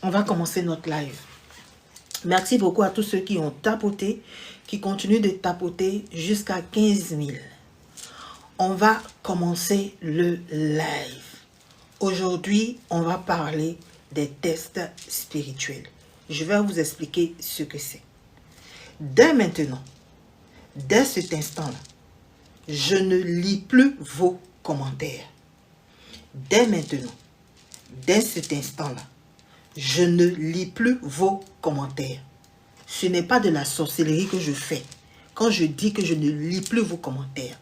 on va commencer notre live. Merci beaucoup à tous ceux qui ont tapoté, qui continuent de tapoter jusqu'à 15 000. On va commencer le live. Aujourd'hui, on va parler des tests spirituels. Je vais vous expliquer ce que c'est. Dès maintenant, dès cet instant-là, je ne lis plus vos commentaires. Dès maintenant, dès cet instant-là, je ne lis plus vos commentaires. Ce n'est pas de la sorcellerie que je fais quand je dis que je ne lis plus vos commentaires.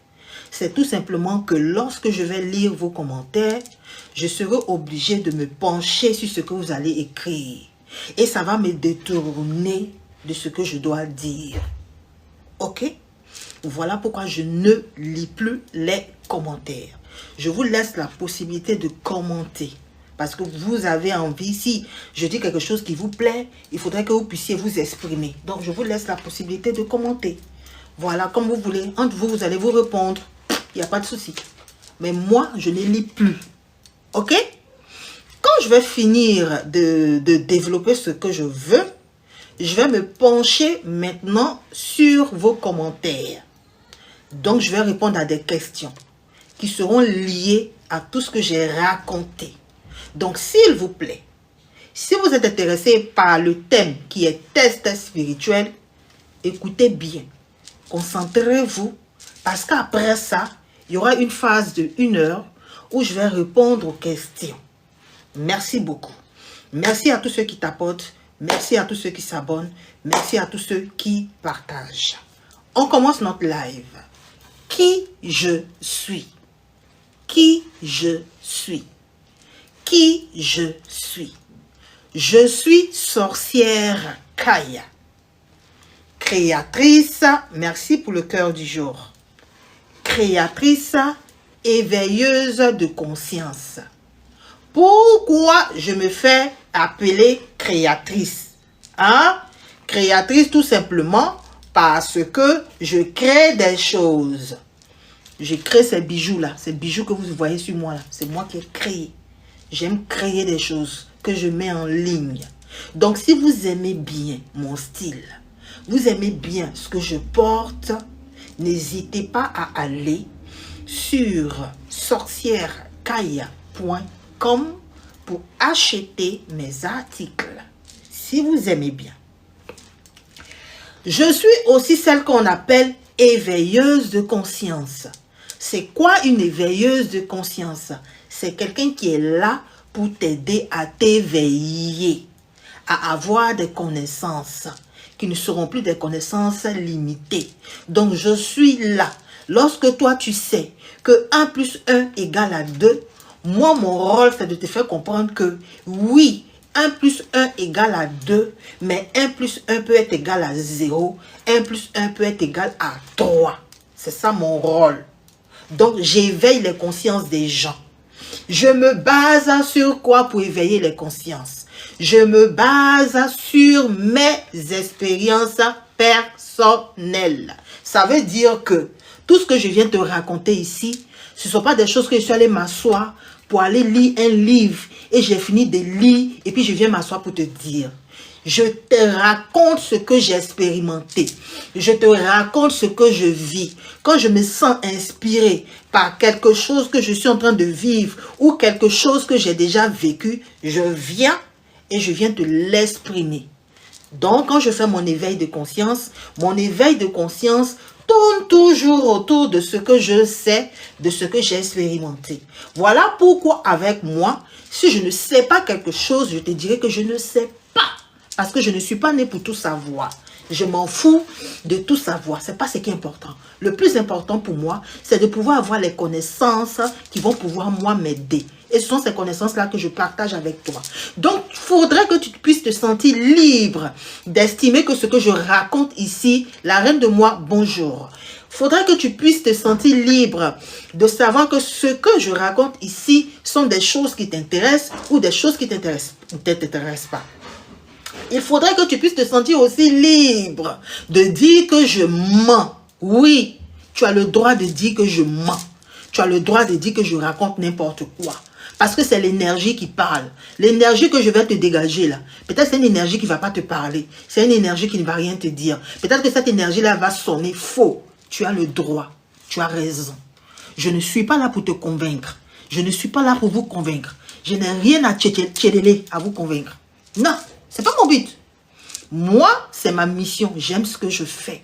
C'est tout simplement que lorsque je vais lire vos commentaires, je serai obligé de me pencher sur ce que vous allez écrire. Et ça va me détourner de ce que je dois dire. Ok? Voilà pourquoi je ne lis plus les commentaires. Je vous laisse la possibilité de commenter. Parce que vous avez envie, si je dis quelque chose qui vous plaît, il faudrait que vous puissiez vous exprimer. Donc, je vous laisse la possibilité de commenter. Voilà, comme vous voulez. Entre vous, vous allez vous répondre. Il n'y a pas de souci. Mais moi, je ne lis plus. Ok? Quand je vais finir de développer ce que je veux, je vais me pencher maintenant sur vos commentaires. Donc, je vais répondre à des questions qui seront liées à tout ce que j'ai raconté. Donc, s'il vous plaît, si vous êtes intéressé par le thème qui est test spirituel, écoutez bien, concentrez-vous, parce qu'après ça, il y aura une phase de 1 heure où je vais répondre aux questions. Merci beaucoup. Merci à tous ceux qui tapotent, merci à tous ceux qui s'abonnent, merci à tous ceux qui partagent. On commence notre live. Qui je suis? Qui je suis? Qui je suis? Je suis sorcière Kaya. Créatrice, merci pour le cœur du jour. Créatrice, éveilleuse de conscience. Pourquoi je me fais appeler créatrice? Hein? Créatrice tout simplement parce que je crée des choses. Je crée ces bijoux-là, ces bijoux que vous voyez sur moi là. C'est moi qui ai créé. J'aime créer des choses que je mets en ligne. Donc, si vous aimez bien mon style, vous aimez bien ce que je porte, n'hésitez pas à aller sur sorcierekaya.com pour acheter mes articles. Si vous aimez bien. Je suis aussi celle qu'on appelle éveilleuse de conscience. C'est quoi une éveilleuse de conscience? C'est quelqu'un qui est là pour t'aider à t'éveiller, à avoir des connaissances qui ne seront plus des connaissances limitées. Donc, je suis là. Lorsque toi, tu sais que 1 plus 1 égale à 2, moi, mon rôle, c'est de te faire comprendre que oui, 1 plus 1 égale à 2, mais 1 plus 1 peut être égal à 0, 1 plus 1 peut être égal à 3. C'est ça mon rôle. Donc, j'éveille les consciences des gens. Je me base sur quoi pour éveiller les consciences? Je me base sur mes expériences personnelles. Ça veut dire que tout ce que je viens te raconter ici, ce ne sont pas des choses que je suis allé m'asseoir pour aller lire un livre et j'ai fini de lire et puis je viens m'asseoir pour te dire. Je te raconte ce que j'ai expérimenté. Je te raconte ce que je vis. Quand je me sens inspiré par quelque chose que je suis en train de vivre ou quelque chose que j'ai déjà vécu, je viens et je viens te l'exprimer. Donc, quand je fais mon éveil de conscience tourne toujours autour de ce que je sais, de ce que j'ai expérimenté. Voilà pourquoi avec moi, si je ne sais pas quelque chose, je te dirai que je ne sais pas. Parce que je ne suis pas né pour tout savoir. Je m'en fous de tout savoir. Ce n'est pas ce qui est important. Le plus important pour moi, c'est de pouvoir avoir les connaissances qui vont pouvoir, moi, m'aider. Et ce sont ces connaissances-là que je partage avec toi. Donc, il faudrait que tu puisses te sentir libre d'estimer que ce que je raconte ici, la reine de moi, bonjour. Il faudrait que tu puisses te sentir libre de savoir que ce que je raconte ici sont des choses qui t'intéressent ou des choses qui ne t'intéressent pas. Il faudrait que tu puisses te sentir aussi libre de dire que je mens. Oui, tu as le droit de dire que je mens. Tu as le droit de dire que je raconte n'importe quoi. Parce que c'est l'énergie qui parle. L'énergie que je vais te dégager là, peut-être c'est une énergie qui ne va pas te parler. C'est une énergie qui ne va rien te dire. Peut-être que cette énergie-là va sonner faux. Tu as le droit. Tu as raison. Je ne suis pas là pour te convaincre. Je ne suis pas là pour vous convaincre. Je n'ai rien à tchéléler à vous convaincre. Non, ce n'est pas mon but. Moi, c'est ma mission. J'aime ce que je fais.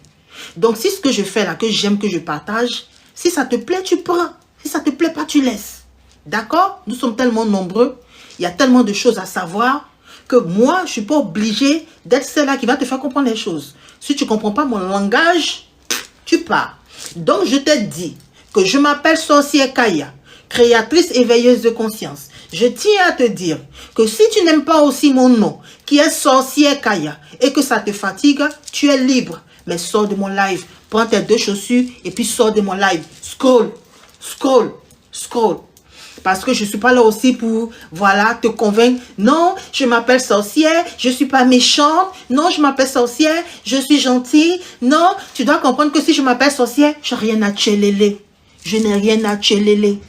Donc, si ce que je fais là, que j'aime, que je partage, si ça te plaît, tu prends. Si ça ne te plaît pas, tu laisses. D'accord? Nous sommes tellement nombreux. Il y a tellement de choses à savoir que moi, je ne suis pas obligée d'être celle-là qui va te faire comprendre les choses. Si tu ne comprends pas mon langage, tu pars. Donc, je te dis que je m'appelle Sorcière Kaya, créatrice éveilleuse de conscience. Je tiens à te dire que si tu n'aimes pas aussi mon nom, qui est Sorcière Kaya, et que ça te fatigue, tu es libre. Mais sors de mon live, prends tes 2 chaussures et puis sors de mon live. Scroll, scroll, scroll. Parce que je ne suis pas là aussi pour, voilà, te convaincre. Non, je m'appelle Sorcière, je ne suis pas méchante. Non, je m'appelle Sorcière, je suis gentille. Non, tu dois comprendre que si je m'appelle Sorcière, je n'ai rien à tchéléler. Je n'ai rien à tchéléler.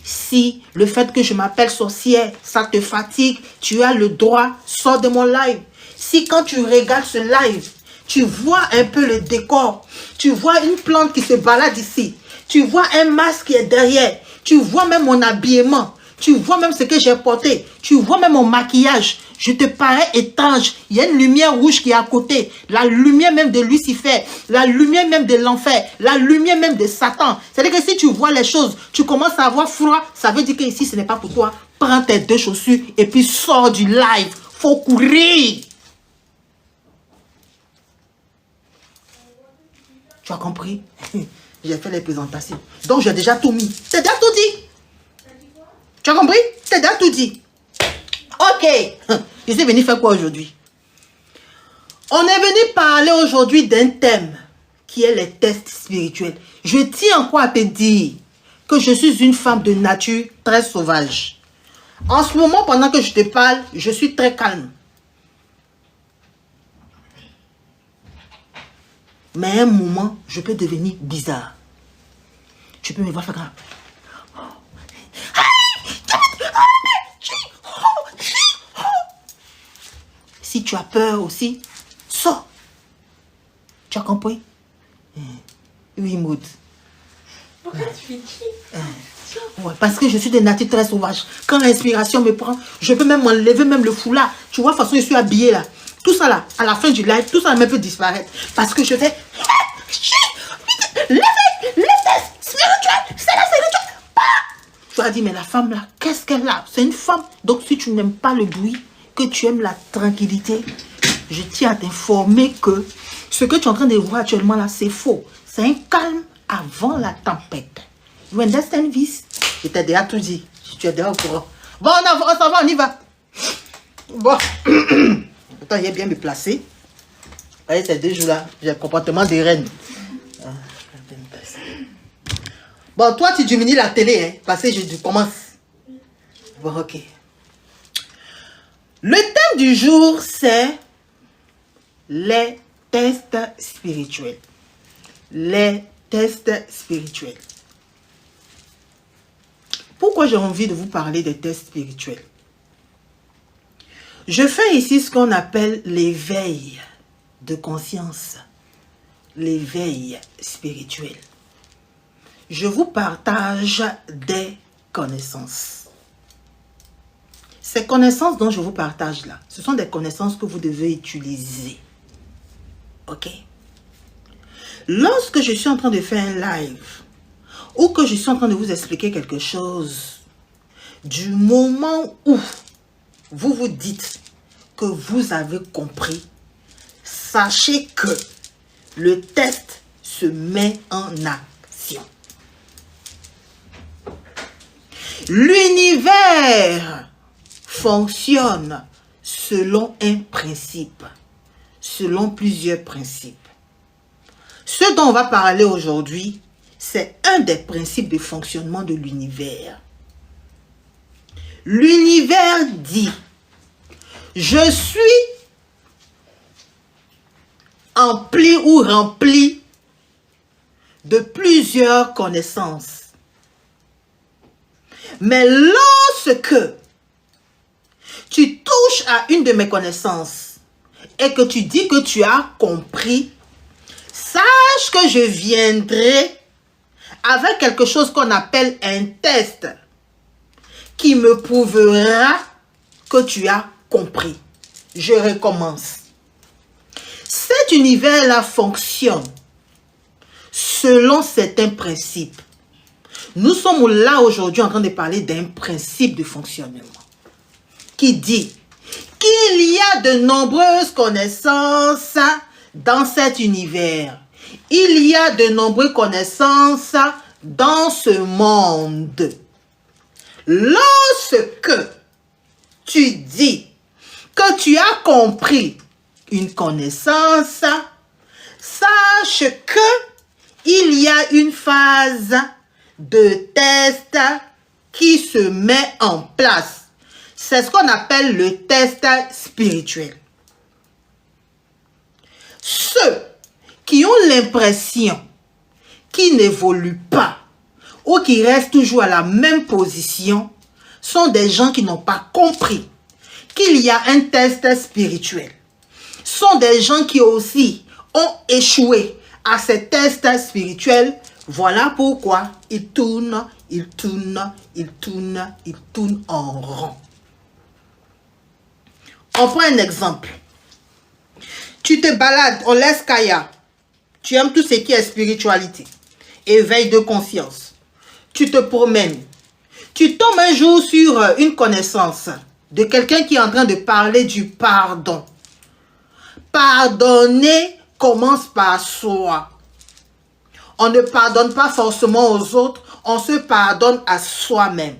Si le fait que je m'appelle Sorcière, ça te fatigue, tu as le droit, sors de mon live. Si quand tu regardes ce live, tu vois un peu le décor, tu vois une plante qui se balade ici, tu vois un masque qui est derrière, tu vois même mon habillement, tu vois même ce que j'ai porté, tu vois même mon maquillage, je te parais étrange. Il y a une lumière rouge qui est à côté, la lumière même de Lucifer, la lumière même de l'enfer, la lumière même de Satan. C'est-à-dire que si tu vois les choses, tu commences à avoir froid, ça veut dire que ici ce n'est pas pour toi. Prends tes 2 chaussures et puis sors du live. Faut courir. Tu as compris? J'ai fait les présentations. Donc, j'ai déjà tout mis. T'as déjà tout dit. Tu as compris? T'as déjà tout dit. Ok. Je suis venu faire quoi aujourd'hui? On est venu parler aujourd'hui d'un thème qui est les tests spirituels. Je tiens encore à te dire que je suis une femme de nature très sauvage. En ce moment, pendant que je te parle, je suis très calme. Mais à un moment, je peux devenir bizarre. Tu peux me voir faire comme... Si tu as peur aussi, sors. Tu as compris? Oui, Maud. Pourquoi tu es qui? Ouais, parce que je suis de nature très sauvage. Quand l'inspiration me prend, je peux même m'enlever même le foulard. Tu vois, de toute façon, je suis habillée là. Tout ça là, à la fin du live, tout ça même peut disparaître. Parce que je fais... Levez, spirituel, c'est la spirituelle. Tu as dit, mais la femme là, qu'est-ce qu'elle a? C'est une femme. Donc si tu n'aimes pas le bruit, que tu aimes la tranquillité, je tiens à t'informer que ce que tu es en train de voir actuellement là, c'est faux. C'est un calme avant la tempête. You understand this? Je t'ai déjà tout dit. Tu es déjà au courant. Bon, on s'en va, on y va. Bon. Attends, il est bien me placer. Vous voyez, ces 2 jours-là, j'ai le comportement des reines. Bon, toi, tu diminues la télé, hein, parce que je commence. Bon, ok. Le thème du jour, c'est les tests spirituels. Les tests spirituels. Pourquoi j'ai envie de vous parler des tests spirituels? Je fais ici ce qu'on appelle l'éveil de conscience. L'éveil spirituel. Je vous partage des connaissances. Ces connaissances dont je vous partage là, ce sont des connaissances que vous devez utiliser. Ok? Lorsque je suis en train de faire un live, ou que je suis en train de vous expliquer quelque chose, du moment où vous vous dites que vous avez compris, sachez que le test se met en action. L'univers fonctionne selon un principe, selon plusieurs principes. Ce dont on va parler aujourd'hui, c'est un des principes de fonctionnement de l'univers. L'univers dit, je suis empli ou rempli de plusieurs connaissances. Mais lorsque tu touches à une de mes connaissances et que tu dis que tu as compris, sache que je viendrai avec quelque chose qu'on appelle un test qui me prouvera que tu as compris. Je recommence. Cet univers-là fonctionne selon certains principes. Nous sommes là aujourd'hui en train de parler d'un principe de fonctionnement qui dit qu'il y a de nombreuses connaissances dans cet univers. Il y a de nombreuses connaissances dans ce monde. Lorsque tu dis que tu as compris une connaissance, sache que il y a une phase de test qui se met en place. C'est ce qu'on appelle le test spirituel. Ceux qui ont l'impression qu'ils n'évoluent pas ou qui restent toujours à la même position sont des gens qui n'ont pas compris qu'il y a un test spirituel. Sont des gens qui aussi ont échoué à ce test spirituel. Voilà pourquoi ils tournent en rond. On prend un exemple. Tu te balades, on laisse Kaya. Tu aimes tout ce qui est spiritualité, éveil de conscience. Tu te promènes. Tu tombes un jour sur une connaissance de quelqu'un qui est en train de parler du pardon. Pardonner commence par soi. On ne pardonne pas forcément aux autres, on se pardonne à soi-même.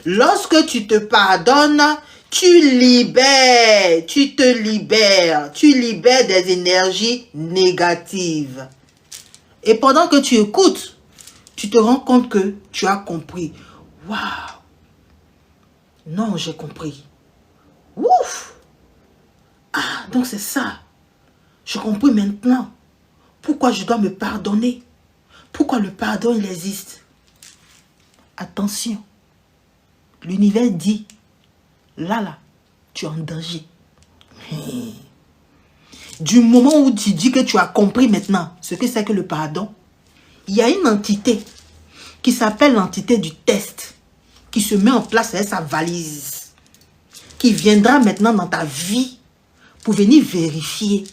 Lorsque tu te pardonnes, tu te libères des énergies négatives. Et pendant que tu écoutes, tu te rends compte que tu as compris. Waouh! Non, j'ai compris. Ouf! Ah, donc c'est ça. Je compris maintenant. Pourquoi je dois me pardonner? Pourquoi le pardon, il existe? Attention. L'univers dit, là, tu es en danger. Du moment où tu dis que tu as compris maintenant ce que c'est que le pardon, il y a une entité qui s'appelle l'entité du test, qui se met en place avec sa valise, qui viendra maintenant dans ta vie pour venir vérifier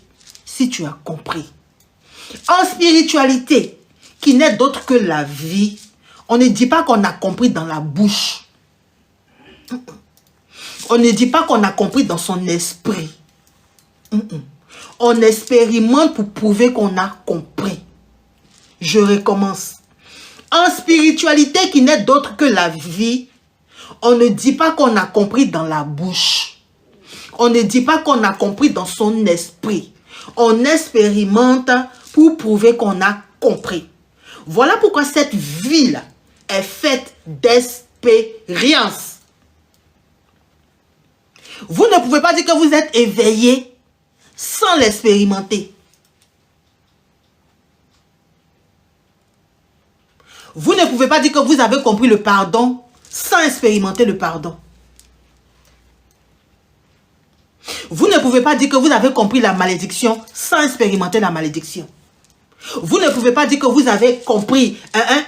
si tu as compris. En spiritualité, qui n'est d'autre que la vie, on ne dit pas qu'on a compris dans la bouche. On ne dit pas qu'on a compris dans son esprit. On expérimente pour prouver qu'on a compris. Je recommence. En spiritualité qui n'est d'autre que la vie, on ne dit pas qu'on a compris dans la bouche. On ne dit pas qu'on a compris dans son esprit. On expérimente pour prouver qu'on a compris. Voilà pourquoi cette vie-là est faite d'expérience. Vous ne pouvez pas dire que vous êtes éveillé sans l'expérimenter. Vous ne pouvez pas dire que vous avez compris le pardon sans expérimenter le pardon. Vous ne pouvez pas dire que vous avez compris la malédiction sans expérimenter la malédiction. Vous ne pouvez pas dire que vous avez compris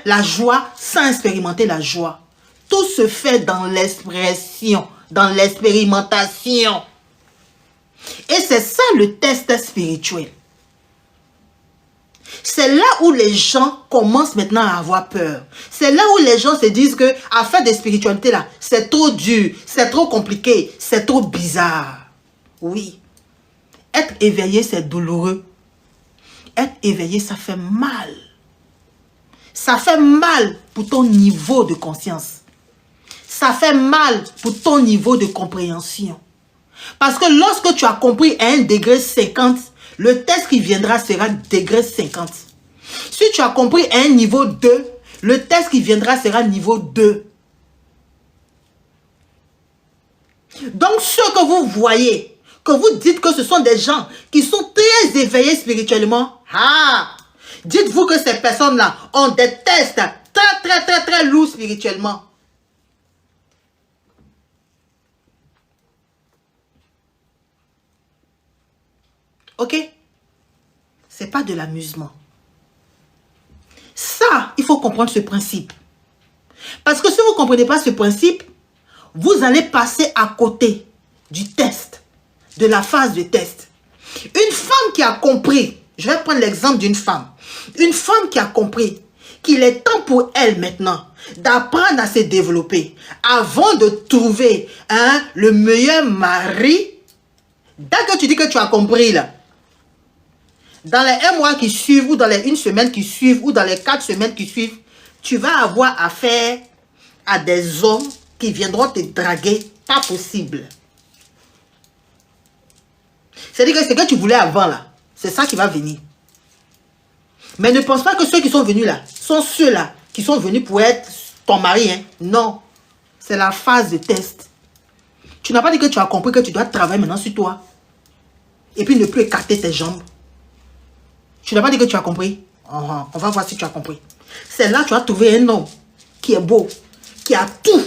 la joie sans expérimenter la joie. Tout se fait dans l'expression, dans l'expérimentation. Et c'est ça le test spirituel. C'est là où les gens commencent maintenant à avoir peur. C'est là où les gens se disent que affaire de spiritualité là, c'est trop dur, c'est trop compliqué, c'est trop bizarre. Oui. Être éveillé, c'est douloureux. Être éveillé, ça fait mal. Ça fait mal pour ton niveau de conscience. Ça fait mal pour ton niveau de compréhension. Parce que lorsque tu as compris à un degré 50, le test qui viendra sera degré 50. Si tu as compris à un niveau 2, le test qui viendra sera niveau 2. Donc ceux que vous voyez, que vous dites que ce sont des gens qui sont très éveillés spirituellement, dites-vous que ces personnes-là ont des tests très lourds spirituellement. Ok? C'est pas de l'amusement. Ça, il faut comprendre ce principe. Parce que si vous ne comprenez pas ce principe, vous allez passer à côté du test, de la phase de test. Une femme qui a compris, je vais prendre l'exemple d'une femme. Une femme qui a compris qu'il est temps pour elle maintenant d'apprendre à se développer avant de trouver le meilleur mari. Dès que tu dis que tu as compris là, dans les 1 mois qui suivent, ou dans les 1 semaine qui suivent, ou dans les 4 semaines qui suivent, tu vas avoir affaire à des hommes qui viendront te draguer. Pas possible. C'est-à-dire que ce que tu voulais avant là, c'est ça qui va venir. Mais ne pense pas que ceux qui sont venus là, sont ceux-là qui sont venus pour être ton mari. Hein. Non. C'est la phase de test. Tu n'as pas dit que tu as compris que tu dois travailler maintenant sur toi. Et puis ne plus écarter tes jambes. Tu n'as pas dit que tu as compris. On va voir si tu as compris. C'est là que tu as trouvé un homme qui est beau, qui a tout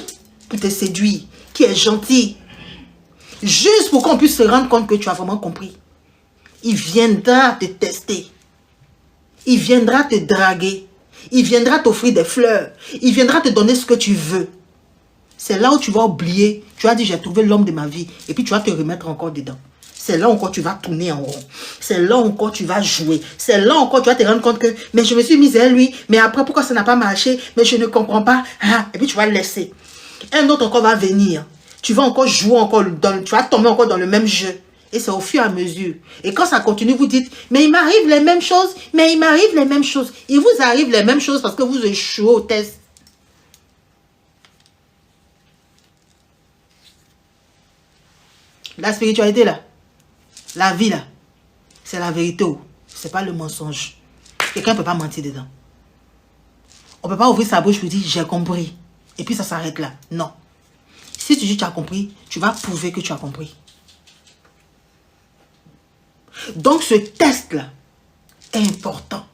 pour te séduire, qui est gentil. Juste pour qu'on puisse se rendre compte que tu as vraiment compris. Il viendra te tester. Il viendra te draguer. Il viendra t'offrir des fleurs. Il viendra te donner ce que tu veux. C'est là où tu vas oublier. Tu as dit, j'ai trouvé l'homme de ma vie. Et puis tu vas te remettre encore dedans. C'est là encore tu vas tourner en rond. C'est là encore tu vas jouer. C'est là encore tu vas te rendre compte que, mais je me suis mise à lui. Mais après, pourquoi ça n'a pas marché? Mais je ne comprends pas. Et puis tu vas le laisser. Un autre encore va venir. Tu vas encore jouer encore. Tu vas tomber encore dans le même jeu. Et c'est au fur et à mesure. Et quand ça continue, vous dites, mais il m'arrive les mêmes choses. Mais il m'arrive les mêmes choses. Il vous arrive les mêmes choses parce que vous échouez au test. La spiritualité là. La vie là, c'est la vérité. C'est pas le mensonge. Quelqu'un ne peut pas mentir dedans. On ne peut pas ouvrir sa bouche pour dire j'ai compris. Et puis ça s'arrête là. Non. Si tu dis tu as compris, tu vas prouver que tu as compris. Donc ce test-là est important.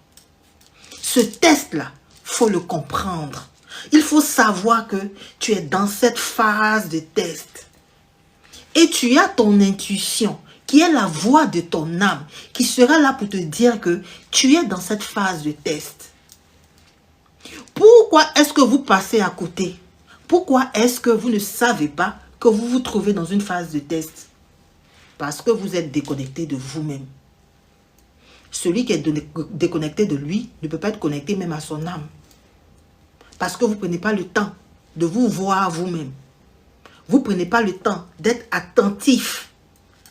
Ce test-là, il faut le comprendre. Il faut savoir que tu es dans cette phase de test. Et tu as ton intuition, qui est la voix de ton âme, qui sera là pour te dire que tu es dans cette phase de test. Pourquoi est-ce que vous passez à côté? Pourquoi est-ce que vous ne savez pas que vous vous trouvez dans une phase de test? Parce que vous êtes déconnecté de vous-même. Celui qui est déconnecté de lui ne peut pas être connecté même à son âme. Parce que vous ne prenez pas le temps de vous voir vous-même. Vous ne prenez pas le temps d'être attentif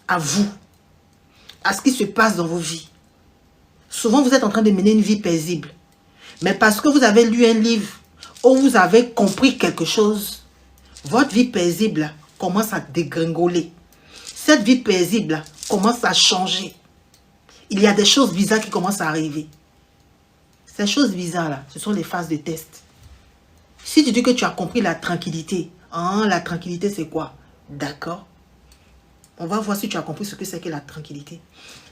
à vous, à ce qui se passe dans vos vies. Souvent, vous êtes en train de mener une vie paisible. Mais parce que vous avez lu un livre où vous avez compris quelque chose, votre vie paisible commence à dégringoler. Cette vie paisible commence à changer. Il y a des choses bizarres qui commencent à arriver. Ces choses bizarres-là, ce sont les phases de test. Si tu dis que tu as compris la tranquillité, la tranquillité c'est quoi? D'accord. On va voir si tu as compris ce que c'est que la tranquillité.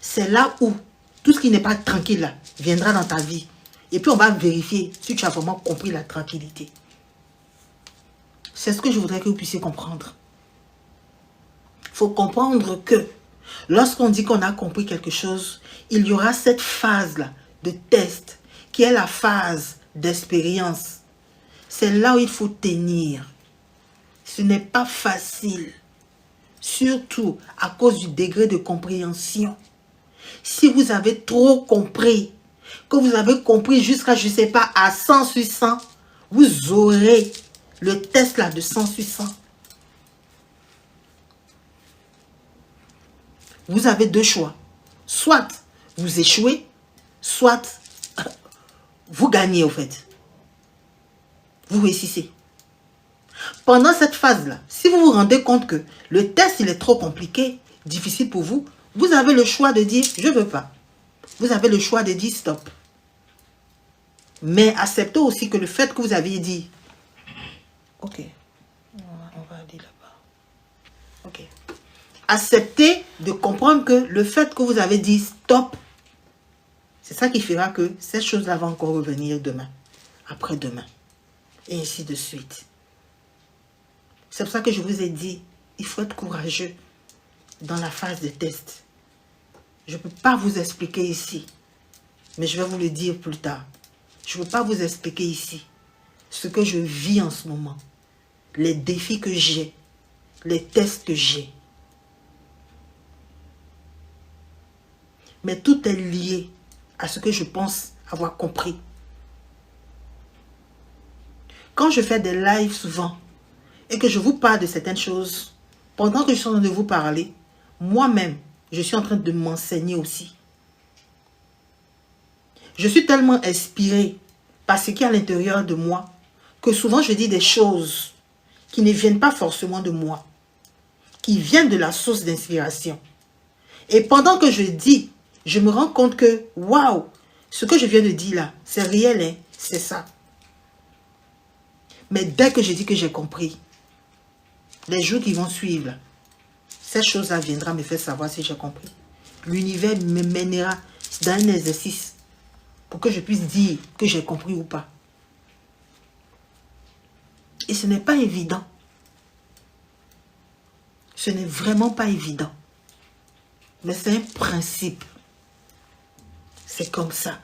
C'est là où tout ce qui n'est pas tranquille là, viendra dans ta vie. Et puis on va vérifier si tu as vraiment compris la tranquillité. C'est ce que je voudrais que vous puissiez comprendre. Il faut comprendre que lorsqu'on dit qu'on a compris quelque chose, il y aura cette phase-là de test qui est la phase d'expérience. C'est là où il faut tenir. Ce n'est pas facile. Surtout à cause du degré de compréhension. Si vous avez trop compris, que vous avez compris jusqu'à, je ne sais pas, à 100 sur 100, vous aurez le test là de 100 sur 100. Vous avez deux choix. Soit vous échouez, soit vous gagnez au fait. Vous réussissez. Pendant cette phase-là, si vous vous rendez compte que le test il est trop compliqué, difficile pour vous, vous avez le choix de dire je ne veux pas. Vous avez le choix de dire stop. Mais acceptez aussi que le fait que vous aviez dit ok, on va aller là-bas. Ok. Acceptez de comprendre que le fait que vous avez dit stop, c'est ça qui fera que cette chose-là va encore revenir demain, après-demain, et ainsi de suite. C'est pour ça que je vous ai dit, il faut être courageux dans la phase de test. Je ne peux pas vous expliquer ici. Mais je vais vous le dire plus tard. Je ne peux pas vous expliquer ici ce que je vis en ce moment. Les défis que j'ai. Les tests que j'ai. Mais tout est lié à ce que je pense avoir compris. Quand je fais des lives souvent et que je vous parle de certaines choses, pendant que je suis en train de vous parler, moi-même, je suis en train de m'enseigner aussi. Je suis tellement inspirée par ce qui est à l'intérieur de moi que souvent je dis des choses qui ne viennent pas forcément de moi, qui viennent de la source d'inspiration. Et pendant que je dis, je me rends compte que, waouh, ce que je viens de dire là, c'est réel, hein, c'est ça. Mais dès que je dis que j'ai compris, les jours qui vont suivre, cette chose-là viendra me faire savoir si j'ai compris. L'univers me mènera dans un exercice pour que je puisse dire que j'ai compris ou pas. Et ce n'est pas évident. Ce n'est vraiment pas évident. Mais c'est un principe. C'est comme ça.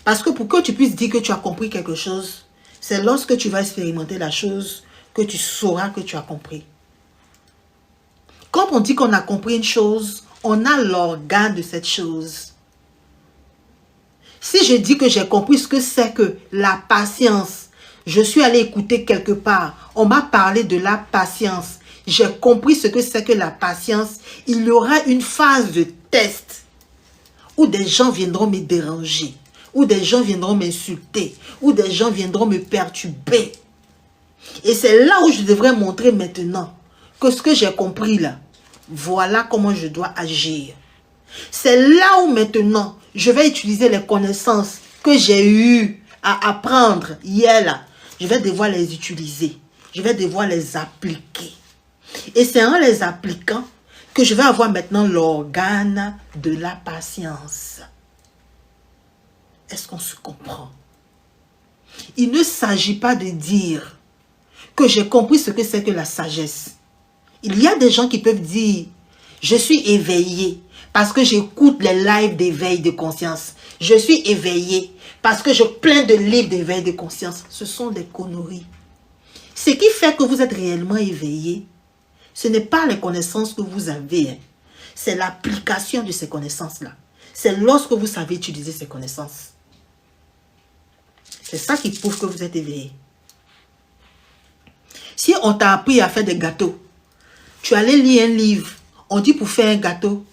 Parce que pour que tu puisses dire que tu as compris quelque chose, c'est lorsque tu vas expérimenter la chose que tu sauras que tu as compris. Quand on dit qu'on a compris une chose, on a l'organe de cette chose. Si je dis que j'ai compris ce que c'est que la patience, je suis allé écouter quelque part, on m'a parlé de la patience, j'ai compris ce que c'est que la patience, il y aura une phase de test où des gens viendront me déranger, où des gens viendront m'insulter, où des gens viendront me perturber. Et c'est là où je devrais montrer maintenant que ce que j'ai compris là, voilà comment je dois agir. C'est là où maintenant, je vais utiliser les connaissances que j'ai eues à apprendre hier là. Je vais devoir les utiliser. Je vais devoir les appliquer. Et c'est en les appliquant que je vais avoir maintenant l'organe de la patience. Est-ce qu'on se comprend? Il ne s'agit pas de dire que j'ai compris ce que c'est que la sagesse. Il y a des gens qui peuvent dire, je suis éveillé parce que j'écoute les lives d'éveil de conscience. Je suis éveillé parce que je plein de livres d'éveil de conscience. Ce sont des conneries. Ce qui fait que vous êtes réellement éveillé, ce n'est pas les connaissances que vous avez. Hein. C'est l'application de ces connaissances-là. C'est lorsque vous savez utiliser ces connaissances. C'est ça qui prouve que vous êtes éveillé. Si on t'a appris à faire des gâteaux, tu allais lire un livre, on dit pour faire un gâteau.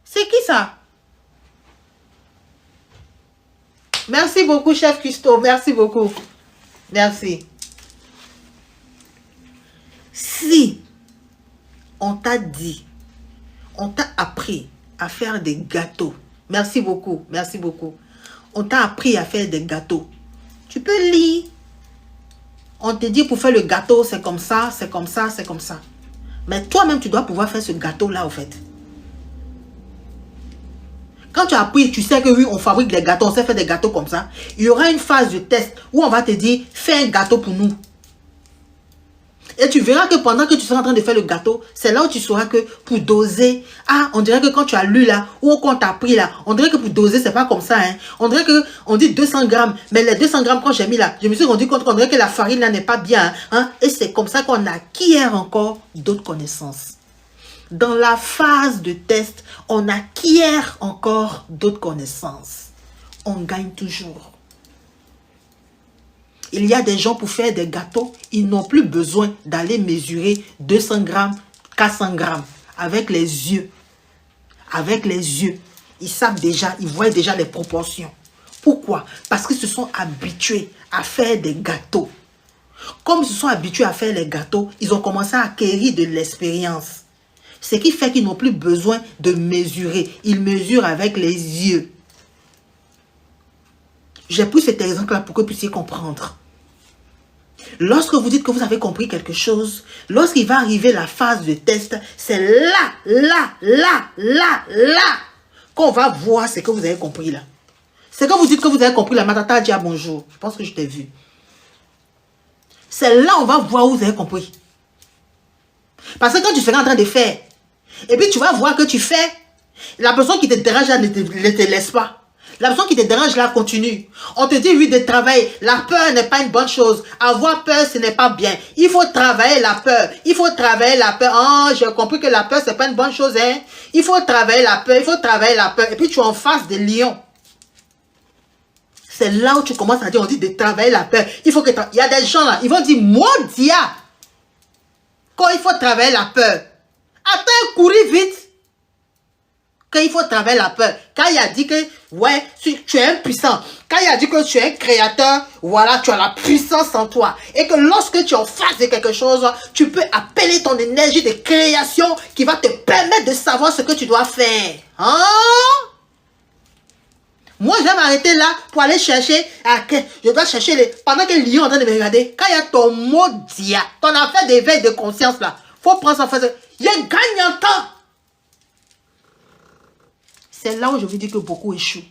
C'est qui ça? Merci beaucoup, chef Custo. Merci beaucoup. Merci. Si on t'a dit, on t'a appris à faire des gâteaux. Merci beaucoup, merci beaucoup. On t'a appris à faire des gâteaux. Tu peux lire. On te dit pour faire le gâteau, c'est comme ça, c'est comme ça, c'est comme ça. Mais toi-même, tu dois pouvoir faire ce gâteau-là, en fait. Quand tu as appris, tu sais que oui, on fabrique des gâteaux, on sait faire des gâteaux comme ça. Il y aura une phase de test où on va te dire, fais un gâteau pour nous. Et tu verras que pendant que tu seras en train de faire le gâteau, c'est là où tu sauras que pour doser, on dirait que quand tu as lu là, ou quand tu as pris là, on dirait que pour doser, c'est pas comme ça. Hein. On dirait que, on dit 200 grammes, mais les 200 grammes quand j'ai mis là, je me suis rendu compte qu'on dirait que la farine là n'est pas bien. Hein. Et c'est comme ça qu'on acquiert encore d'autres connaissances. Dans la phase de test, on acquiert encore d'autres connaissances. On gagne toujours. Il y a des gens pour faire des gâteaux, ils n'ont plus besoin d'aller mesurer 200 grammes, 400 grammes avec les yeux. Avec les yeux, ils savent déjà, ils voient déjà les proportions. Pourquoi? Parce qu'ils se sont habitués à faire des gâteaux. Comme ils se sont habitués à faire les gâteaux, ils ont commencé à acquérir de l'expérience. Ce qui fait qu'ils n'ont plus besoin de mesurer. Ils mesurent avec les yeux. J'ai pris cet exemple-là pour que vous puissiez comprendre. Lorsque vous dites que vous avez compris quelque chose, lorsqu'il va arriver la phase de test, c'est là, qu'on va voir ce que vous avez compris là. C'est quand vous dites que vous avez compris la matata dit bonjour. Je pense que je t'ai vu. C'est là on va voir où vous avez compris. Parce que quand tu seras en train de faire, Et puis tu vas voir que tu fais. La personne qui te dérange là ne te laisse pas. La personne qui te dérange là continue. On te dit oui de travailler. La peur n'est pas une bonne chose. Avoir peur ce n'est pas bien. Il faut travailler la peur. Il faut travailler la peur. Oh, j'ai compris que la peur c'est pas une bonne chose. Hein? Il faut travailler la peur. Il faut travailler la peur. Et puis tu es en face des lions. C'est là où tu commences à dire, on dit de travailler la peur. Il faut que il y a des gens là, ils vont dire, mon Dieu, quand il faut travailler la peur. Attends, courir vite. Quand il faut travailler la peur. Quand il a dit que, ouais, tu es impuissant. Quand il a dit que tu es un créateur, voilà, tu as la puissance en toi. Et que lorsque tu es en face de quelque chose, tu peux appeler ton énergie de création qui va te permettre de savoir ce que tu dois faire. Hein? Moi, je vais m'arrêter là pour aller chercher. Je dois chercher les. Pendant que le lion est en train de me regarder, quand il y a ton mot dia, ton affaire d'éveil de conscience là, faut prendre ça en face. Il gagne en temps. C'est là où je vous dis que beaucoup échouent.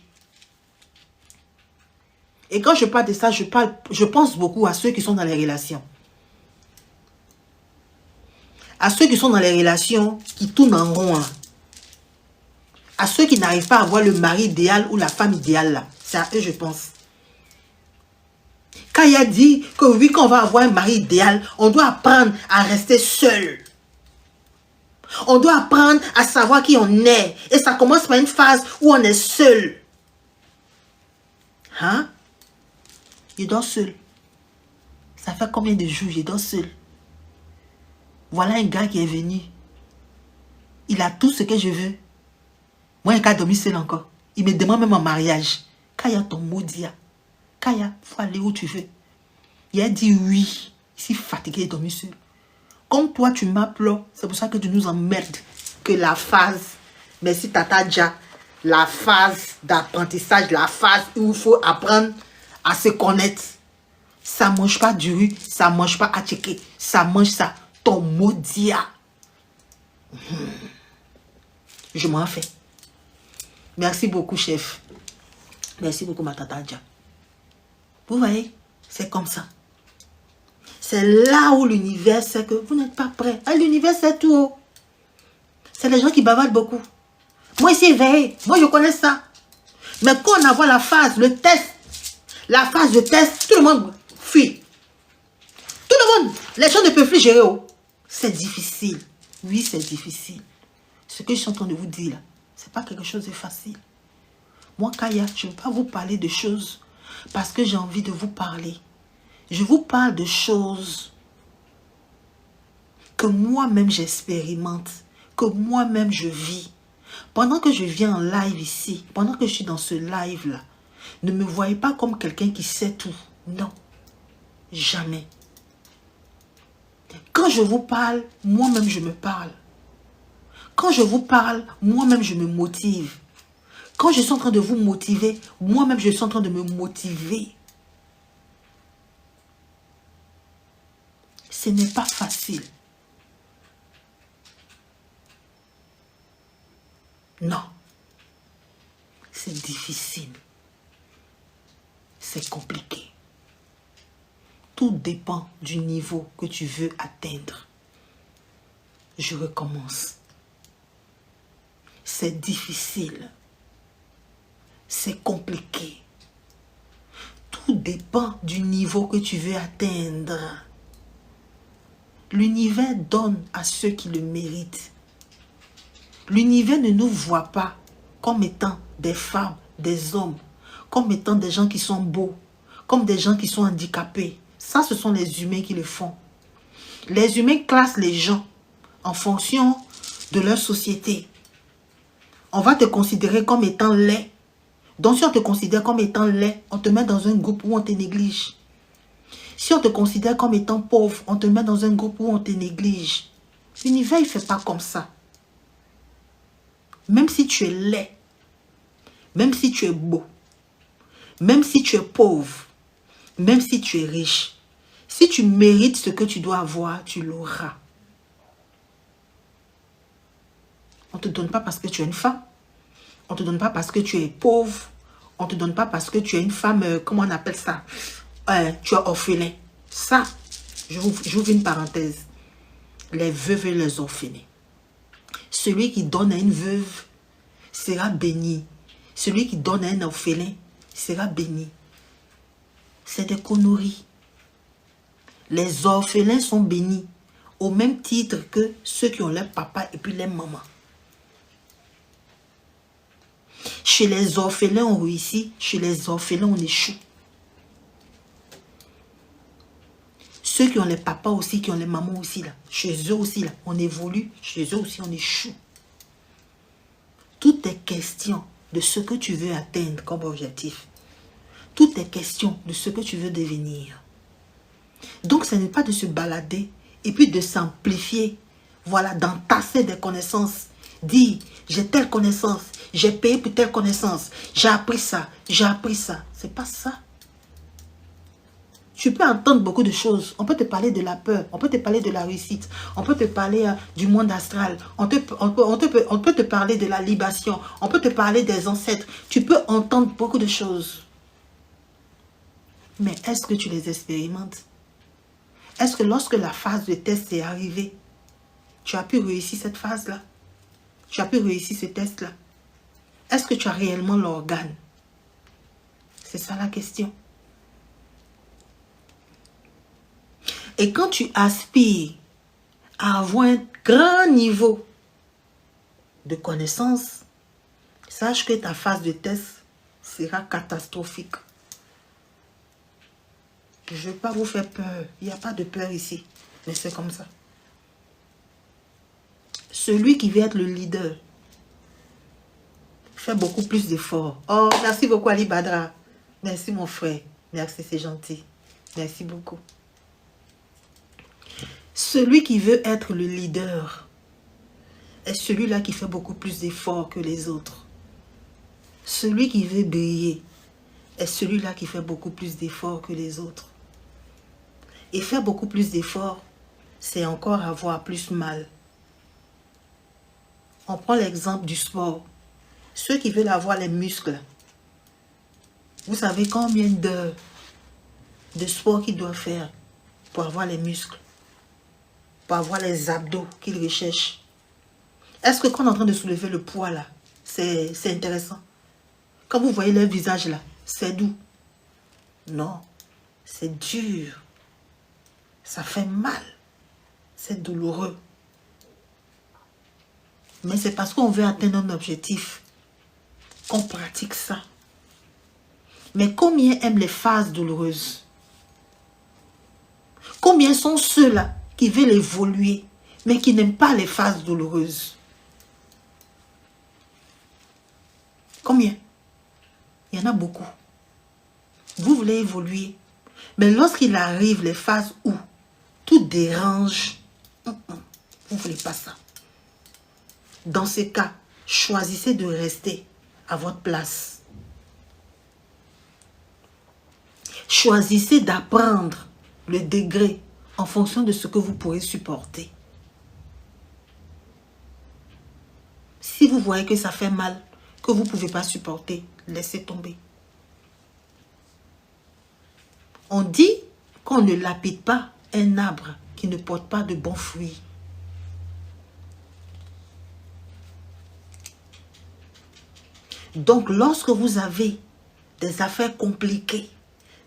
Et quand je parle de ça, je pense beaucoup à ceux qui sont dans les relations. À ceux qui sont dans les relations qui tournent en rond. Hein. À ceux qui n'arrivent pas à avoir le mari idéal ou la femme idéale là. C'est à eux je pense. Quand il a dit que oui, quand on va avoir un mari idéal, on doit apprendre à rester seul. On doit apprendre à savoir qui on est. Et ça commence par une phase où on est seul. Hein? Je dors seul. Ça fait combien de jours je dors seul? Voilà un gars qui est venu. Il a tout ce que je veux. Moi, il a dormi seul encore. Il me demande même en mariage. Kaya, ton maudit. Kaya, il faut aller où tu veux. Il a dit oui. Il s'est fatigué de dormir seul. Comme toi, tu m'appelles, c'est pour ça que tu nous emmerdes. Que la phase, merci Tata Dja, la phase d'apprentissage, la phase où il faut apprendre à se connaître. Ça ne mange pas du riz, ça ne mange pas à checker, ça mange ça. Ton maudit. Je m'en fais. Merci beaucoup, chef. Merci beaucoup, ma Tata Dja. Vous voyez, c'est comme ça. C'est là où l'univers sait que vous n'êtes pas prêts. Ah, l'univers sait tout. C'est les gens qui bavardent beaucoup. Moi, ici, éveillé. Moi, je connais ça. Mais quand on a la phase, le test, la phase de test, tout le monde fuit. Tout le monde. Les gens ne peuvent plus gérer. Oh. C'est difficile. Oui, c'est difficile. Ce que je suis en train de vous dire, là, ce n'est pas quelque chose de facile. Moi, Kaya, je ne veux pas vous parler de choses parce que j'ai envie de vous parler. Je vous parle de choses que moi-même j'expérimente, que moi-même je vis. Pendant que je viens en live ici, pendant que je suis dans ce live-là, ne me voyez pas comme quelqu'un qui sait tout. Non, jamais. Quand je vous parle, moi-même je me parle. Quand je vous parle, moi-même je me motive. Quand je suis en train de vous motiver, moi-même je suis en train de me motiver. Ce n'est pas facile. Non. C'est difficile. C'est compliqué. Tout dépend du niveau que tu veux atteindre. Je recommence. C'est difficile. C'est compliqué. Tout dépend du niveau que tu veux atteindre. L'univers donne à ceux qui le méritent. L'univers ne nous voit pas comme étant des femmes, des hommes, comme étant des gens qui sont beaux, comme des gens qui sont handicapés. Ça, ce sont les humains qui le font. Les humains classent les gens en fonction de leur société. On va te considérer comme étant laid. Donc, si on te considère comme étant laid, on te met dans un groupe où on te néglige. Si on te considère comme étant pauvre, on te met dans un groupe où on te néglige. L'univers, il ne fait pas comme ça. Même si tu es laid, même si tu es beau, même si tu es pauvre, même si tu es riche, si tu mérites ce que tu dois avoir, tu l'auras. On ne te donne pas parce que tu es une femme. On ne te donne pas parce que tu es pauvre. On ne te donne pas parce que tu es une femme, comment on appelle ça? Tu es orphelin. Ça, j'ouvre une parenthèse. Les veuves et les orphelins. Celui qui donne à une veuve sera béni. Celui qui donne à un orphelin sera béni. C'est des conneries. Les orphelins sont bénis au même titre que ceux qui ont leur papa et puis leur maman. Chez les orphelins, on réussit. Chez les orphelins, on échoue. Ceux qui ont les papas aussi, qui ont les mamans aussi, là, chez eux aussi, là, on évolue. Chez eux aussi, on échoue. Tout est question de ce que tu veux atteindre comme objectif. Tout est question de ce que tu veux devenir. Donc, ce n'est pas de se balader et puis de s'amplifier. Voilà, d'entasser des connaissances. Dire, j'ai telle connaissance, j'ai payé pour telle connaissance, j'ai appris ça, j'ai appris ça. C'est pas ça. Tu peux entendre beaucoup de choses. On peut te parler de la peur, on peut te parler de la réussite, on peut te parler du monde astral, on peut te parler de la libation, on peut te parler des ancêtres. Tu peux entendre beaucoup de choses. Mais est-ce que tu les expérimentes? Est-ce que lorsque la phase de test est arrivée, tu as pu réussir cette phase-là? Tu as pu réussir ce test-là? Est-ce que tu as réellement l'organe? C'est ça la question. Et quand tu aspires à avoir un grand niveau de connaissance, sache que ta phase de test sera catastrophique. Je ne veux pas vous faire peur. Il n'y a pas de peur ici. Mais c'est comme ça. Celui qui veut être le leader fait beaucoup plus d'efforts. Oh, merci beaucoup Ali Badra. Merci mon frère. Merci, c'est gentil. Merci beaucoup. Celui qui veut être le leader est celui-là qui fait beaucoup plus d'efforts que les autres. Celui qui veut briller est celui-là qui fait beaucoup plus d'efforts que les autres. Et faire beaucoup plus d'efforts, c'est encore avoir plus mal. On prend l'exemple du sport. Ceux qui veulent avoir les muscles, vous savez combien d'heures de sport qu'ils doivent faire pour avoir les muscles, pour avoir les abdos qu'ils recherchent. Est-ce que quand on est en train de soulever le poids là, c'est intéressant? Quand vous voyez leur visage là, c'est doux? Non, c'est dur. Ça fait mal. C'est douloureux. Mais c'est parce qu'on veut atteindre un objectif qu'on pratique ça. Mais combien aiment les phases douloureuses? Combien sont ceux-là qui veulent évoluer, mais qui n'aiment pas les phases douloureuses? Combien? Il y en a beaucoup. Vous voulez évoluer, mais lorsqu'il arrive les phases où tout dérange, vous ne voulez pas ça. Dans ces cas, choisissez de rester à votre place. Choisissez d'apprendre le degré en fonction de ce que vous pourrez supporter. Si vous voyez que ça fait mal, que vous ne pouvez pas supporter, laissez tomber. On dit qu'on ne lapide pas un arbre qui ne porte pas de bons fruits. Donc, lorsque vous avez des affaires compliquées,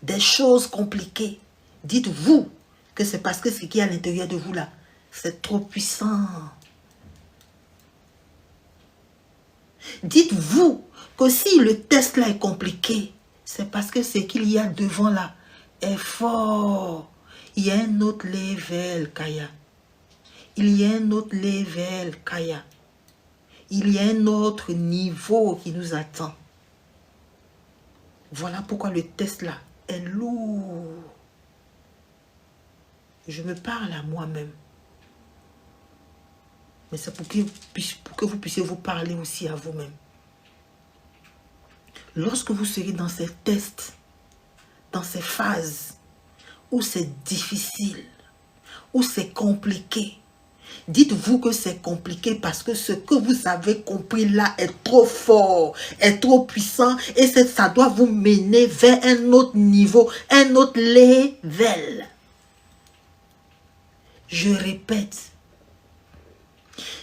des choses compliquées, dites-vous que c'est parce que ce qui est à l'intérieur de vous là, c'est trop puissant. Dites-vous que si le test là est compliqué, c'est parce que ce qu'il y a devant là est fort. Il y a un autre level, Kaya. Il y a un autre level, Kaya. Il y a un autre niveau qui nous attend. Voilà pourquoi le test là est lourd. Je me parle à moi-même. Mais c'est pour que vous puissiez vous parler aussi à vous-même. Lorsque vous serez dans ces tests, dans ces phases où c'est difficile, où c'est compliqué, dites-vous que c'est compliqué parce que ce que vous avez compris là est trop fort, est trop puissant et ça doit vous mener vers un autre niveau, un autre level. Je répète,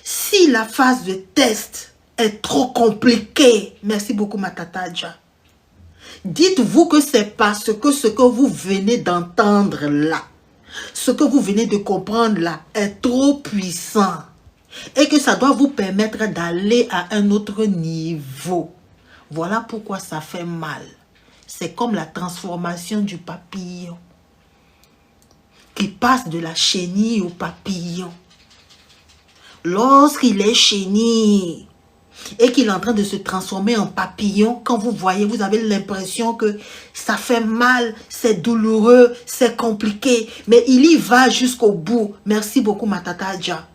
si si la phase de test est trop compliquée, merci beaucoup ma tata Dja, dites-vous que c'est parce que ce que vous venez d'entendre là, ce que vous venez de comprendre là est trop puissant et que ça doit vous permettre d'aller à un autre niveau. Voilà pourquoi ça fait mal. C'est comme la transformation du papillon qui passe de la chenille au papillon. Lorsqu'il est chenille et qu'il est en train de se transformer en papillon, quand vous voyez, vous avez l'impression que ça fait mal, c'est douloureux, c'est compliqué, mais il y va jusqu'au bout. Merci beaucoup ma tata Dja.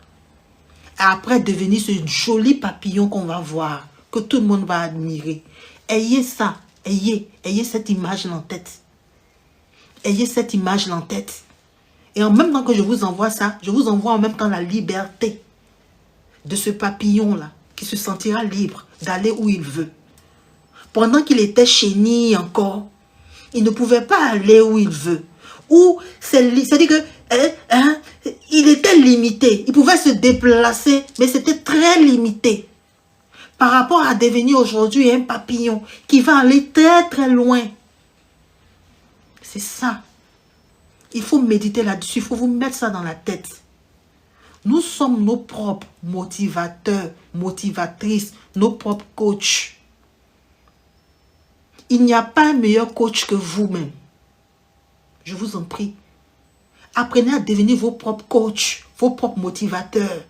Après devenir ce joli papillon qu'on va voir, que tout le monde va admirer. Ayez ça, ayez cette image en tête. Ayez cette image en tête. Et en même temps que je vous envoie ça, je vous envoie en même temps la liberté de ce papillon-là, qui se sentira libre d'aller où il veut. Pendant qu'il était chenille encore, il ne pouvait pas aller où il veut. Ou, c'est-à-dire que il était limité. Il pouvait se déplacer, mais c'était très limité. Par rapport à devenir aujourd'hui un papillon qui va aller très très loin. C'est ça. Il faut méditer là-dessus, il faut vous mettre ça dans la tête. Nous sommes nos propres motivateurs, motivatrices, nos propres coachs. Il n'y a pas un meilleur coach que vous-même. Je vous en prie. Apprenez à devenir vos propres coachs, vos propres motivateurs.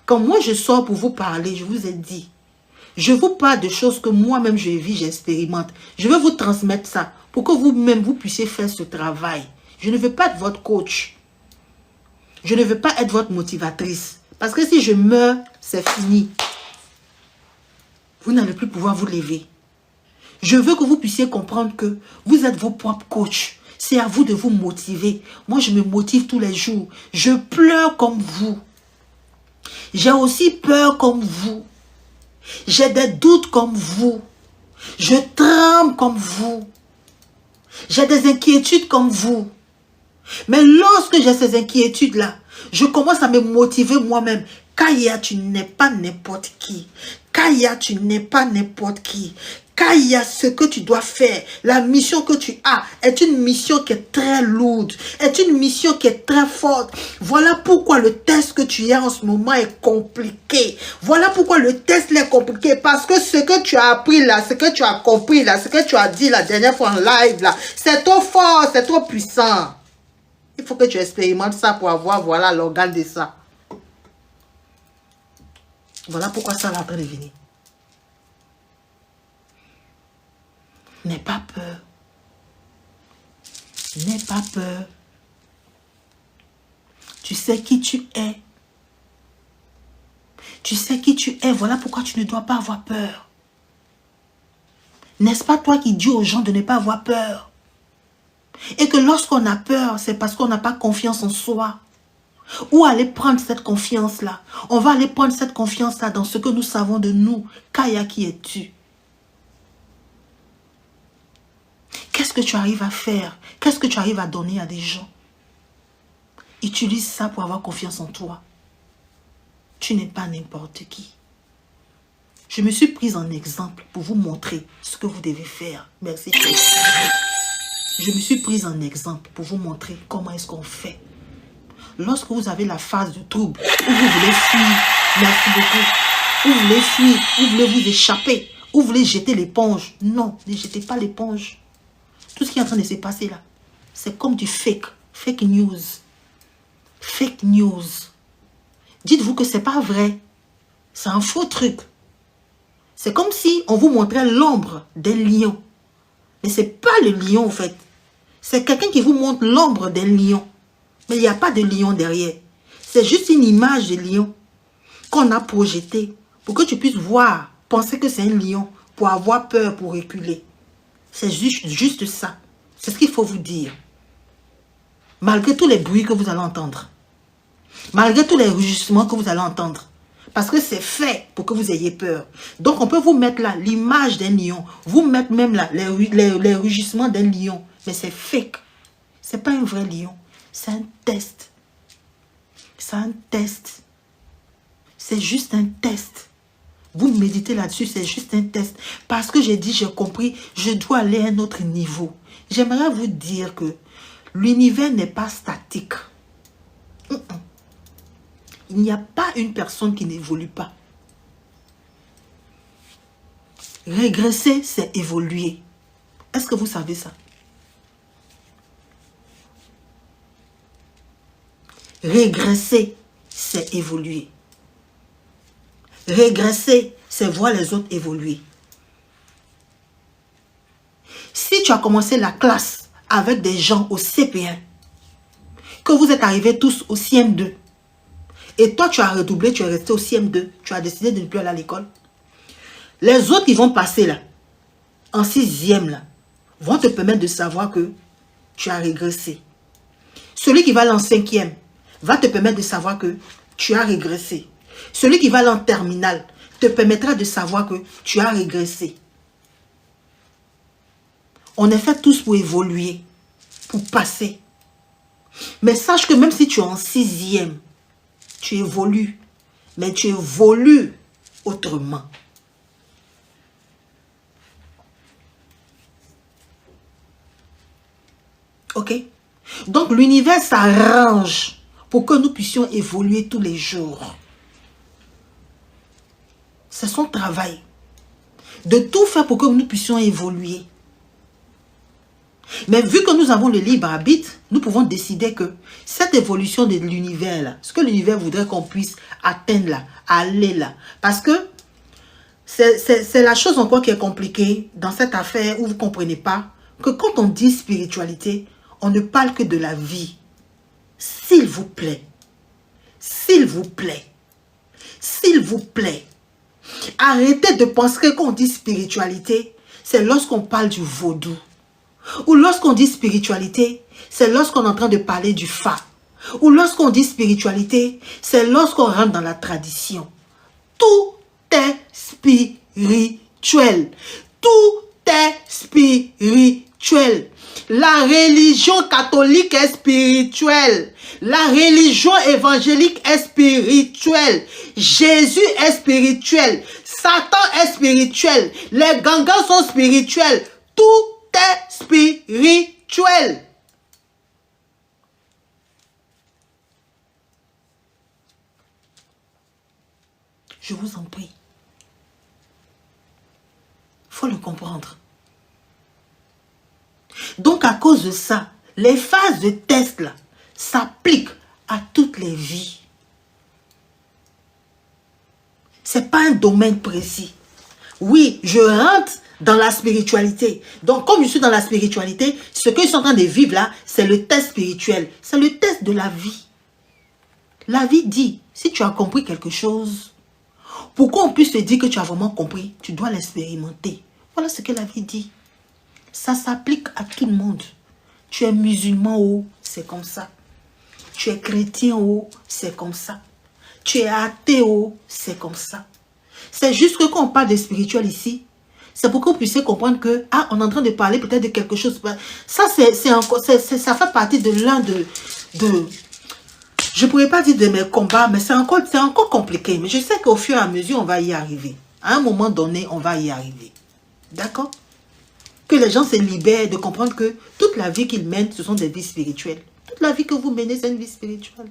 Quand moi je sors pour vous parler, je vous ai dit, je vous parle de choses que moi-même je vis, j'expérimente. Je veux vous transmettre ça pour que vous-même vous puissiez faire ce travail. Je ne veux pas être votre coach. Je ne veux pas être votre motivatrice. Parce que si je meurs, c'est fini. Vous n'allez plus pouvoir vous lever. Je veux que vous puissiez comprendre que vous êtes vos propres coachs. C'est à vous de vous motiver. Moi, je me motive tous les jours. Je pleure comme vous. J'ai aussi peur comme vous. J'ai des doutes comme vous. Je tremble comme vous. J'ai des inquiétudes comme vous. Mais lorsque j'ai ces inquiétudes-là, je commence à me motiver moi-même. Kaya, tu n'es pas n'importe qui. Kaya, tu n'es pas n'importe qui. Kaya, ce que tu dois faire, la mission que tu as, est une mission qui est très lourde, est une mission qui est très forte. Voilà pourquoi le test que tu as en ce moment est compliqué. Voilà pourquoi le test est compliqué. Parce que ce que tu as appris là, ce que tu as compris là, ce que tu as dit la dernière fois en live là, c'est trop fort, c'est trop puissant. Il faut que tu expérimentes ça pour avoir, voilà, l'organe de ça. Voilà pourquoi ça va en train de venir. N'aie pas peur. N'aie pas peur. Tu sais qui tu es. Tu sais qui tu es. Voilà pourquoi tu ne dois pas avoir peur. N'est-ce pas toi qui dis aux gens de ne pas avoir peur? Et que lorsqu'on a peur, c'est parce qu'on n'a pas confiance en soi. Où aller prendre cette confiance-là? On va aller prendre cette confiance-là dans ce que nous savons de nous. Kaya, qui es-tu? Qu'est-ce que tu arrives à faire? Qu'est-ce que tu arrives à donner à des gens? Utilise ça pour avoir confiance en toi. Tu n'es pas n'importe qui. Je me suis prise en exemple pour vous montrer ce que vous devez faire. Merci. Je me suis prise en exemple pour vous montrer comment est-ce qu'on fait. Lorsque vous avez la phase de trouble, où vous voulez fuir, merci beaucoup, où vous voulez fuir, où vous voulez vous échapper, où vous voulez jeter l'éponge. Non, ne jetez pas l'éponge. Tout ce qui est en train de se passer là, c'est comme du fake news. Fake news. Dites-vous que c'est pas vrai. C'est un faux truc. C'est comme si on vous montrait l'ombre d'un lion. Mais c'est pas le lion en fait. C'est quelqu'un qui vous montre l'ombre d'un lion. Mais il n'y a pas de lion derrière. C'est juste une image de lion qu'on a projetée pour que tu puisses voir, penser que c'est un lion, pour avoir peur, pour reculer. C'est juste ça. C'est ce qu'il faut vous dire. Malgré tous les bruits que vous allez entendre. Malgré tous les rugissements que vous allez entendre. Parce que c'est fait pour que vous ayez peur. Donc on peut vous mettre là l'image d'un lion. Vous mettre même là les rugissements d'un lion. Mais c'est fake. C'est pas un vrai lion. C'est un test. C'est un test. c'est juste un test. Vous méditez là-dessus, c'est juste un test. Parce que j'ai dit, j'ai compris, je dois aller à un autre niveau. J'aimerais vous dire que l'univers n'est pas statique. Il n'y a pas une personne qui n'évolue pas. Régresser, c'est évoluer. Est-ce que vous savez ça? Régresser, c'est évoluer. Régresser, c'est voir les autres évoluer. Si tu as commencé la classe avec des gens au CP1, que vous êtes arrivés tous au CM2, et toi tu as redoublé, tu es resté au CM2, tu as décidé de ne plus aller à l'école, les autres qui vont passer là, en 6e là, vont te permettre de savoir que tu as régressé. Celui qui va aller en 5e va te permettre de savoir que tu as régressé. Celui qui va aller en terminale te permettra de savoir que tu as régressé. On est fait tous pour évoluer, pour passer. Mais sache que même si tu es en 6e, tu évolues. Mais tu évolues autrement. Ok? Donc l'univers s'arrange pour que nous puissions évoluer tous les jours. C'est son travail. De tout faire pour que nous puissions évoluer. Mais vu que nous avons le libre arbitre, nous pouvons décider que cette évolution de l'univers là, ce que l'univers voudrait qu'on puisse atteindre là, aller là. Parce que c'est la chose encore qui est compliquée dans cette affaire où vous ne comprenez pas que quand on dit spiritualité, on ne parle que de la vie. S'il vous plaît, s'il vous plaît, s'il vous plaît, arrêtez de penser que quand on dit spiritualité, c'est lorsqu'on parle du vaudou. Ou lorsqu'on dit spiritualité, c'est lorsqu'on est en train de parler du fa. Ou lorsqu'on dit spiritualité, c'est lorsqu'on rentre dans la tradition. Tout est spirituel. Tout est spirituel. La religion catholique est spirituelle. La religion évangélique est spirituelle. Jésus est spirituel. Satan est spirituel. Les gangans sont spirituels. Tout est spirituel. Je vous en prie. Il faut le comprendre. Donc à cause de ça, les phases de test là s'appliquent à toutes les vies. Ce n'est pas un domaine précis. Oui, je rentre dans la spiritualité. Donc comme je suis dans la spiritualité, ce que je suis en train de vivre là, c'est le test spirituel. C'est le test de la vie. La vie dit, si tu as compris quelque chose, pour qu'on puisse te dire que tu as vraiment compris, tu dois l'expérimenter. Voilà ce que la vie dit. Ça s'applique à tout le monde. Tu es musulman ou c'est comme ça. Tu es chrétien ou c'est comme ça. Tu es athée ou c'est comme ça. C'est juste que quand on parle de spirituel ici, c'est pour qu'on puisse comprendre que, ah, on est en train de parler peut-être de quelque chose. Ça, ça fait partie de l'un de je ne pourrais pas dire de mes combats, mais c'est encore compliqué. Mais je sais qu'au fur et à mesure, on va y arriver. À un moment donné, on va y arriver. D'accord? Que les gens se libèrent de comprendre que toute la vie qu'ils mènent, ce sont des vies spirituelles. Toute la vie que vous menez, c'est une vie spirituelle.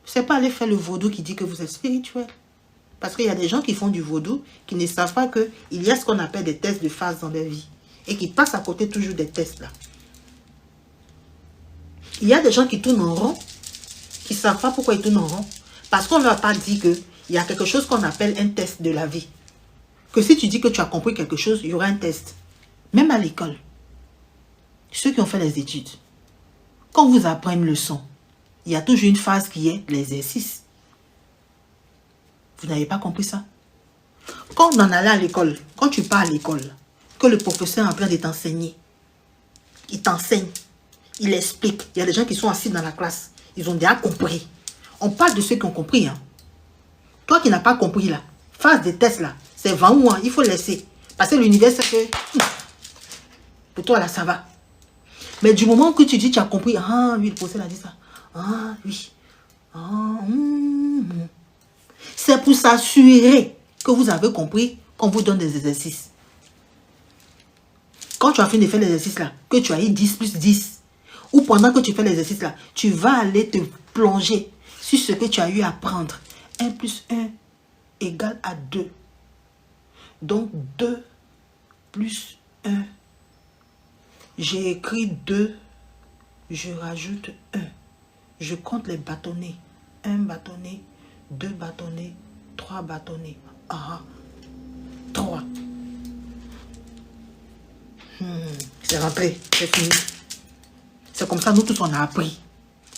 Ce n'est pas aller faire le vaudou qui dit que vous êtes spirituel. Parce qu'il y a des gens qui font du vaudou, qui ne savent pas qu'il y a ce qu'on appelle des tests de phase dans leur vie. Et qui passent à côté toujours des tests là. Il y a des gens qui tournent en rond, qui ne savent pas pourquoi ils tournent en rond. Parce qu'on ne leur a pas dit qu'il y a quelque chose qu'on appelle un test de la vie. Que si tu dis que tu as compris quelque chose, il y aura un test. Même à l'école. Ceux qui ont fait les études. Quand vous apprenez une leçon, il y a toujours une phase qui est l'exercice. Vous n'avez pas compris ça? Quand on en allait à l'école, quand tu pars à l'école, que le professeur est en train de t'enseigner, il t'enseigne, il explique. Il y a des gens qui sont assis dans la classe. Ils ont déjà compris. On parle de ceux qui ont compris. Hein. Toi qui n'as pas compris là, phase des tests là, c'est 20 ou hein, il faut laisser. Parce que l'univers c'est que, pour toi là ça va. Mais du moment que tu dis tu as compris, ah oui, le professeur a dit ça. Ah oui. Ah, C'est pour s'assurer que vous avez compris qu'on vous donne des exercices. Quand tu as fini de faire l'exercice là, que tu as eu 10 plus 10, ou pendant que tu fais l'exercice là, tu vas aller te plonger sur ce que tu as eu à apprendre. 1 plus 1 égale à 2. Donc 2 plus 1. J'ai écrit 2, je rajoute 1. Je compte les bâtonnets. 1 bâtonnet, 2 bâtonnets, 3 bâtonnets. 3. C'est rentré, c'est fini. C'est comme ça, nous tous, on a appris.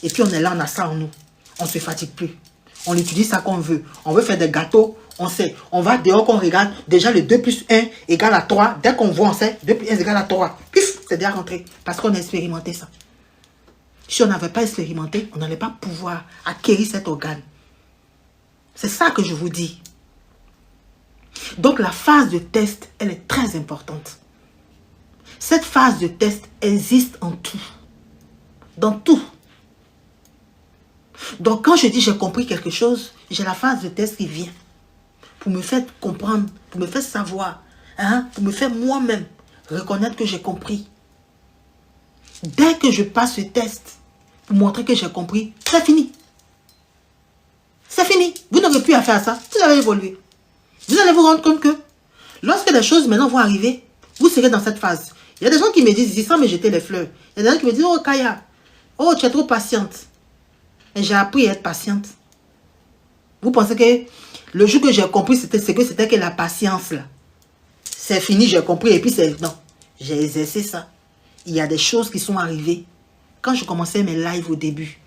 Et puis, on est là, on a ça en nous. On ne se fatigue plus. On utilise ça qu'on veut. On veut faire des gâteaux, on sait. On va dehors, qu'on regarde. Déjà, le 2 plus 1 égale à 3. Dès qu'on voit, on sait. 2 plus 1 égale à 3. Pif, c'est déjà rentré. Parce qu'on a expérimenté ça. Si on n'avait pas expérimenté, on n'allait pas pouvoir acquérir cet organe. C'est ça que je vous dis. Donc, la phase de test, elle est très importante. Cette phase de test existe en tout. Dans tout. Donc, quand je dis j'ai compris quelque chose, j'ai la phase de test qui vient. Pour me faire comprendre, pour me faire savoir, pour me faire moi-même reconnaître que j'ai compris. Dès que je passe ce test, pour montrer que j'ai compris, c'est fini. C'est fini. Vous n'aurez plus à faire ça. Vous allez évoluer. Vous allez vous rendre compte que lorsque les choses maintenant vont arriver, vous serez dans cette phase. Il y a des gens qui me disent, sans me jeter les fleurs. Il y a des gens qui me disent, oh Kaya, oh tu es trop patiente. Et j'ai appris à être patiente. Vous pensez que le jour que j'ai compris, c'était que la patience là. C'est fini, j'ai compris. Et puis c'est... Non, j'ai exercé ça. Il y a des choses qui sont arrivées. Quand je commençais mes lives au début,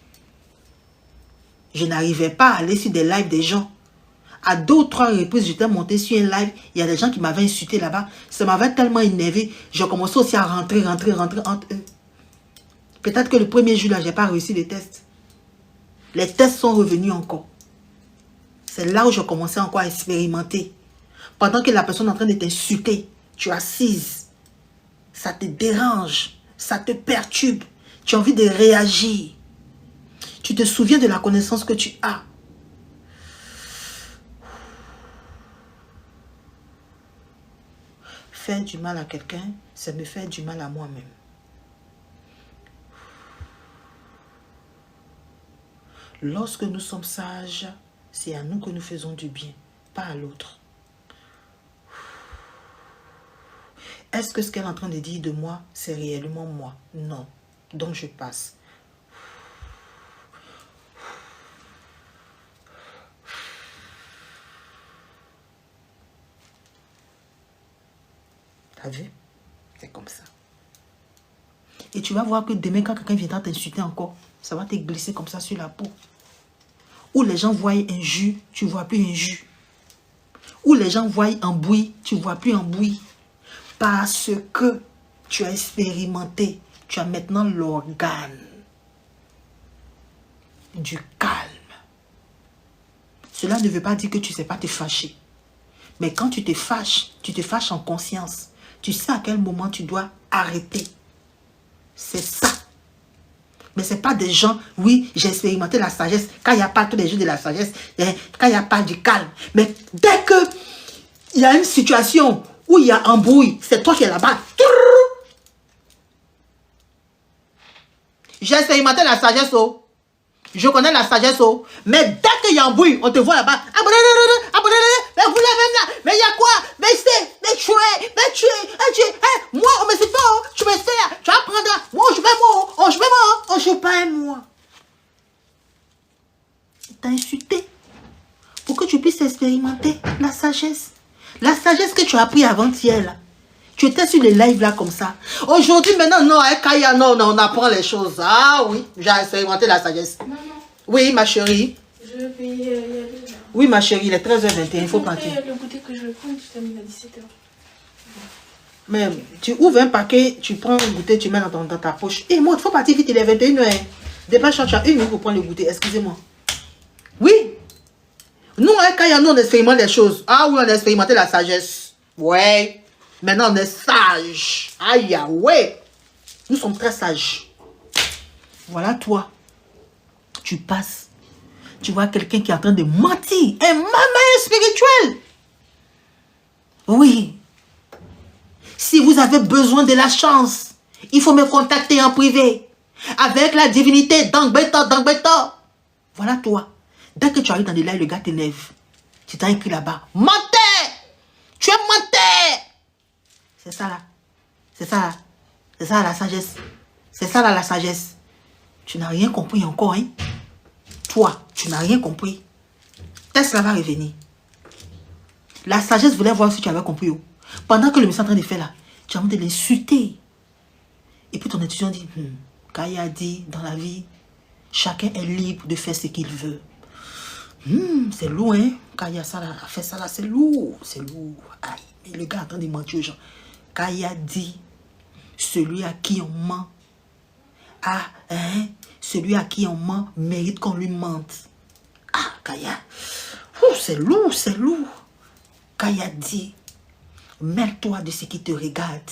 je n'arrivais pas à aller sur des lives des gens. À 2 ou 3 reprises, j'étais montée sur un live. Il y a des gens qui m'avaient insulté là-bas. Ça m'avait tellement énervé. J'ai commencé aussi à rentrer entre eux. Peut-être que le premier jour, là, je n'ai pas réussi les tests. Les tests sont revenus encore. C'est là où je commençais encore à expérimenter. Pendant que la personne est en train de t'insulter, tu es assise. Ça te dérange. Ça te perturbe. Tu as envie de réagir. Tu te souviens de la connaissance que tu as. Faire du mal à quelqu'un, c'est me faire du mal à moi-même. Lorsque nous sommes sages, c'est à nous que nous faisons du bien, pas à l'autre. Est-ce que ce qu'elle est en train de dire de moi, c'est réellement moi? Non. Donc je passe. T'as vu? C'est comme ça. Et tu vas voir que demain, quand quelqu'un viendra t'insulter encore, ça va te glisser comme ça sur la peau. Où les gens voient un jus, tu ne vois plus un jus. Où les gens voient un bouilli, tu ne vois plus un bouilli. Parce que tu as expérimenté, tu as maintenant l'organe du calme. Cela ne veut pas dire que tu ne sais pas te fâcher. Mais quand tu te fâches en conscience. Tu sais à quel moment tu dois arrêter. C'est ça. Mais ce n'est pas des gens, oui, j'ai expérimenté la sagesse. Quand il n'y a pas tous les jeux de la sagesse, quand il n'y a pas du calme. Mais dès qu'il y a une situation où il y a un bruit, c'est toi qui es là-bas. J'ai expérimenté la sagesse, oh. Je connais la sagesse, oh. Mais dès qu'il y a un bruit, on te voit là-bas. Mais vous l'avez là. Mais il y a quoi? Mais c'est, mais tu es. Moi, on me sait pas, oh. Tu me sais, tu vas prendre. Moi, je vais moi. T'as insulté. Pour que tu puisses expérimenter la sagesse. La sagesse que tu as appris avant-hier, là. Tu étais sur les lives là comme ça. Aujourd'hui, maintenant, non, avec Kaya, non, on apprend les choses. Ah oui, j'ai expérimenté la sagesse. Maman. Oui, ma chérie. Je vais y aller. Oui, ma chérie, il est 13h21, il faut partir. Le goûter que je vais prendre, tu termines à 17h. Mais tu ouvres un paquet, tu prends le goûter, tu mets dans ta poche. Et moi, il faut partir vite, il est 21h. Dépêche-toi, tu as 1 minute pour prendre le goûter, excusez-moi. Oui. Nous, avec Kaya, nous, on expérimente des choses. Ah oui, on a expérimenté la sagesse. Ouais. Maintenant, on est sage. Aïe, ouais. Nous sommes très sages. Voilà toi. Tu passes. Tu vois quelqu'un qui est en train de mentir. Un maman spirituel. Oui. Si vous avez besoin de la chance, il faut me contacter en privé. Avec la divinité d'Angbeta. Voilà toi. Dès que tu arrives dans les lives, le gars t'élève. Tu t'as écrit là-bas. Menteur! Tu es menteur! C'est ça là. C'est ça là. C'est ça la sagesse. C'est ça là la sagesse. Tu n'as rien compris encore, hein? Toi, tu n'as rien compris. Tesla va revenir. La sagesse voulait voir si tu avais compris. Pendant que le monsieur est en train de faire là, tu as envie de l'insulter. Et puis ton étudiant dit, Kaya dit dans la vie, chacun est libre de faire ce qu'il veut. C'est lourd, hein? Kaya ça là, fait ça là, c'est lourd. C'est lourd. Aïe, mais le gars est en train de mentir aux gens. Kaya dit, celui à qui on ment, celui à qui on ment mérite qu'on lui mente. Ah, Kaya, c'est lourd, c'est lourd. Kaya dit, mêle-toi de ce qui te regarde.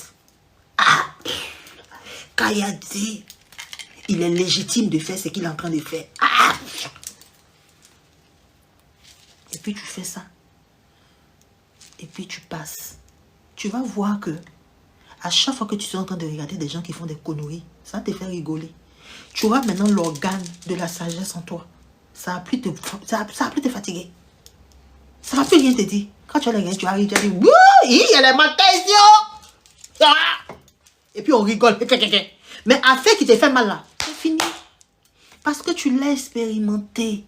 Ah, Kaya dit, il est légitime de faire ce qu'il est en train de faire. Ah. Et puis tu fais ça. Et puis tu passes. Tu vas voir que à chaque fois que tu es en train de regarder des gens qui font des conneries, ça te fait rigoler. Tu vois maintenant l'organe de la sagesse en toi. Ça va plus te fatiguer. Ça va plus rien te dire. Quand tu as les gars, tu arrives, tu as dit, oui, il y a les matins, et puis on rigole. Mais affaire qui te fait mal là, c'est fini. Parce que tu l'as expérimenté.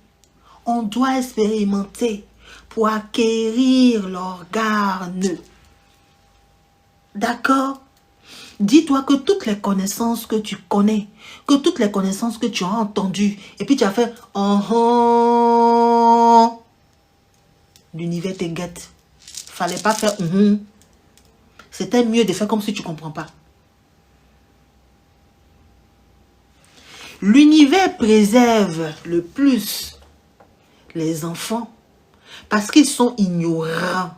On doit expérimenter pour acquérir l'organe. D'accord? Dis-toi que toutes les connaissances que tu connais, que toutes les connaissances que tu as entendues, et puis tu as fait l'univers te guette. Fallait pas faire C'était mieux de faire comme si tu ne comprends pas. L'univers préserve le plus les enfants parce qu'ils sont ignorants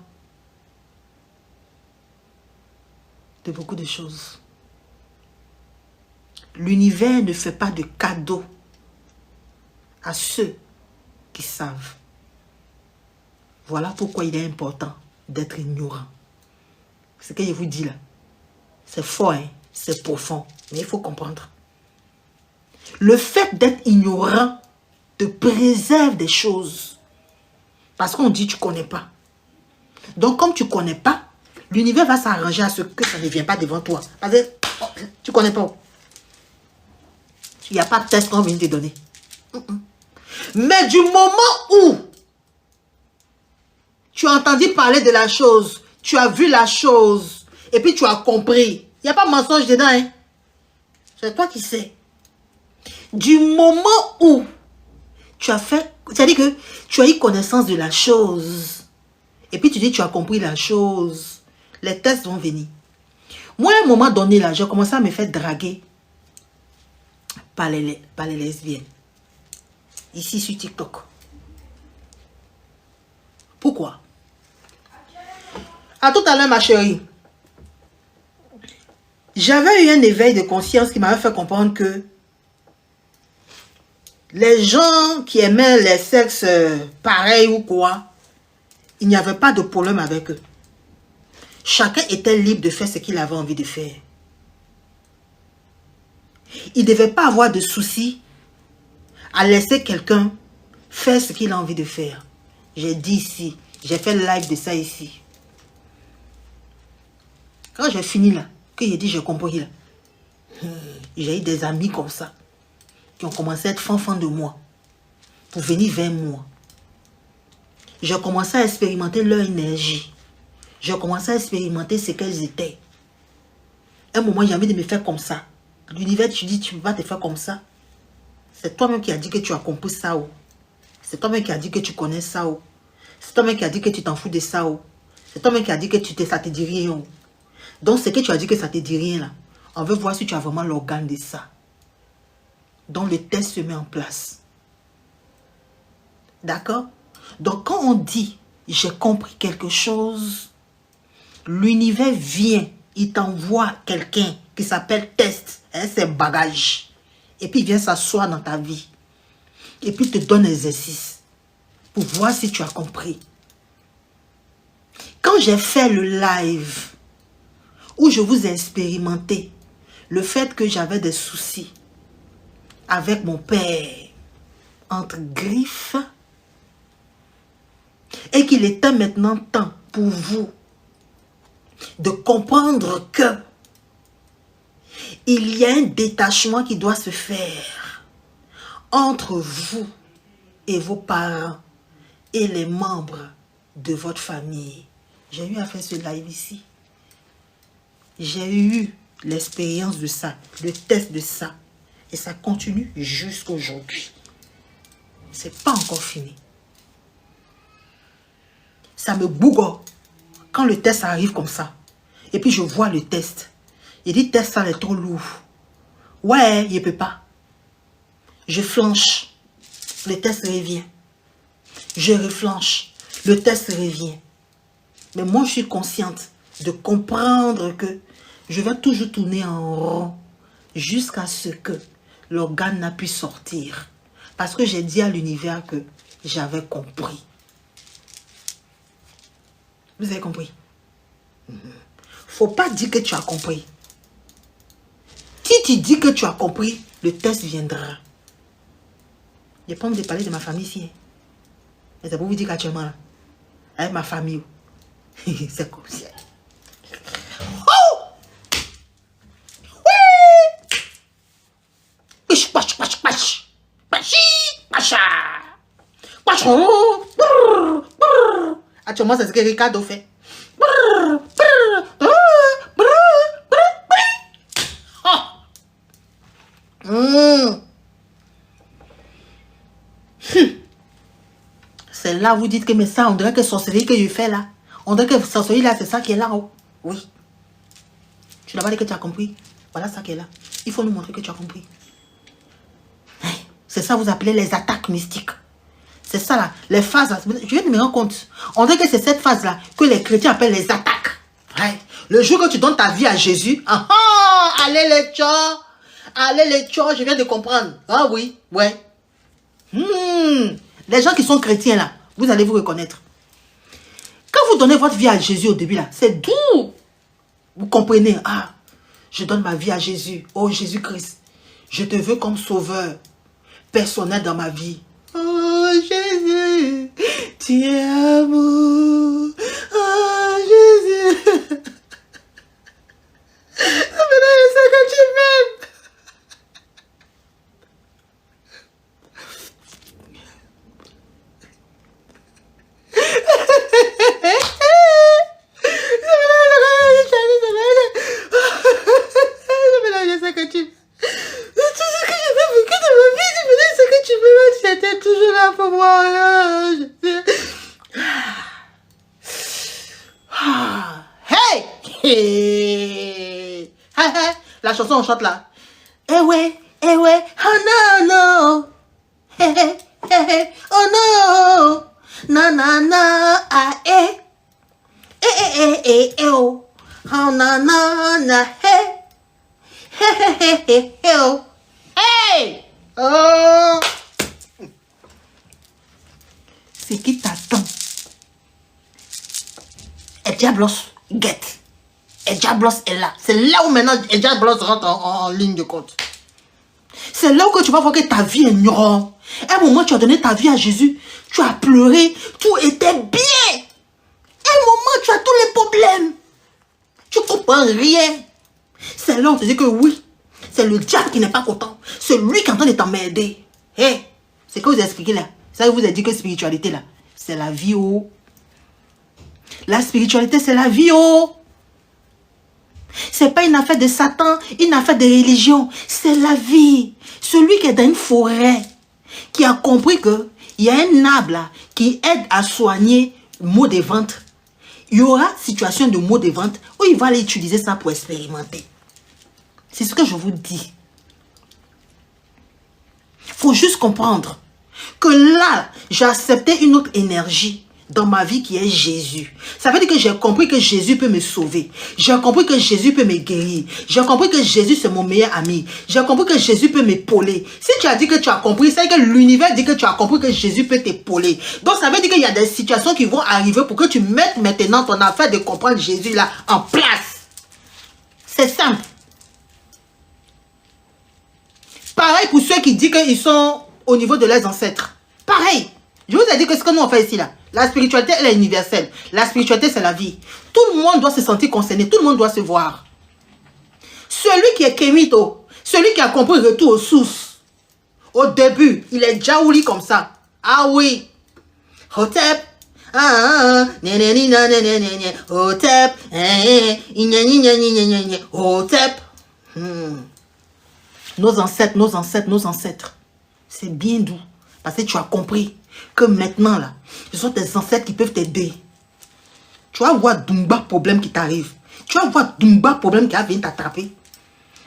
de beaucoup de choses. L'univers ne fait pas de cadeaux à ceux qui savent. Voilà pourquoi il est important d'être ignorant. Ce que je vous dis là, c'est fort, hein? C'est profond, mais il faut comprendre. Le fait d'être ignorant te préserve des choses. Parce qu'on dit que tu ne connais pas. Donc comme tu ne connais pas, l'univers va s'arranger à ce que ça ne vient pas devant toi. Parce que tu ne connais pas. Il n'y a pas de test qu'on vient te donner. Mais du moment où tu as entendu parler de la chose, tu as vu la chose, et puis tu as compris, il n'y a pas de mensonge dedans. Hein? C'est toi qui sais. Du moment où tu as fait, c'est-à-dire que tu as eu connaissance de la chose, et puis tu dis tu as compris la chose, les tests vont venir. Moi, à un moment donné, là, j'ai commencé à me faire draguer par les lesbiennes. Ici sur TikTok. Pourquoi? À tout à l'heure, ma chérie. J'avais eu un éveil de conscience qui m'avait fait comprendre que les gens qui aimaient les sexes pareils ou quoi, il n'y avait pas de problème avec eux. Chacun était libre de faire ce qu'il avait envie de faire. Il ne devait pas avoir de soucis à laisser quelqu'un faire ce qu'il a envie de faire. J'ai dit ici, j'ai fait le live de ça ici. Quand j'ai fini là, que j'ai dit j'ai compris là, j'ai eu des amis comme ça qui ont commencé à être fanfans de moi pour venir vers moi. J'ai commencé à expérimenter leur énergie. J'ai commencé à expérimenter ce qu'elles étaient. À un moment, j'ai envie de me faire comme ça. L'univers, tu dis, tu vas te faire comme ça. C'est toi-même qui as dit que tu as compris ça. C'est toi-même qui as dit que tu connais ça. C'est toi-même qui as dit que tu t'en fous de ça. C'est toi-même qui as dit que ça te dit rien. Donc, ce que tu as dit que ça te dit rien là, on veut voir si tu as vraiment l'organe de ça. Donc, le test se met en place. D'accord? Donc, quand on dit, j'ai compris quelque chose, l'univers vient, il t'envoie quelqu'un qui s'appelle test, hein, c'est bagage. Et puis, il vient s'asseoir dans ta vie. Et puis te donne l'exercice pour voir si tu as compris. Quand j'ai fait le live où je vous ai expérimenté le fait que j'avais des soucis avec mon père entre griffes et qu'il était maintenant temps pour vous de comprendre que il y a un détachement qui doit se faire entre vous et vos parents et les membres de votre famille. J'ai eu à faire ce live ici. J'ai eu l'expérience de ça, le test de ça. Et ça continue jusqu'aujourd'hui. C'est pas encore fini. Ça me bouge quand le test arrive comme ça. Et puis je vois le test. Il dit test ça est trop lourd. Ouais, il ne peut pas. Je flanche. Le test revient. Je reflanche. Le test revient. Mais moi, je suis consciente de comprendre que je vais toujours tourner en rond jusqu'à ce que l'organe n'a pu sortir. Parce que j'ai dit à l'univers que j'avais compris. Vous avez compris? Faut pas dire que tu as compris. Si tu dis que tu as compris, le test viendra. Je n'ai pas envie de parler de ma famille ici. Mais c'est pour vous dire qu'actuellement, là, avec ma famille, c'est comme ça. Oh! Oui! Pish, pash, pash, pash. Pashi, pasha. Pash, oh! Brrr, brrr. Actuellement, c'est ce que Ricardo fait. Brrr, brrr, brrr, brrr, brrr. Oh! C'est là où vous dites que mais ça, on dirait que sorcellerie que je fais là. On dirait que sorcellerie là, c'est ça qui est là haut. Oui. Tu n'as pas dit que tu as compris. Voilà ça qui est là. Il faut nous montrer que tu as compris. C'est ça vous appelez les attaques mystiques. C'est ça là, les phases là. Je viens de me rendre compte. On dirait que c'est cette phase là que les chrétiens appellent les attaques. Ouais. Le jour que tu donnes ta vie à Jésus, allez les tchors. Allez les tchors, je viens de comprendre. Ah oui, ouais. Les gens qui sont chrétiens là, vous allez vous reconnaître. Quand vous donnez votre vie à Jésus au début là, c'est doux. Vous comprenez, je donne ma vie à Jésus. Oh Jésus-Christ, je te veux comme sauveur personnel dans ma vie. Oh Jésus, tu es amour. Oh Jésus. Maintenant je sais que tu m'aimes. Je sais que tu... Tout ce que je veux beaucoup de ma vie, tu me dis ce que tu veux, c'était toujours là pour moi. Hey! Hey! La chanson on chante là. Eh ouais, oh non, non. Hey, hey, hey, oh non. Na na na, eh. Oh. Oh na na na, hey. Oh. Hey! Oh! C'est qui t'attend? Et Diablos, get. Et Diablos est là. C'est là où maintenant et Diablos rentre en ligne de compte. C'est là où que tu vas voir que ta vie est ignorante. À un moment, tu as donné ta vie à Jésus. Tu as pleuré. Tout était bien. À un moment, tu as tous les problèmes. Tu ne comprends rien. C'est là où on te dit que oui, c'est le diable qui n'est pas content. C'est lui qui est en train de t'emmerder. Hey, c'est que vous expliquez là. Ça vous a dit que spiritualité là, c'est la vie oh. La spiritualité c'est la vie oh. C'est pas une affaire de Satan, une affaire de religion. C'est la vie. Celui qui est dans une forêt, qui a compris que il y a un arbre là, qui aide à soigner le maux de ventre. Il y aura situation de maux de ventre où il va aller utiliser ça pour expérimenter. C'est ce que je vous dis. Il faut juste comprendre que là, j'ai accepté une autre énergie dans ma vie qui est Jésus. Ça veut dire que j'ai compris que Jésus peut me sauver. J'ai compris que Jésus peut me guérir. J'ai compris que Jésus c'est mon meilleur ami. J'ai compris que Jésus peut m'épauler. Si tu as dit que tu as compris, c'est que l'univers dit que tu as compris que Jésus peut t'épauler. Donc ça veut dire qu'il y a des situations qui vont arriver pour que tu mettes maintenant ton affaire de comprendre Jésus là en place. C'est simple. Pareil pour ceux qui disent qu'ils sont au niveau de leurs ancêtres. Pareil. Je vous ai dit que ce que nous on fait ici là, la spiritualité elle est universelle. La spiritualité c'est la vie. Tout le monde doit se sentir concerné. Tout le monde doit se voir. Celui qui est Kémito, celui qui a compris le retour aux sources, au début, il est Djaouli comme ça. Ah oui. Hotep. Hotep. Hotep. Nos ancêtres, nos ancêtres, nos ancêtres. C'est bien doux. Parce que tu as compris que maintenant, là, ce sont tes ancêtres qui peuvent t'aider. Tu vas voir Dumba problème qui t'arrive. Tu vas voir Dumba problème qui va venir t'attraper.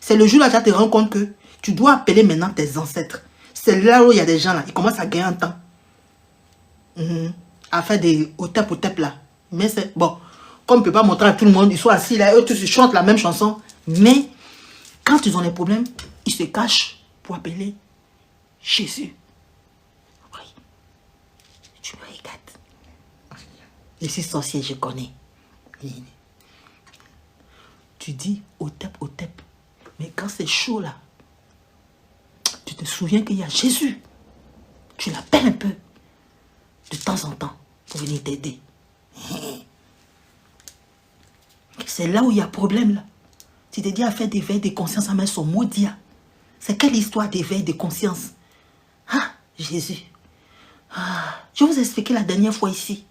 C'est le jour là que tu te rends compte que tu dois appeler maintenant tes ancêtres. C'est là où il y a des gens là, ils commencent à gagner un temps. À faire des hotep là. Mais c'est bon. Comme on ne peut pas montrer à tout le monde, ils sont assis là, eux tous ils chantent la même chanson. Mais quand ils ont des problèmes, ils se cachent pour appeler Jésus. Oui. Tu me regardes. Je suis sorcier, je connais. Tu dis hotep. Mais quand c'est chaud là, tu te souviens qu'il y a Jésus. Tu l'appelles un peu. De temps en temps. Pour venir t'aider. C'est là où il y a problème là. Tu te dis à faire des veilles de conscience à mettre son maudit. C'est quelle histoire d'éveil de conscience? Ah, Jésus. Ah, je vous ai expliqué la dernière fois ici.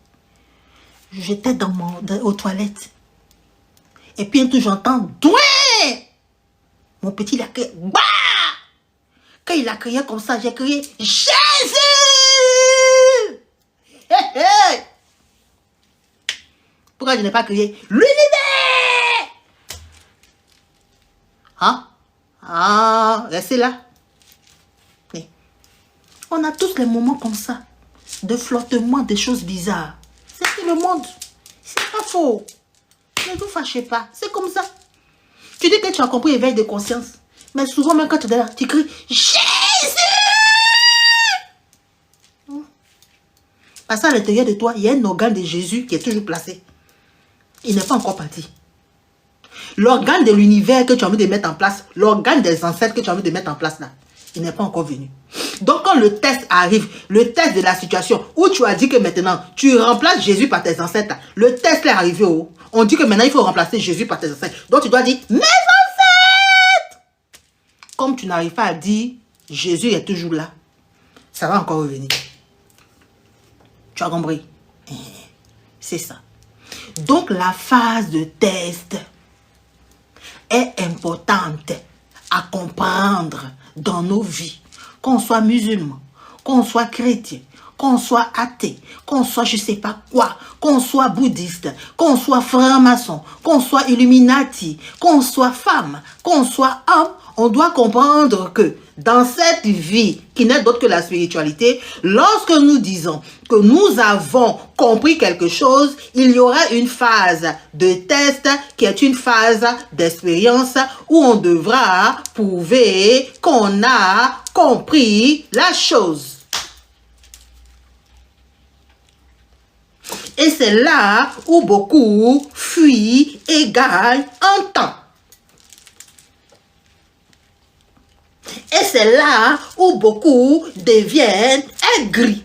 J'étais aux toilettes. Et puis un tout j'entends doué. Mon petit il a crié. Bah! Quand il a crié comme ça, j'ai crié Jésus! Hey, hey! Pourquoi je n'ai pas crié l'univers? Hein? Ah, restez là. Mais on a tous les moments comme ça, de flottement, des choses bizarres. C'est le monde. C'est pas faux. Ne vous fâchez pas. C'est comme ça. Tu dis que tu as compris l'éveil de conscience. Mais souvent, même quand tu es là, tu cries Jésus! Parce qu'à l'intérieur de toi, il y a un organe de Jésus qui est toujours placé. Il n'est pas encore parti. L'organe de l'univers que tu as envie de mettre en place, l'organe des ancêtres que tu as envie de mettre en place là, il n'est pas encore venu. Donc quand le test arrive, le test de la situation où tu as dit que maintenant tu remplaces Jésus par tes ancêtres, là, le test est arrivé où on dit que maintenant il faut remplacer Jésus par tes ancêtres. Donc tu dois dire mes ancêtres. Comme tu n'arrives pas à dire Jésus est toujours là, ça va encore revenir. Tu as compris? C'est ça. Donc la phase de test est importante à comprendre dans nos vies. Qu'on soit musulman, qu'on soit chrétien, qu'on soit athée, qu'on soit je ne sais pas quoi, qu'on soit bouddhiste, qu'on soit franc-maçon, qu'on soit illuminati, qu'on soit femme, qu'on soit homme, on doit comprendre que dans cette vie qui n'est d'autre que la spiritualité, lorsque nous disons que nous avons compris quelque chose, il y aura une phase de test qui est une phase d'expérience où on devra prouver qu'on a compris la chose. Et c'est là où beaucoup fuient et gagnent en temps. Et c'est là où beaucoup deviennent aigris.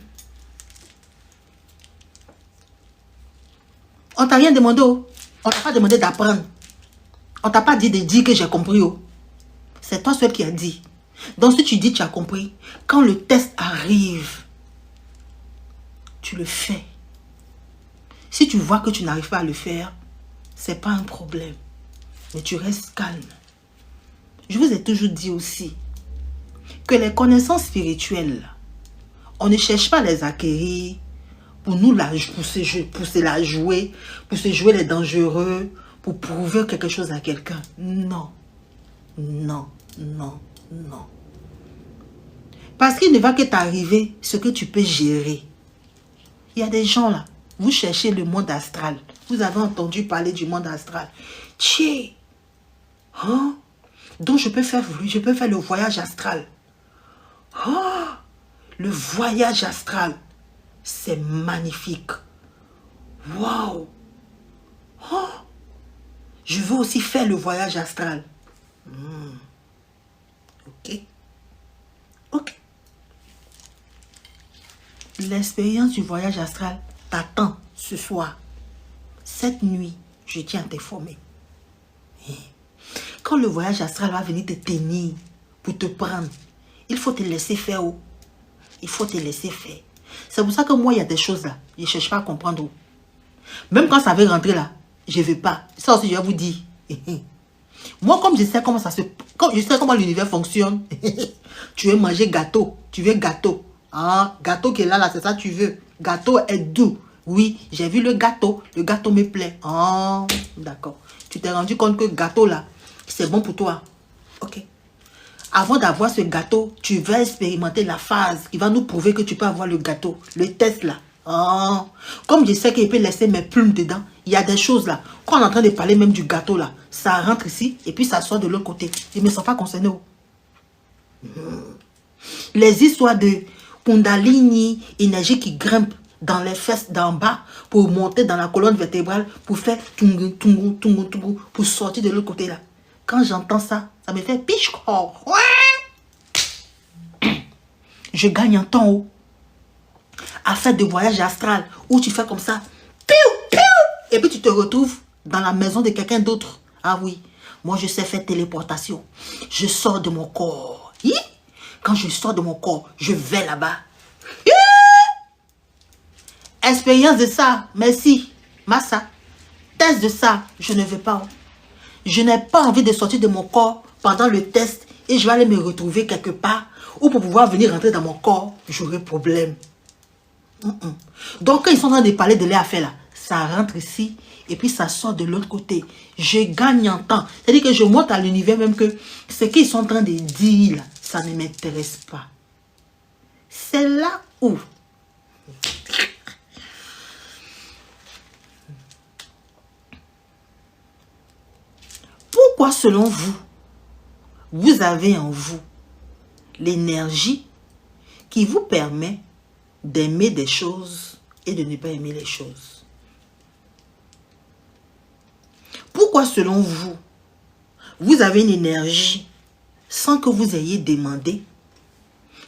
On t'a rien demandé. On t'a pas demandé d'apprendre. On t'a pas dit de dire que j'ai compris. C'est toi seul qui a dit. Donc si tu dis que tu as compris, quand le test arrive, tu le fais. Si tu vois que tu n'arrives pas à le faire, c'est pas un problème. Mais tu restes calme. Je vous ai toujours dit aussi que les connaissances spirituelles, on ne cherche pas à les acquérir pour nous pour se la jouer, pour se jouer les dangereux, pour prouver quelque chose à quelqu'un. Non, non, non, non. Parce qu'il ne va que t'arriver ce que tu peux gérer. Il y a des gens là, Vous cherchez le monde astral. Vous avez entendu parler du monde astral. Tiens. Hein? Donc je peux faire le voyage astral. Oh, le voyage astral. C'est magnifique. Waouh. Oh, je veux aussi faire le voyage astral. Ok. Ok. L'expérience du voyage astral t'attend ce soir. Cette nuit, je tiens à t'informer. Quand le voyage astral va venir te tenir pour te prendre, il faut te laisser faire. Oh. Il faut te laisser faire. C'est pour ça que moi, il y a des choses là. Je ne cherche pas à comprendre. Oh. Même quand ça veut rentrer là, je ne veux pas. Ça aussi, je vais vous dire. Moi, comme je sais comment ça se... Comme je sais comment l'univers fonctionne. Tu veux manger gâteau. Tu veux gâteau. Ah, gâteau qui est là, c'est ça que tu veux. Gâteau est doux. Oui, j'ai vu le gâteau. Le gâteau me plaît. Ah, d'accord. Tu t'es rendu compte que gâteau là, c'est bon pour toi. Ok. Avant d'avoir ce gâteau, tu vas expérimenter la phase qui va nous prouver que tu peux avoir le gâteau. Le test là. Ah. Comme je sais que je peux laisser mes plumes dedans, il y a des choses là. Quand on est en train de parler même du gâteau là, ça rentre ici et puis ça sort de l'autre côté. Je ne me sens pas concerné. Les histoires de Kundalini, énergie qui grimpe dans les fesses d'en bas pour monter dans la colonne vertébrale pour faire tungu, tungu, tungu, tungu, pour sortir de l'autre côté là. Quand j'entends ça, ça me fait piche. Je gagne en temps haut. À faire des voyages astral où tu fais comme ça. Piou, piou, et puis tu te retrouves dans la maison de quelqu'un d'autre. Ah oui, moi je sais faire téléportation. Je sors de mon corps. Quand je sors de mon corps, je vais là-bas. Expérience de ça, merci. Massa. Test de ça, je ne veux pas. Je n'ai pas envie de sortir de mon corps pendant le test et je vais aller me retrouver quelque part ou pour pouvoir venir rentrer dans mon corps, j'aurai problème. Donc quand ils sont en train de parler de leur affaire là, ça rentre ici et puis ça sort de l'autre côté. Je gagne en temps. C'est-à-dire que je montre à l'univers même que ce qu'ils sont en train de dire là, ça ne m'intéresse pas. C'est là où... Pourquoi selon vous, vous avez en vous l'énergie qui vous permet d'aimer des choses et de ne pas aimer les choses? Pourquoi selon vous, vous avez une énergie sans que vous ayez demandé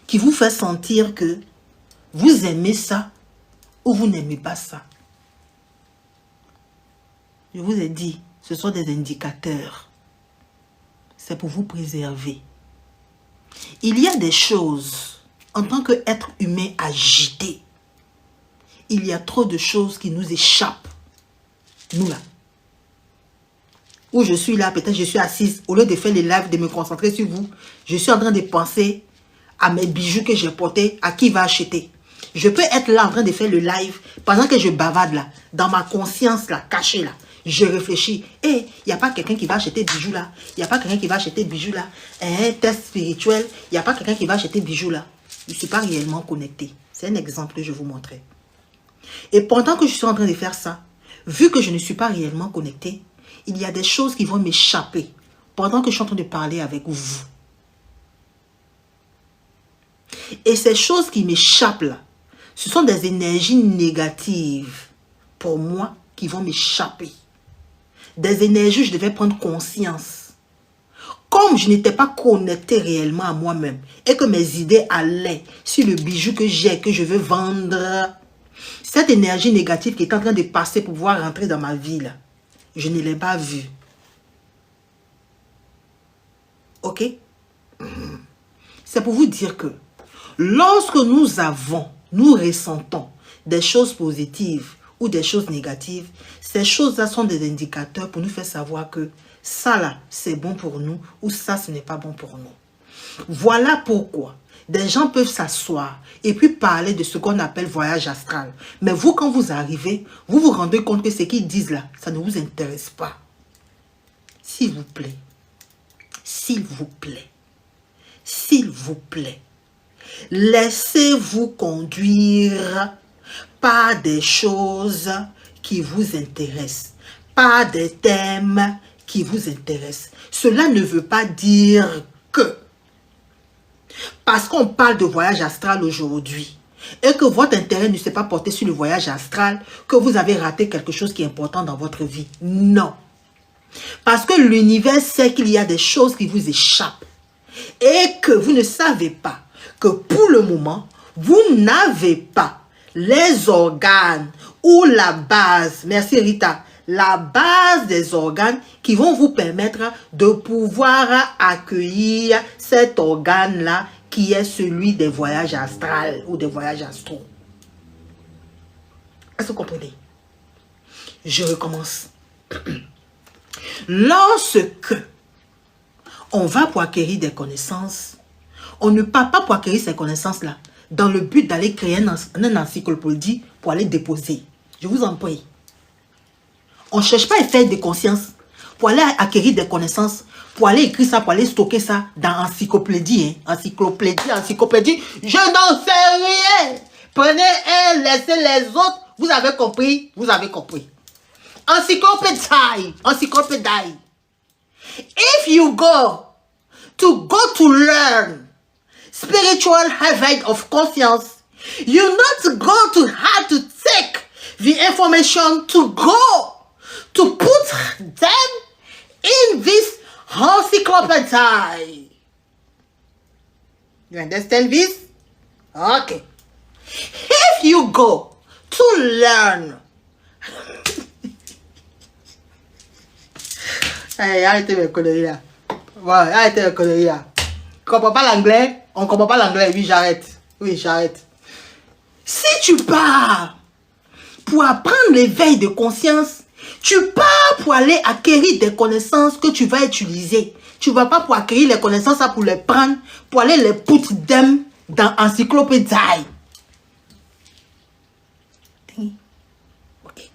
qui vous fait sentir que vous aimez ça ou vous n'aimez pas ça? Je vous ai dit, ce sont des indicateurs. C'est pour vous préserver. Il y a des choses, en tant qu'être humain agité, il y a trop de choses qui nous échappent. Nous là. Où je suis là, peut-être je suis assise, au lieu de faire les lives, de me concentrer sur vous, je suis en train de penser à mes bijoux que j'ai portés, à qui va acheter. Je peux être là en train de faire le live, pendant que je bavarde là, dans ma conscience là, cachée là. Je réfléchis, il n'y a pas quelqu'un qui va acheter bijoux là. Il n'y a pas quelqu'un qui va acheter bijoux là. Un test spirituel, il n'y a pas quelqu'un qui va acheter bijoux là. Je ne suis pas réellement connecté. C'est un exemple que je vous montrais. Et pendant que je suis en train de faire ça, vu que je ne suis pas réellement connecté, il y a des choses qui vont m'échapper pendant que je suis en train de parler avec vous. Et ces choses qui m'échappent là, ce sont des énergies négatives pour moi qui vont m'échapper. Des énergies où je devais prendre conscience. Comme je n'étais pas connecté réellement à moi-même et que mes idées allaient sur le bijou que j'ai, que je veux vendre, cette énergie négative qui est en train de passer pour pouvoir rentrer dans ma vie, là, je ne l'ai pas vue. Ok? C'est pour vous dire que lorsque nous ressentons des choses positives ou des choses négatives, ces choses-là sont des indicateurs pour nous faire savoir que ça là, c'est bon pour nous ou ça, ce n'est pas bon pour nous. Voilà pourquoi des gens peuvent s'asseoir et puis parler de ce qu'on appelle voyage astral. Mais vous, quand vous arrivez, vous vous rendez compte que ce qu'ils disent là, ça ne vous intéresse pas. S'il vous plaît, s'il vous plaît, s'il vous plaît, laissez-vous conduire par des choses qui vous intéressent, par des thèmes qui vous intéressent. Cela ne veut pas dire que, parce qu'on parle de voyage astral aujourd'hui, et que votre intérêt ne s'est pas porté sur le voyage astral, que vous avez raté quelque chose qui est important dans votre vie. Non. Parce que l'univers sait qu'il y a des choses qui vous échappent et que vous ne savez pas que pour le moment, vous n'avez pas les organes ou la base, merci Rita, la base des organes qui vont vous permettre de pouvoir accueillir cet organe-là qui est celui des voyages astrales ou des voyages astraux. Est-ce que vous comprenez? Je recommence. Lorsque on va pour acquérir des connaissances, on ne part pas pour acquérir ces connaissances-là dans le but d'aller créer une encyclopédie pour aller déposer. Je vous en prie. On ne cherche pas à faire des consciences pour aller acquérir des connaissances, pour aller écrire ça, pour aller stocker ça dans encyclopédie. Hein? Encyclopédie. Je n'en sais rien. Prenez un, laissez les autres. Vous avez compris? Vous avez compris. Encyclopédie. If you go to learn spiritual height of conscience, you not go to have to take the information to go to put them in this encyclopedia. You understand this? Okay. If you go to learn, arrêtez mes conneries là. Ouais, arrêtez mes conneries là. On comprend pas l'anglais? On comprend pas l'anglais. Oui, j'arrête. Oui, j'arrête. Si tu pars pour apprendre l'éveil de conscience, tu pars pour aller acquérir des connaissances que tu vas utiliser. Tu ne vas pas pour acquérir les connaissances pour les prendre, pour aller les put them dans encyclopédie. Okay.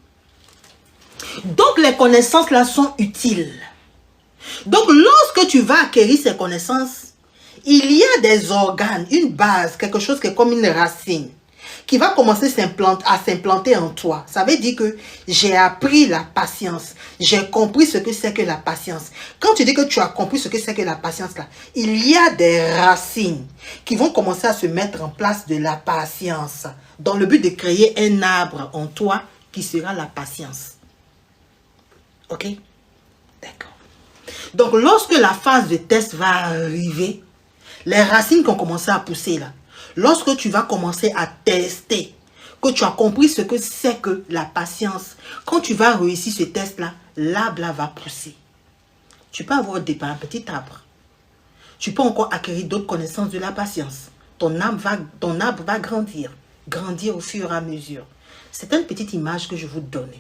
Donc les connaissances là sont utiles. Donc lorsque tu vas acquérir ces connaissances, il y a des organes, une base, quelque chose qui est comme une racine, qui va commencer à s'implanter en toi. Ça veut dire que j'ai appris la patience. J'ai compris ce que c'est que la patience. Quand tu dis que tu as compris ce que c'est que la patience, là, il y a des racines qui vont commencer à se mettre en place de la patience, dans le but de créer un arbre en toi qui sera la patience. Ok? D'accord. Donc, lorsque la phase de test va arriver, les racines qui ont commencé à pousser là, lorsque tu vas commencer à tester, que tu as compris ce que c'est que la patience, quand tu vas réussir ce test-là, l'arbre là va pousser. Tu peux avoir un petit arbre. Tu peux encore acquérir d'autres connaissances de la patience. Ton arbre va grandir au fur et à mesure. C'est une petite image que je vous donne.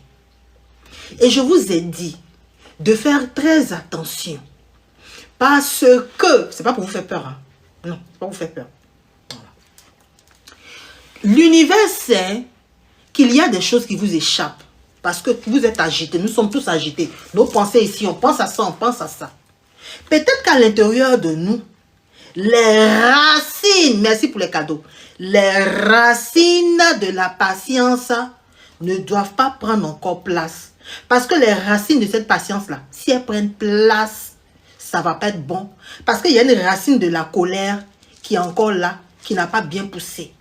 Et je vous ai dit de faire très attention. Parce que, c'est pas pour vous faire peur. Hein. Non, c'est pas pour vous faire peur. L'univers sait qu'il y a des choses qui vous échappent. Parce que vous êtes agités. Nous sommes tous agités. Nos pensées ici, on pense à ça, on pense à ça. Peut-être qu'à l'intérieur de nous, les racines, merci pour les cadeaux, les racines de la patience ne doivent pas prendre encore place. Parce que les racines de cette patience-là, si elles prennent place, ça ne va pas être bon. Parce qu'il y a une racine de la colère qui est encore là, qui n'a pas bien poussé.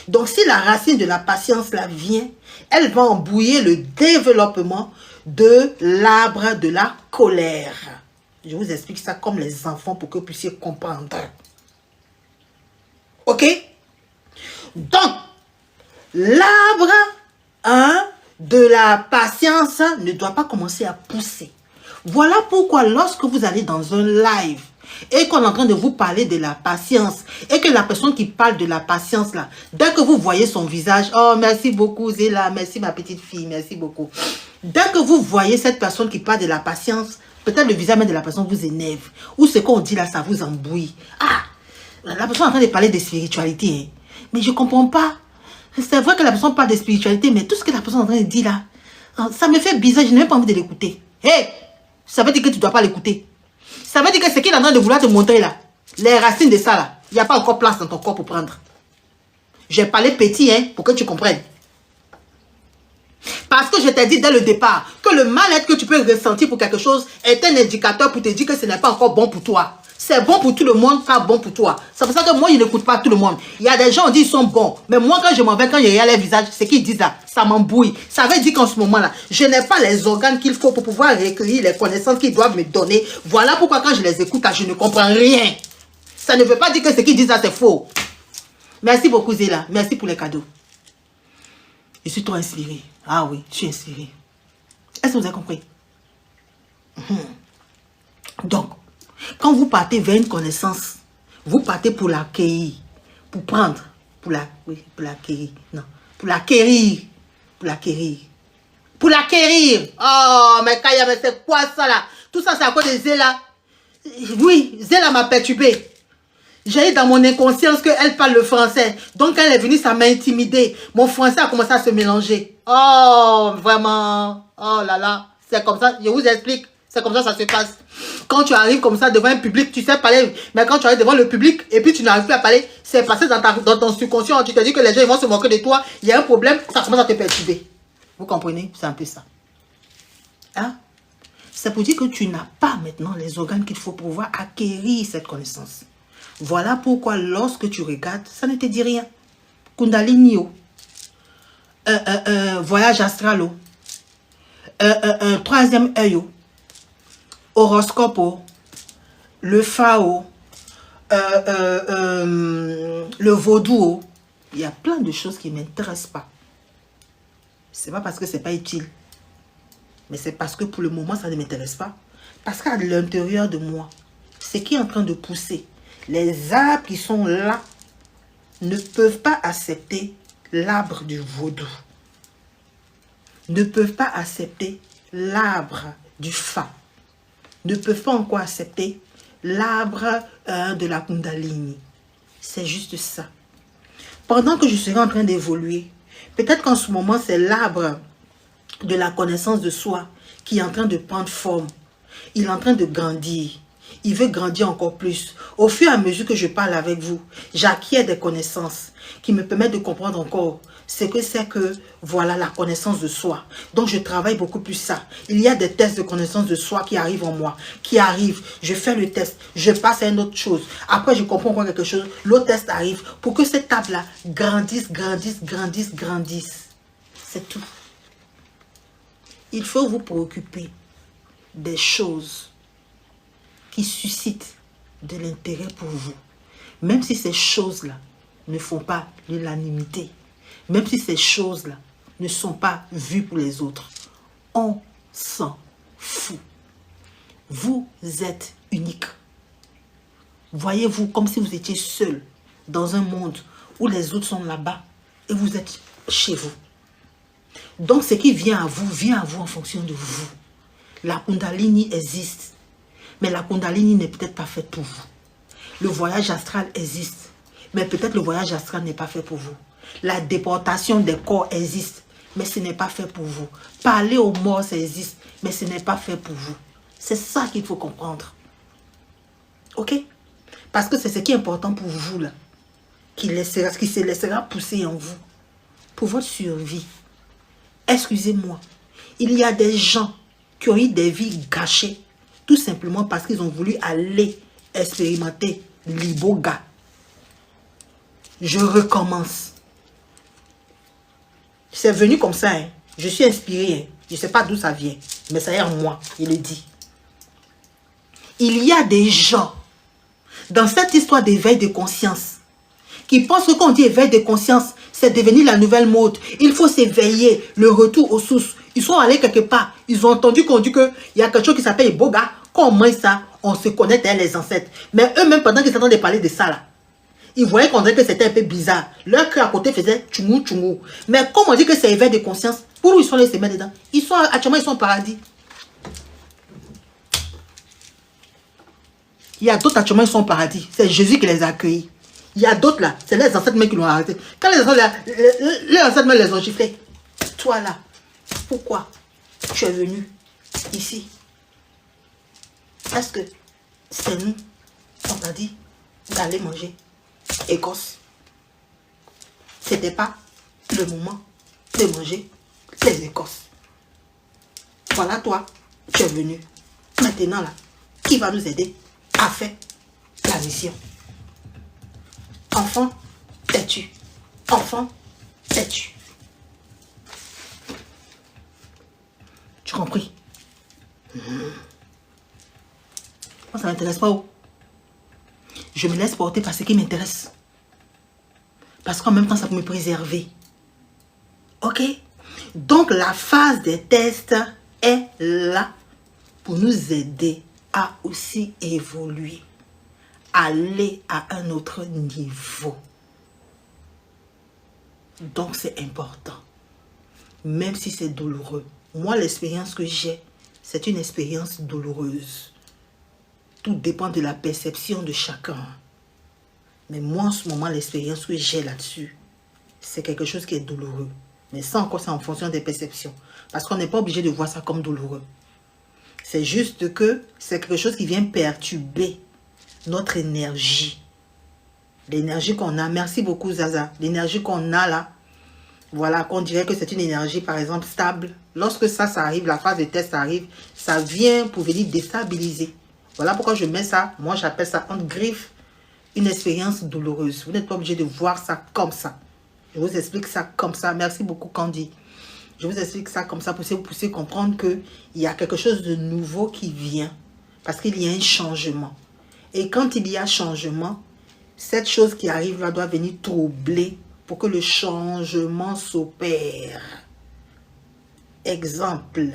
Donc, si la racine de la patience là vient, elle va embrouiller le développement de l'arbre de la colère. Je vous explique ça comme les enfants pour que vous puissiez comprendre. Ok? Donc, l'arbre de la patience ne doit pas commencer à pousser. Voilà pourquoi lorsque vous allez dans un live et qu'on est en train de vous parler de la patience et que la personne qui parle de la patience là, dès que vous voyez son visage, oh merci beaucoup Zéla, merci ma petite fille, merci beaucoup. Dès que vous voyez cette personne qui parle de la patience, peut-être le visage même de la personne vous énerve. Ou ce qu'on dit là, ça vous embrouille. Ah, la personne est en train de parler de spiritualité. Hein. Mais je ne comprends pas. C'est vrai que la personne parle de spiritualité, mais tout ce que la personne est en train de dire là, ça me fait bizarre, je n'ai même pas envie de l'écouter. Hé, hey, ça veut dire que tu ne dois pas l'écouter. Ça veut dire que ce qu'il est en train de vouloir te montrer là, les racines de ça là, il n'y a pas encore place dans ton corps pour prendre. J'ai parlé petit, hein, pour que tu comprennes. Parce que je t'ai dit dès le départ que le mal-être que tu peux ressentir pour quelque chose est un indicateur pour te dire que ce n'est pas encore bon pour toi. C'est bon pour tout le monde, pas bon pour toi. C'est pour ça que moi, je n'écoute pas tout le monde. Il y a des gens qui disent qu'ils sont bons. Mais moi, quand je m'en vais, quand je regarde les visages, ce qu'ils disent là, ça m'embrouille. Ça veut dire qu'en ce moment-là, je n'ai pas les organes qu'il faut pour pouvoir recueillir les connaissances qu'ils doivent me donner. Voilà pourquoi quand je les écoute là, je ne comprends rien. Ça ne veut pas dire que ce qu'ils disent là, c'est faux. Merci beaucoup, Zéla. Merci pour les cadeaux. Je suis trop inspirée. Ah oui, je suis inspirée. Est-ce que vous avez compris? Donc, quand vous partez vers une connaissance, vous partez pour l'accueillir, pour prendre, pour l'acquérir. Non, pour l'acquérir. Pour l'acquérir. Pour l'acquérir. Oh, mais Kaya, mais c'est quoi ça là? Tout ça, c'est à cause de Zéla. Oui, Zéla m'a perturbé. J'ai eu dans mon inconscience qu'elle parle le français. Donc, quand elle est venue, ça m'a intimidé. Mon français a commencé à se mélanger. Oh, vraiment. Oh là là. C'est comme ça. Je vous explique. C'est comme ça que ça se passe. Quand tu arrives comme ça devant un public, tu sais parler. Mais quand tu arrives devant le public et puis tu n'arrives plus à parler, c'est passé dans ton subconscient. Tu te dis que les gens vont se moquer de toi. Il y a un problème, ça commence à te perturber. Vous comprenez? C'est un peu ça. Hein? C'est pour dire que tu n'as pas maintenant les organes qu'il faut pour pouvoir acquérir cette connaissance. Voilà pourquoi lorsque tu regardes, ça ne te dit rien. Kundalini, voyage astral, troisième œil, horoscope, le Fao, le vaudou. Il y a plein de choses qui ne m'intéressent pas. Ce n'est pas parce que ce n'est pas utile. Mais c'est parce que pour le moment, ça ne m'intéresse pas. Parce qu'à l'intérieur de moi, ce qui est en train de pousser, les arbres qui sont là ne peuvent pas accepter l'arbre du vaudou. Ne peuvent pas accepter l'arbre du fa. Ne peuvent pas encore accepter l'arbre de la Kundalini. C'est juste ça. Pendant que je serai en train d'évoluer, peut-être qu'en ce moment, c'est l'arbre de la connaissance de soi qui est en train de prendre forme. Il est en train de grandir. Il veut grandir encore plus. Au fur et à mesure que je parle avec vous, j'acquiers des connaissances qui me permettent de comprendre encore ce que c'est que, voilà, la connaissance de soi. Donc, je travaille beaucoup plus ça. Il y a des tests de connaissance de soi qui arrivent en moi, qui arrivent. Je fais le test, je passe à une autre chose. Après, je comprends encore quelque chose. L'autre test arrive pour que cette table-là grandisse, grandisse, grandisse, grandisse. C'est tout. Il faut vous préoccuper des choses qui suscitent de l'intérêt pour vous. Même si ces choses-là ne font pas l'unanimité, même si ces choses-là ne sont pas vues pour les autres, on s'en fout. Vous êtes unique. Voyez-vous comme si vous étiez seul dans un monde où les autres sont là-bas et vous êtes chez vous. Donc ce qui vient à vous en fonction de vous. La Kundalini existe. Mais la Kundalini n'est peut-être pas faite pour vous. Le voyage astral existe. Mais peut-être le voyage astral n'est pas fait pour vous. La déportation des corps existe. Mais ce n'est pas fait pour vous. Parler aux morts, ça existe. Mais ce n'est pas fait pour vous. C'est ça qu'il faut comprendre. Ok? Parce que c'est ce qui est important pour vous là. Qui se laissera pousser en vous. Pour votre survie. Excusez-moi. Il y a des gens qui ont eu des vies gâchées. Tout simplement parce qu'ils ont voulu aller expérimenter l'iboga. Je recommence. C'est venu comme ça. Hein. Je suis inspirée. Hein. Je ne sais pas d'où ça vient. Mais ça est en moi. Il le dit. Il y a des gens dans cette histoire d'éveil de conscience qui pensent que quand on dit éveil de conscience, c'est devenu la nouvelle mode. Il faut s'éveiller. Le retour aux sources. Ils sont allés quelque part. Ils ont entendu qu'on dit qu'il y a quelque chose qui s'appelle Iboga. Quand on mange ça, on se connecte à les ancêtres. Mais eux-mêmes, pendant qu'ils s'entendaient parler de ça, là, ils voyaient qu'on dirait que c'était un peu bizarre. Leur cœur à côté faisait tchungou, tchungou. Mais comme on dit que c'est éveil de conscience, pour où ils sont allés se mettre dedans? Actuellement, ils sont au paradis. Il y a d'autres actuellement, ils sont au paradis. C'est Jésus qui les a accueillis. Il y a d'autres là, c'est les ancêtres même qui l'ont arrêté. Quand les ancêtres même les ont giflés. Toi là, pourquoi tu es venu ici? Est-ce que c'est nous, on t'a dit d'aller manger Écosse? C'était pas le moment de manger les Écosses. Voilà toi, tu es venu. Maintenant là, qui va nous aider à faire la mission? Enfant, tais-tu. Enfant, tais-tu. Tu as compris? Moi, ça ne m'intéresse pas. Je me laisse porter par ce qui m'intéresse. Parce qu'en même temps, ça peut me préserver. Ok? Donc, la phase des tests est là pour nous aider à aussi évoluer. Aller à un autre niveau. Donc, c'est important. Même si c'est douloureux. Moi, l'expérience que j'ai, c'est une expérience douloureuse. Tout dépend de la perception de chacun. Mais moi, en ce moment, l'expérience que j'ai là-dessus, c'est quelque chose qui est douloureux. Mais ça encore, c'est en fonction des perceptions. Parce qu'on n'est pas obligé de voir ça comme douloureux. C'est juste que c'est quelque chose qui vient perturber notre énergie. L'énergie qu'on a. Merci beaucoup, Zaza. L'énergie qu'on a là, voilà, qu'on dirait que c'est une énergie, par exemple, stable. Lorsque ça arrive, la phase de test arrive, ça vient pour venir déstabiliser. Voilà pourquoi je mets ça. Moi, j'appelle ça entre griffes une expérience douloureuse. Vous n'êtes pas obligé de voir ça comme ça. Je vous explique ça comme ça. Merci beaucoup, Candy. Je vous explique ça comme ça pour que vous puissiez comprendre qu'il y a quelque chose de nouveau qui vient. Parce qu'il y a un changement. Et quand il y a changement, cette chose qui arrive là doit venir troubler pour que le changement s'opère. Exemple.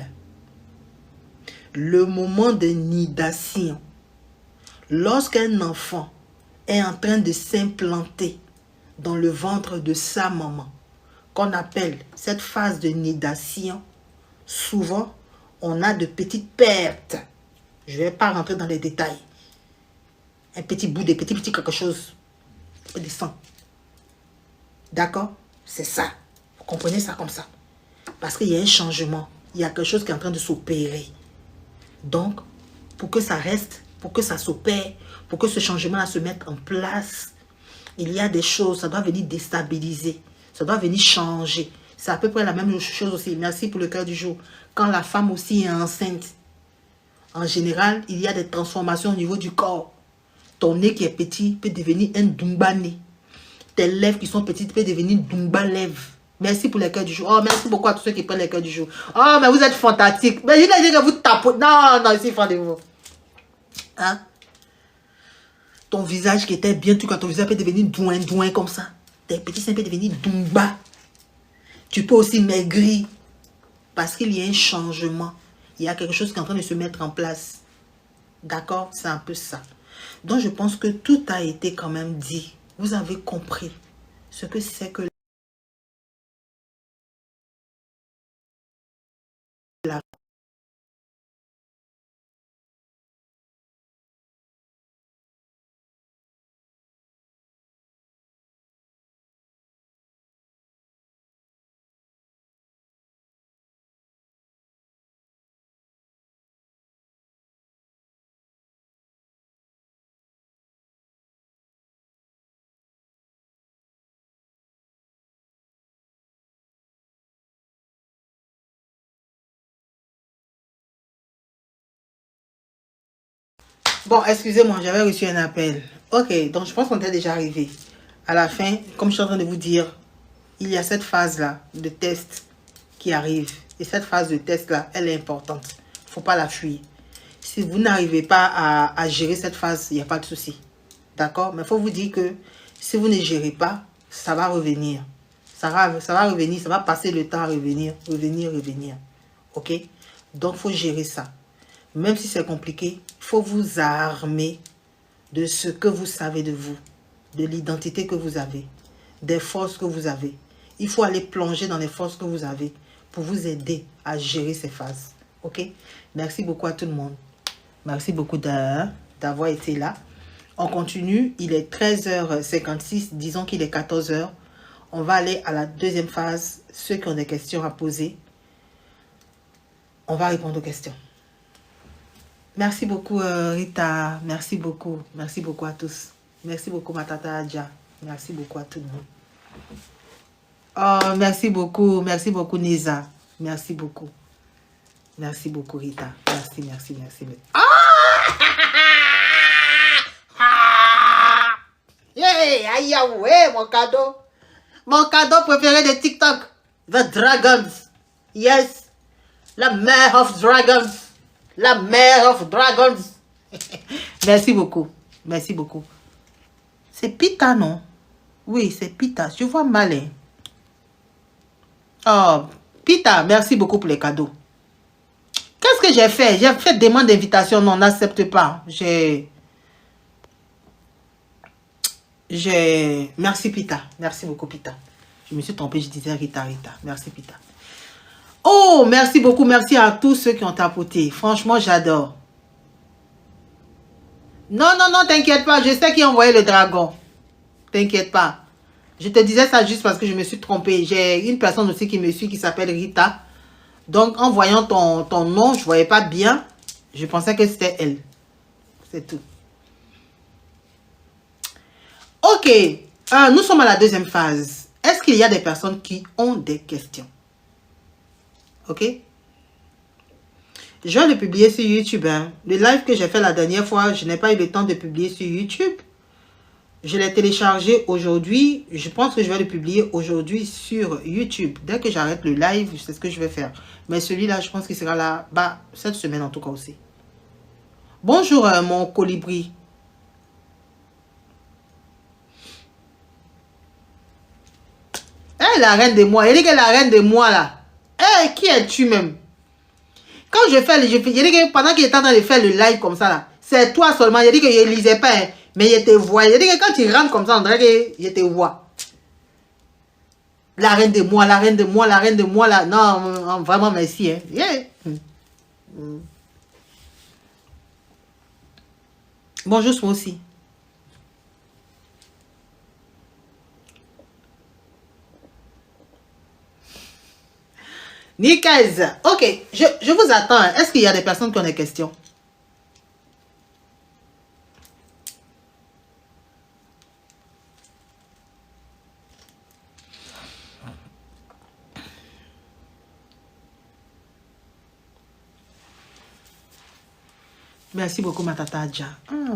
Le moment de nidation. Lorsqu'un enfant est en train de s'implanter dans le ventre de sa maman, qu'on appelle cette phase de nidation, souvent, on a de petites pertes. Je ne vais pas rentrer dans les détails. Un petit bout de petit quelque chose. Un peu de sang. D'accord? C'est ça. Vous comprenez ça comme ça. Parce qu'il y a un changement. Il y a quelque chose qui est en train de s'opérer. Donc, pour que ça reste, pour que ça s'opère, pour que ce changement-là se mette en place, il y a des choses, ça doit venir déstabiliser. Ça doit venir changer. C'est à peu près la même chose aussi. Merci pour le cœur du jour. Quand la femme aussi est enceinte, en général, il y a des transformations au niveau du corps. Ton nez qui est petit peut devenir un dumba nez. Tes lèvres qui sont petites peuvent devenir dumba lèvres. Merci pour les cœurs du jour. Oh, merci beaucoup à tous ceux qui prennent les cœurs du jour. Oh, mais vous êtes fantastiques. Mais je dis que vous tapez. Non, non, ici, fendez-vous. Hein? Ton visage qui était bien, quand ton visage peut devenir douin comme ça. Tes petits seins peuvent devenir dumba. Tu peux aussi maigrir. Parce qu'il y a un changement. Il y a quelque chose qui est en train de se mettre en place. D'accord? C'est un peu ça. Donc, je pense que tout a été quand même dit. Vous avez compris ce que c'est que la... Bon, excusez-moi, j'avais reçu un appel. Ok, donc je pense qu'on est déjà arrivé. À la fin, comme je suis en train de vous dire, il y a cette phase-là de test qui arrive. Et cette phase de test-là, elle est importante. Il ne faut pas la fuir. Si vous n'arrivez pas à gérer cette phase, il n'y a pas de souci. D'accord? Mais il faut vous dire que si vous ne gérez pas, ça va revenir. Ça va revenir, ça va passer le temps à revenir. Ok? Donc, il faut gérer ça. Même si c'est compliqué, il faut vous armer de ce que vous savez de vous, de l'identité que vous avez, des forces que vous avez. Il faut aller plonger dans les forces que vous avez pour vous aider à gérer ces phases. Ok? Merci beaucoup à tout le monde. Merci beaucoup d'avoir été là. On continue. Il est 13h56. Disons qu'il est 14h. On va aller à la deuxième phase. Ceux qui ont des questions à poser, on va répondre aux questions. Merci beaucoup Rita. Merci beaucoup. Merci beaucoup à tous. Merci beaucoup ma tata Adja. Merci beaucoup à tout le monde. Oh, merci beaucoup. Merci beaucoup Nisa. Merci beaucoup. Merci beaucoup, Rita. Merci, merci, merci. Yeah, aïe, ouais, mon cadeau. Mon cadeau préféré de TikTok. The Dragons. Yes. La mère of Dragons. La mère of Dragons. Merci beaucoup. Merci beaucoup. C'est Pita, non? Oui, c'est Pita. Je vois mal. Hein? Oh, Pita, merci beaucoup pour les cadeaux. Qu'est-ce que j'ai fait? J'ai fait demande d'invitation. Non, n'accepte pas. Merci, Pita. Merci beaucoup, Pita. Je me suis trompée. Je disais Rita, Rita. Merci, Pita. Oh, merci beaucoup. Merci à tous ceux qui ont tapoté. Franchement, j'adore. Non, non, non, t'inquiète pas. Je sais qui a envoyé le dragon. T'inquiète pas. Je te disais ça juste parce que je me suis trompée. J'ai une personne aussi qui me suit qui s'appelle Rita. Donc, en voyant ton nom, je ne voyais pas bien. Je pensais que c'était elle. C'est tout. Ok. Nous sommes à la deuxième phase. Est-ce qu'il y a des personnes qui ont des questions? Ok. Je vais le publier sur YouTube. Hein. Le live que j'ai fait la dernière fois, je n'ai pas eu le temps de publier sur YouTube. Je l'ai téléchargé aujourd'hui. Je pense que je vais le publier aujourd'hui sur YouTube. Dès que j'arrête le live, c'est ce que je vais faire. Mais celui-là, je pense qu'il sera là cette semaine en tout cas aussi. Bonjour mon colibri. La reine de moi. Il dit que la reine de moi là. Qui es-tu même? Quand je fais, il dit que pendant qu'il est en train de faire le live comme ça là, c'est toi seulement. Il dit que je ne lisais pas, hein, mais il te voit. Il dit que quand tu rentres comme ça, on dirait que je te vois. La reine de moi, la reine de moi, la reine de moi là. Non, vraiment merci. Hein. Yeah. Bonjour, moi aussi. Nickel. Ok, je vous attends. Est-ce qu'il y a des personnes qui ont des questions? Merci beaucoup, ma tata Adja.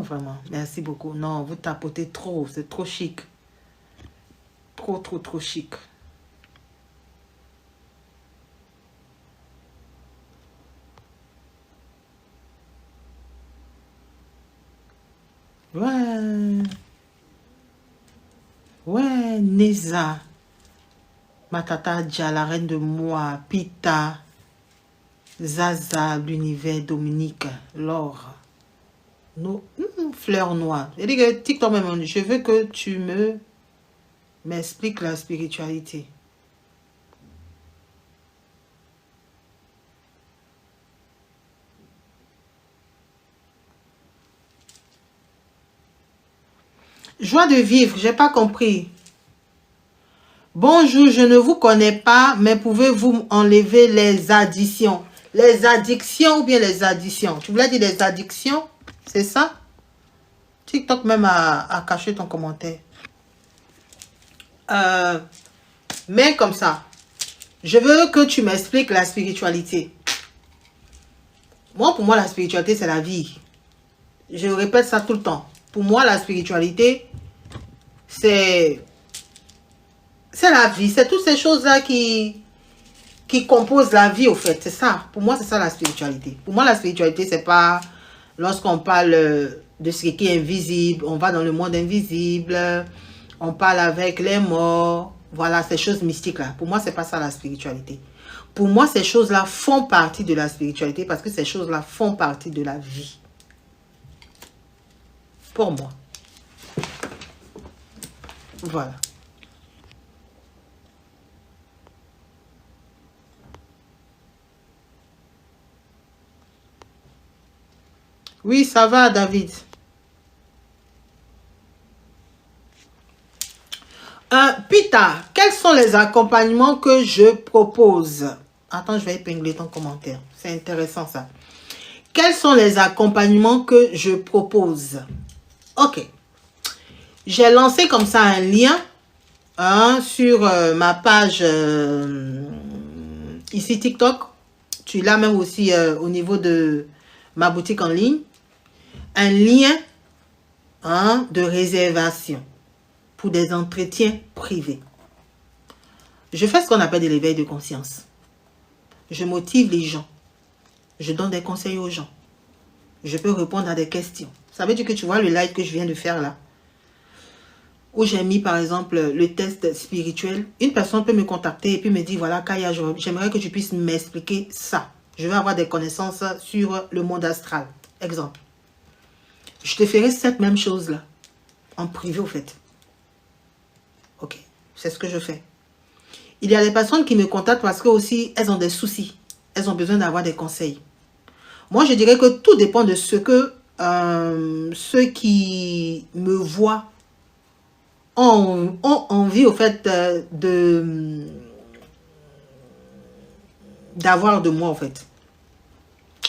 Vraiment, merci beaucoup. Non, vous tapotez trop. C'est trop chic. Trop, trop, trop chic. Ouais. Ouais, Neza. Ma tata Adja, la reine de moi. Pita. Zaza, l'univers, Dominique, Laure. Fleur noire. Je dis que TikTok même, je veux que tu m'expliques la spiritualité. Joie de vivre, j'ai pas compris. Bonjour, je ne vous connais pas, mais pouvez-vous enlever les additions? Les addictions ou bien les additions? Tu voulais dire les addictions? C'est ça? TikTok même a caché ton commentaire. Mais comme ça, je veux que tu m'expliques la spiritualité. Moi, pour moi, la spiritualité, c'est la vie. Je répète ça tout le temps. Pour moi, la spiritualité, c'est la vie. C'est toutes ces choses-là qui composent la vie, au fait. C'est ça. Pour moi, c'est ça la spiritualité. Pour moi, la spiritualité, c'est pas lorsqu'on parle de ce qui est invisible, on va dans le monde invisible, on parle avec les morts. Voilà, ces choses mystiques-là. Pour moi, c'est pas ça la spiritualité. Pour moi, ces choses-là font partie de la spiritualité parce que ces choses-là font partie de la vie. Pour moi. Voilà. Oui, ça va, David. Pita, quels sont les accompagnements que je propose? Attends, je vais épingler ton commentaire. C'est intéressant, ça. Quels sont les accompagnements que je propose? Ok. J'ai lancé comme ça un lien sur ma page ici TikTok. tu l'as même aussi au niveau de ma boutique en ligne, un lien de réservation pour des entretiens privés. Je fais ce qu'on appelle de l'éveil de conscience. Je motive les gens. Je donne des conseils aux gens. Je peux répondre à des questions. Ça veut dire que tu vois le live que je viens de faire là, où j'ai mis par exemple le test spirituel. Une personne peut me contacter et puis me dire, voilà Kaya, j'aimerais que tu puisses m'expliquer ça. Je veux avoir des connaissances sur le monde astral. Exemple. Je te ferai cette même chose là, en privé au fait. Ok, c'est ce que je fais. Il y a des personnes qui me contactent parce que aussi elles ont des soucis. Elles ont besoin d'avoir des conseils. Moi, je dirais que tout dépend de ce que ceux qui me voient ont envie au fait d'avoir de moi, en fait.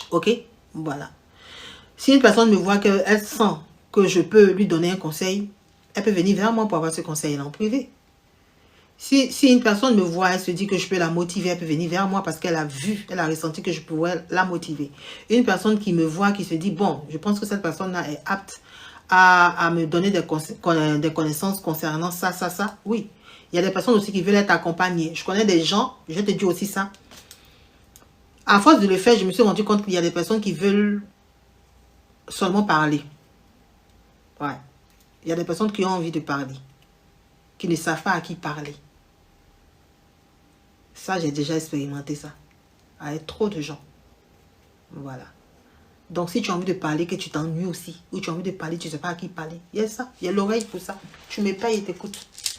Ok? Voilà. Si une personne me voit qu'elle sent que je peux lui donner un conseil, elle peut venir vers moi pour avoir ce conseil-là en privé. Si une personne me voit, elle se dit que je peux la motiver, elle peut venir vers moi parce qu'elle a vu, elle a ressenti que je pourrais la motiver. Une personne qui me voit, qui se dit, bon, je pense que cette personne-là est apte à me donner des connaissances concernant ça, oui. Il y a des personnes aussi qui veulent être accompagnées. Je connais des gens, je te dis aussi ça. À force de le faire, je me suis rendu compte qu'il y a des personnes qui veulent seulement parler. Ouais. Il y a des personnes qui ont envie de parler, qui ne savent pas à qui parler. Ça, j'ai déjà expérimenté ça. Avec trop de gens. Voilà. Donc, si tu as envie de parler, que tu t'ennuies aussi, ou tu as envie de parler, tu ne sais pas à qui parler, il y a ça. Il y a l'oreille pour ça. Tu me payes et t'écoutes.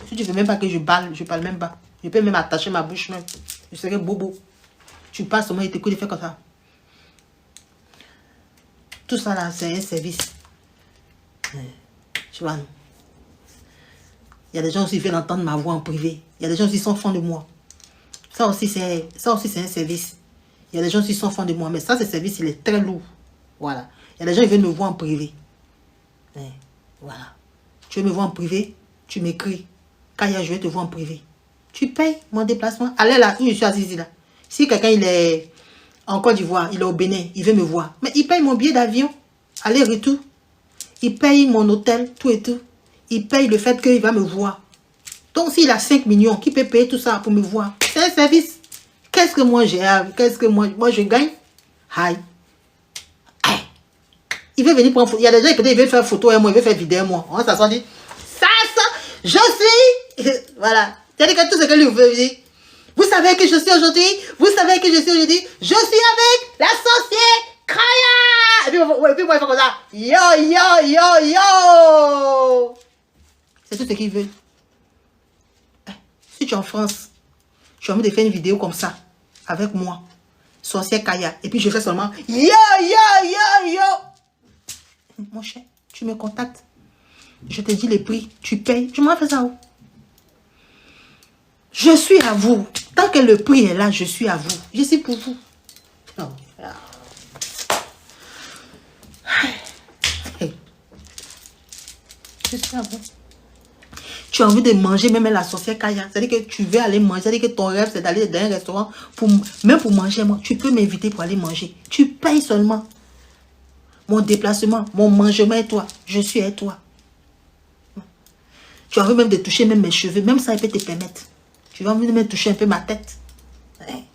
Si tu ne veux même pas que je parle même pas. Je peux même attacher ma bouche même. Je serais bobo. Tu passes au moins et t'écoutes et fais comme ça. Tout ça là, c'est un service. Tu vois, non? Il y a des gens aussi qui veulent entendre ma voix en privé. Il y a des gens qui sont fans de moi. Ça aussi, c'est un service. Il y a des gens qui sont fans de moi. Mais ça, ce service, il est très lourd. Voilà. Il y a des gens qui veulent me voir en privé. Voilà. Tu veux me voir en privé, tu m'écris. Kaya, je vais te voir en privé. Tu payes mon déplacement. Allez là, où je suis assise là. Si quelqu'un, il est en Côte d'Ivoire, il est au Bénin, il veut me voir. Mais il paye mon billet d'avion. Aller-retour. Il paye mon hôtel, tout et tout. Il paye le fait qu'il va me voir. Donc, s'il a 5 millions, qui peut payer tout ça pour me voir? C'est un service. Qu'est-ce que moi j'ai? Qu'est-ce que moi je gagne? Aïe. Il veut venir prendre photo. Il y a des gens qui peut-être veulent faire photo et moi, il veut faire vidéo moi. On s'assoit dit, ça, je suis. Voilà. C'est-à-dire que tout ce que lui veut dire. Vous savez que je suis aujourd'hui? Vous savez que je suis aujourd'hui? Je suis avec la sorcière Kaya. Et puis moi, il fait comme ça. Yo, yo, yo, yo. C'est tout ce qu'il veut. Si tu es en France, tu as envie de faire une vidéo comme ça, avec moi, sorcière Kaya, et puis je fais seulement yo, yo, yo, yo. Mon cher, tu me contactes. Je te dis les prix, tu payes. Tu m'as fait ça où? Je suis à vous. Tant que le prix est là, je suis à vous. Je suis pour vous. Non. Je suis à vous. Tu as envie de manger même la sorcière Kaya. C'est-à-dire que tu veux aller manger. C'est-à-dire que ton rêve, c'est d'aller dans un restaurant. Même pour manger, moi, tu peux m'inviter pour aller manger. Tu payes seulement. Mon déplacement, mon mangement est toi. Je suis avec toi. Tu as envie même de toucher même mes cheveux. Même ça, il peut te permettre. Tu as envie de me toucher un peu ma tête.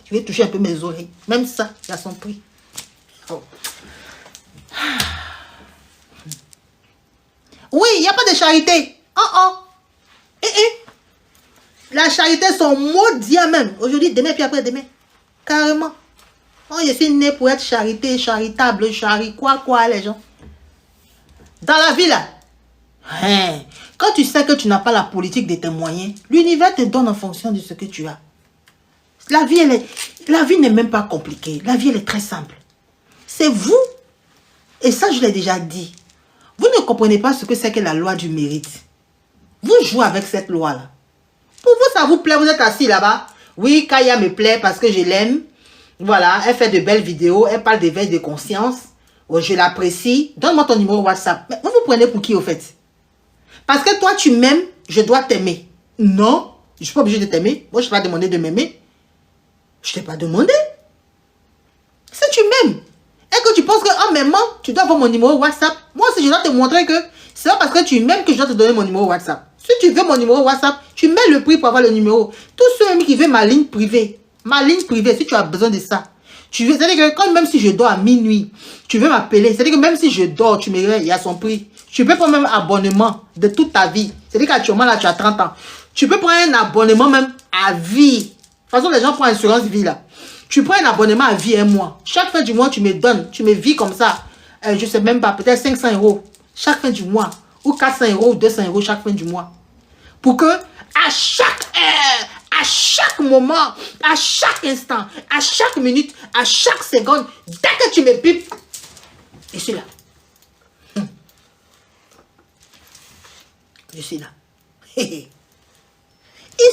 Tu veux toucher un peu mes oreilles. Même ça, il a son prix. Oh. Oui, il n'y a pas de charité. Oh. La charité, son maudit même. Aujourd'hui, demain, puis après demain. Carrément. Oh, je suis né pour être charité, charitable, quoi, les gens. Dans la vie, là. Quand tu sais que tu n'as pas la politique de tes moyens, l'univers te donne en fonction de ce que tu as. La vie n'est même pas compliquée. La vie, elle est très simple. C'est vous. Et ça, je l'ai déjà dit. Vous ne comprenez pas ce que c'est que la loi du mérite. Vous jouez avec cette loi-là. Pour vous, ça vous plaît, vous êtes assis là-bas. Oui, Kaya me plaît parce que je l'aime. Voilà, elle fait de belles vidéos, elle parle d'éveil de conscience. Oh, je l'apprécie. Donne-moi ton numéro WhatsApp. Mais vous vous prenez pour qui au fait? Parce que toi, tu m'aimes, je dois t'aimer. Non, je ne suis pas obligé de t'aimer. Moi, je ne t'ai pas demandé de m'aimer. Je ne t'ai pas demandé. Premièrement, tu dois avoir mon numéro WhatsApp. Moi aussi, je dois te montrer que c'est pas parce que tu m'aimes que je dois te donner mon numéro WhatsApp. Si tu veux mon numéro WhatsApp, tu mets le prix pour avoir le numéro. Tous ceux qui veulent ma ligne privée, si tu as besoin de ça, tu veux, c'est-à-dire que quand même si je dors à minuit, tu veux m'appeler, c'est-à-dire que même si je dors, tu me réveilles, il y a son prix. Tu peux prendre même un abonnement de toute ta vie. C'est-à-dire qu'actuellement, là, tu as 30 ans. Tu peux prendre un abonnement même à vie. De toute façon, les gens prennent assurance vie, là. Tu prends un abonnement à vie un mois. Chaque fin du mois, tu me donnes, tu me vis comme ça. Je sais même pas, peut-être 500 €. Chaque fin du mois. Ou 400 € ou 200 € chaque fin du mois. Pour que, à chaque heure, à chaque moment, à chaque instant, à chaque minute, à chaque seconde, dès que tu me bipes, je suis là. Je suis là. Il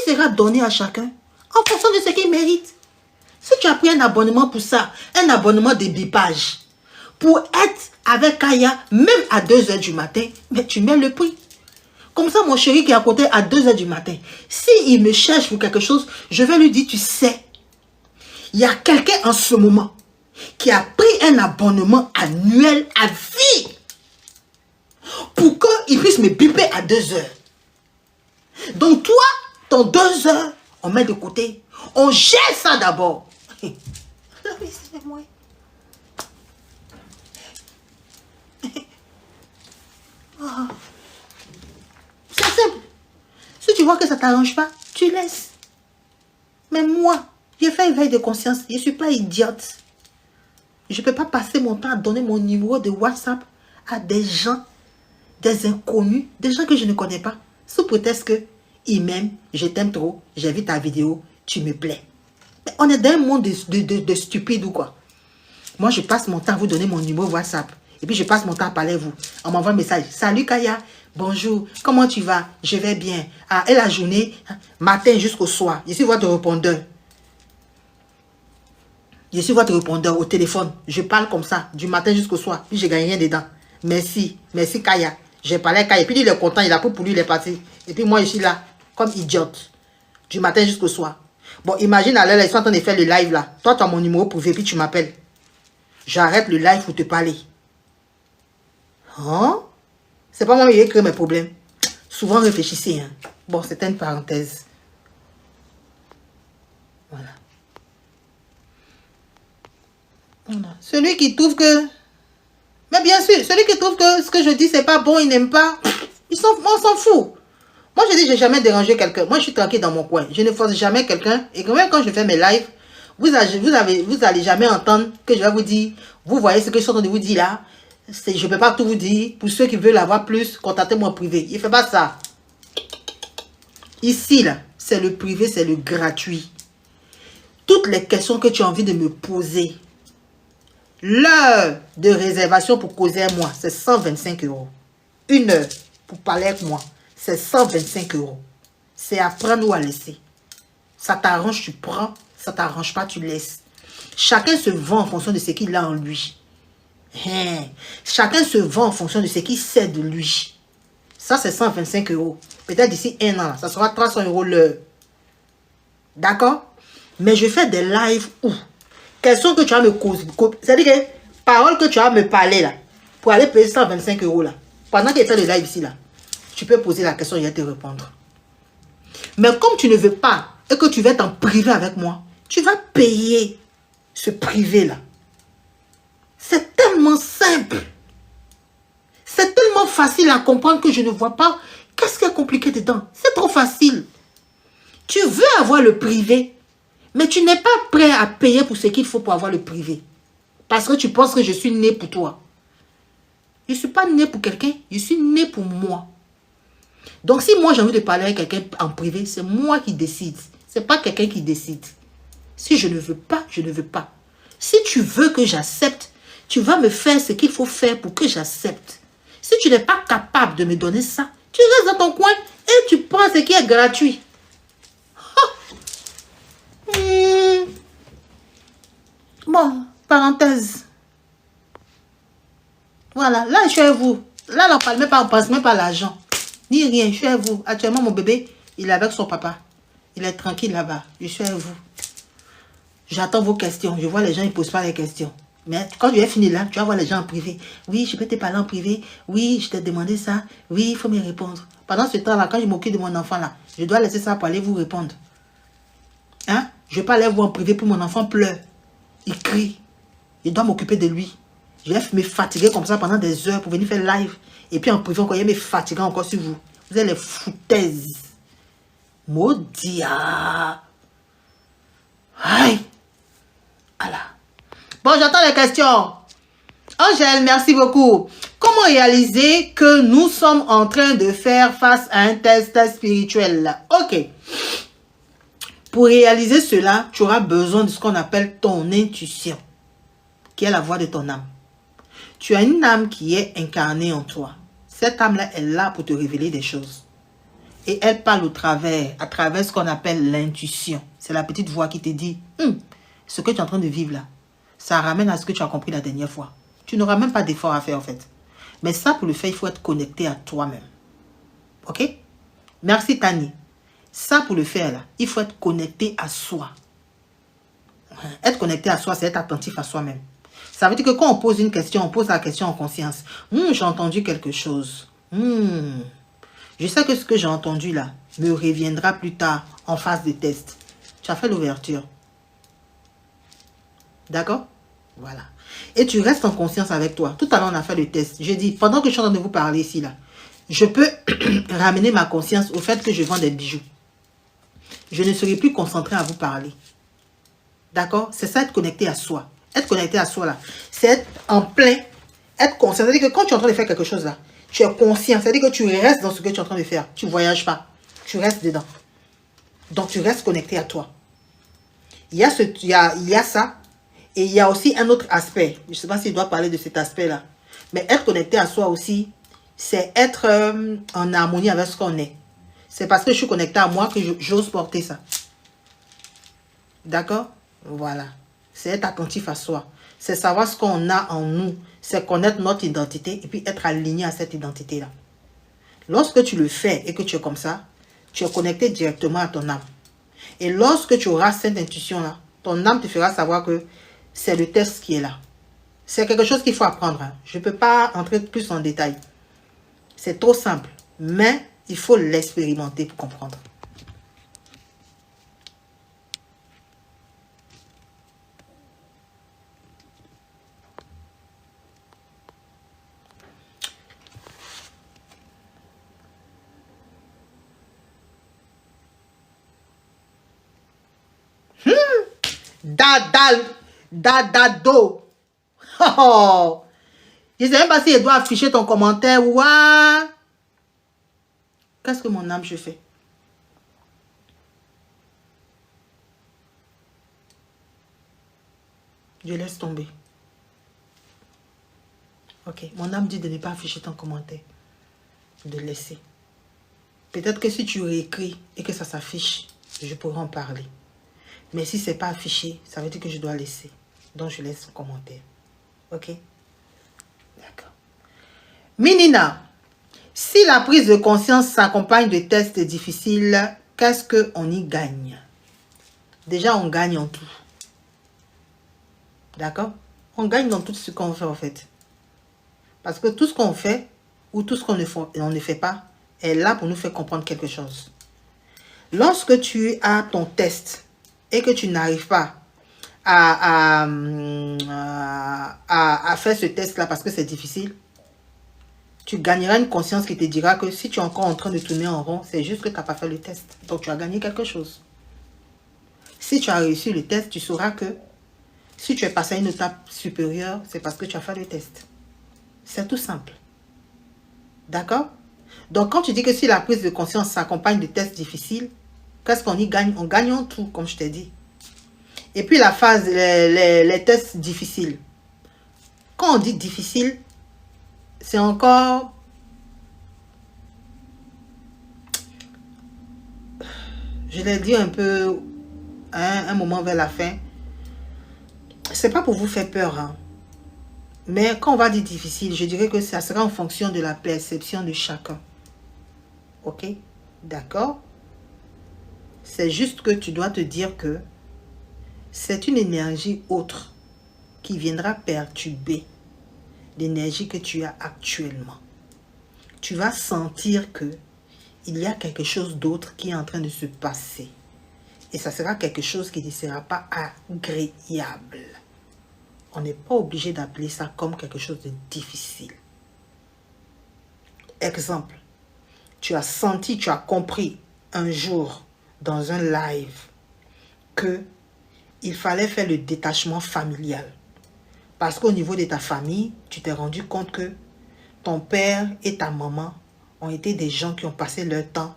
sera donné à chacun en fonction de ce qu'il mérite. Si tu as pris un abonnement pour ça, un abonnement de bipage, pour être avec Kaya, même à 2 h du matin, mais tu mets le prix. Comme ça, mon chéri qui est à côté à 2 h du matin, s'il me cherche pour quelque chose, je vais lui dire, tu sais, il y a quelqu'un en ce moment qui a pris un abonnement annuel à vie pour qu'il puisse me biper à 2 h. Donc toi, ton 2 h, on met de côté. On gère ça d'abord. C'est moi. Oh. C'est simple. Si tu vois que ça ne t'arrange pas, tu laisses. Mais moi, j'ai fait une veille de conscience. Je ne suis pas idiote. Je ne peux pas passer mon temps à donner mon numéro de WhatsApp à des gens, des inconnus, des gens que je ne connais pas, sous prétexte que ils m'aiment, je t'aime trop, j'ai vu ta vidéo, tu me plais. Mais on est dans un monde de stupides ou quoi? Moi, je passe mon temps à vous donner mon numéro WhatsApp. Et puis, je passe mon temps à parler à vous. On m'envoie un message. Salut Kaya, bonjour, comment tu vas? Je vais bien. Ah, et la journée, matin jusqu'au soir. Je suis votre répondeur. Je suis votre répondeur au téléphone. Je parle comme ça, du matin jusqu'au soir. Puis, je gagne rien dedans. Merci, merci Kaya. J'ai parlé à Kaya. Puis, il est content, il a pris pour lui, il est parti. Et puis, moi, je suis là, comme idiote. Du matin jusqu'au soir. Bon, imagine à l'heure, ils sont en train de faire le live là. Toi, tu as mon numéro privé, puis tu m'appelles. J'arrête le live pour te parler. Hein? C'est pas moi qui ai créé mes problèmes. Souvent, réfléchissez. Hein. Bon, c'était une parenthèse. Voilà. Voilà. Celui qui trouve que... Mais bien sûr, celui qui trouve que ce que je dis, c'est pas bon, il n'aime pas. On s'en fout. Moi, je dis, j'ai jamais dérangé quelqu'un. Moi, je suis tranquille dans mon coin. Je ne force jamais quelqu'un. Et même quand je fais mes lives, vous allez jamais entendre que je vais vous dire, vous voyez ce que je suis en train de vous dire là. Je ne peux pas tout vous dire. Pour ceux qui veulent avoir plus, contactez-moi en privé. Il ne fait pas ça. Ici, là, c'est le privé, c'est le gratuit. Toutes les questions que tu as envie de me poser, l'heure de réservation pour causer à moi, c'est 125 €. 1 heure pour parler avec moi, c'est 125 €. C'est à prendre ou à laisser. Ça t'arrange, tu prends. Ça t'arrange pas, tu laisses. Chacun se vend en fonction de ce qu'il a en lui. Chacun se vend en fonction de ce qu'il sait de lui. Ça, c'est 125 €. Peut-être d'ici 1 an, ça sera 300 € l'heure. D'accord? Mais je fais des lives où questions que tu vas me causer. C'est-à-dire que paroles que tu vas me parler là, pour aller payer 125 € là, pendant qu'il fait le live ici là, tu peux poser la question et je vais te répondre. Mais comme tu ne veux pas et que tu veux être en privé avec moi, tu vas payer ce privé là. C'est tellement simple. C'est tellement facile à comprendre que je ne vois pas qu'est-ce qui est compliqué dedans. C'est trop facile. Tu veux avoir le privé, mais tu n'es pas prêt à payer pour ce qu'il faut pour avoir le privé. Parce que tu penses que je suis né pour toi. Je ne suis pas né pour quelqu'un, je suis né pour moi. Donc si moi j'ai envie de parler avec quelqu'un en privé, c'est moi qui décide. Ce n'est pas quelqu'un qui décide. Si je ne veux pas, je ne veux pas. Si tu veux que j'accepte, tu vas me faire ce qu'il faut faire pour que j'accepte. Si tu n'es pas capable de me donner ça, tu restes dans ton coin et tu prends ce qui est gratuit. Bon, parenthèse. Voilà, là je suis avec vous. Là on ne pense même pas à l'argent. Ni rien, je suis avec vous. Actuellement mon bébé, il est avec son papa. Il est tranquille là-bas. Je suis avec vous. J'attends vos questions. Je vois les gens, ils ne posent pas les questions. Mais quand tu es fini là, tu vas voir les gens en privé. Oui, je peux te parler en privé. Oui, je t'ai demandé ça. Oui, il faut me répondre. Pendant ce temps-là, quand je m'occupe de mon enfant là, je dois laisser ça pour aller vous répondre. Hein? Je ne vais pas aller vous en privé pour mon enfant pleure. Il crie. Je dois m'occuper de lui. Je vais me fatiguer comme ça pendant des heures pour venir faire live. Et puis en privé encore, il me fatiguer encore sur vous. Vous êtes les foutaises. Maudit. Aïe. Voilà. Bon, j'attends les questions. Angèle, merci beaucoup. Comment réaliser que nous sommes en train de faire face à un test spirituel? Ok. Pour réaliser cela, tu auras besoin de ce qu'on appelle ton intuition, qui est la voix de ton âme. Tu as une âme qui est incarnée en toi. Cette âme-là est là pour te révéler des choses. Et elle parle à travers ce qu'on appelle l'intuition. C'est la petite voix qui te dit, ce que tu es en train de vivre là, ça ramène à ce que tu as compris la dernière fois. Tu n'auras même pas d'effort à faire en fait. Mais ça, pour le faire, il faut être connecté à toi-même. Ok? Merci Tani. Ça, pour le faire, là, il faut être connecté à soi. Être connecté à soi, c'est être attentif à soi-même. Ça veut dire que quand on pose une question, on pose la question en conscience. J'ai entendu quelque chose. Je sais que ce que j'ai entendu là me reviendra plus tard en phase de test. Tu as fait l'ouverture. D'accord? Voilà. Et tu restes en conscience avec toi. Tout à l'heure, on a fait le test. J'ai dit, pendant que je suis en train de vous parler ici, là, je peux ramener ma conscience au fait que je vends des bijoux. Je ne serai plus concentré à vous parler. D'accord? C'est ça, être connecté à soi. Être connecté à soi, là, c'est être en plein, être conscient. C'est-à-dire que quand tu es en train de faire quelque chose, là, tu es conscient. C'est-à-dire que tu restes dans ce que tu es en train de faire. Tu ne voyages pas. Tu restes dedans. Donc, tu restes connecté à toi. Il y a ça. Et il y a aussi un autre aspect. Je ne sais pas si je dois parler de cet aspect-là. Mais être connecté à soi aussi, c'est être en harmonie avec ce qu'on est. C'est parce que je suis connecté à moi que j'ose porter ça. D'accord? Voilà. C'est être attentif à soi. C'est savoir ce qu'on a en nous. C'est connaître notre identité et puis être aligné à cette identité-là. Lorsque tu le fais et que tu es comme ça, tu es connecté directement à ton âme. Et lorsque tu auras cette intuition-là, ton âme te fera savoir que c'est le test qui est là. C'est quelque chose qu'il faut apprendre. Hein. Je ne peux pas entrer plus en détail. C'est trop simple. Mais il faut l'expérimenter pour comprendre. Dadado. Oh. Je ne sais même pas si elle doit afficher ton commentaire. Ouah. Qu'est-ce que mon âme je fais? Je laisse tomber. Ok. Mon âme dit de ne pas afficher ton commentaire. De laisser. Peut-être que si tu réécris et que ça s'affiche, je pourrais en parler. Mais si ce n'est pas affiché, ça veut dire que je dois laisser. Donc, je laisse son commentaire. Ok? D'accord. Minina, si la prise de conscience s'accompagne de tests difficiles, qu'est-ce qu'on y gagne? Déjà, on gagne en tout. D'accord? On gagne dans tout ce qu'on fait en fait. Parce que tout ce qu'on fait, ou tout ce qu'on ne fait pas, est là pour nous faire comprendre quelque chose. Lorsque tu as ton test et que tu n'arrives pas à faire ce test-là parce que c'est difficile, tu gagneras une conscience qui te dira que si tu es encore en train de tourner en rond, c'est juste que tu n'as pas fait le test. Donc, tu as gagné quelque chose. Si tu as réussi le test, tu sauras que si tu es passé à une étape supérieure, c'est parce que tu as fait le test. C'est tout simple. D'accord? Donc, quand tu dis que si la prise de conscience s'accompagne de tests difficiles, qu'est-ce qu'on y gagne? On gagne en tout, comme je t'ai dit. Et puis, la phase, les tests difficiles. Quand on dit difficile, c'est encore... Je l'ai dit un peu, hein, un moment vers la fin. C'est pas pour vous faire peur, hein. Mais quand on va dire difficile, je dirais que ça sera en fonction de la perception de chacun. Ok? D'accord? C'est juste que tu dois te dire que c'est une énergie autre qui viendra perturber l'énergie que tu as actuellement. Tu vas sentir que il y a quelque chose d'autre qui est en train de se passer. Et ça sera quelque chose qui ne sera pas agréable. On n'est pas obligé d'appeler ça comme quelque chose de difficile. Exemple, tu as senti, tu as compris un jour dans un live que il fallait faire le détachement familial. Parce qu'au niveau de ta famille, tu t'es rendu compte que ton père et ta maman ont été des gens qui ont passé leur temps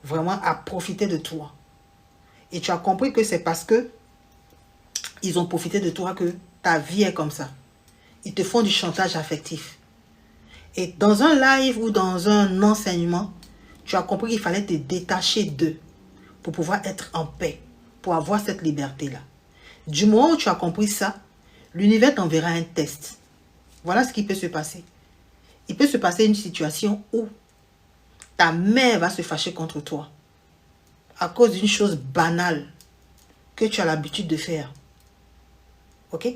vraiment à profiter de toi. Et tu as compris que c'est parce que ils ont profité de toi que ta vie est comme ça. Ils te font du chantage affectif. Et dans un live ou dans un enseignement, tu as compris qu'il fallait te détacher d'eux pour pouvoir être en paix, pour avoir cette liberté-là. Du moment où tu as compris ça, l'univers t'enverra un test. Voilà ce qui peut se passer. Il peut se passer une situation où ta mère va se fâcher contre toi à cause d'une chose banale que tu as l'habitude de faire. Ok?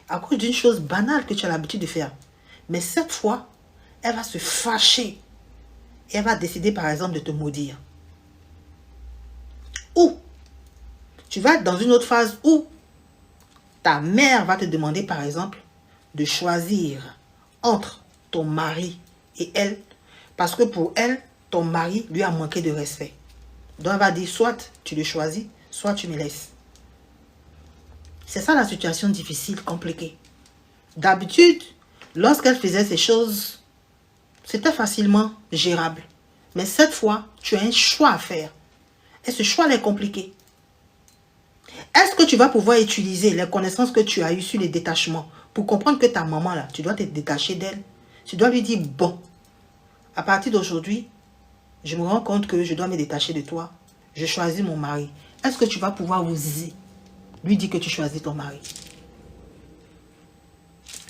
À cause d'une chose banale que tu as l'habitude de faire. Mais cette fois, elle va se fâcher. Et elle va décider par exemple de te maudire. Ou tu vas être dans une autre phase où ta mère va te demander par exemple de choisir entre ton mari et elle. Parce que pour elle, ton mari lui a manqué de respect. Donc elle va dire soit tu le choisis, soit tu me laisses. C'est ça la situation difficile, compliquée. D'habitude, lorsqu'elle faisait ces choses, c'était facilement gérable. Mais cette fois, tu as un choix à faire. Et ce choix est compliqué. Est-ce que tu vas pouvoir utiliser les connaissances que tu as eues sur les détachements pour comprendre que ta maman, là, tu dois te détacher d'elle? Tu dois lui dire, bon, à partir d'aujourd'hui, je me rends compte que je dois me détacher de toi. Je choisis mon mari. Est-ce que tu vas pouvoir oser lui dire que tu choisis ton mari?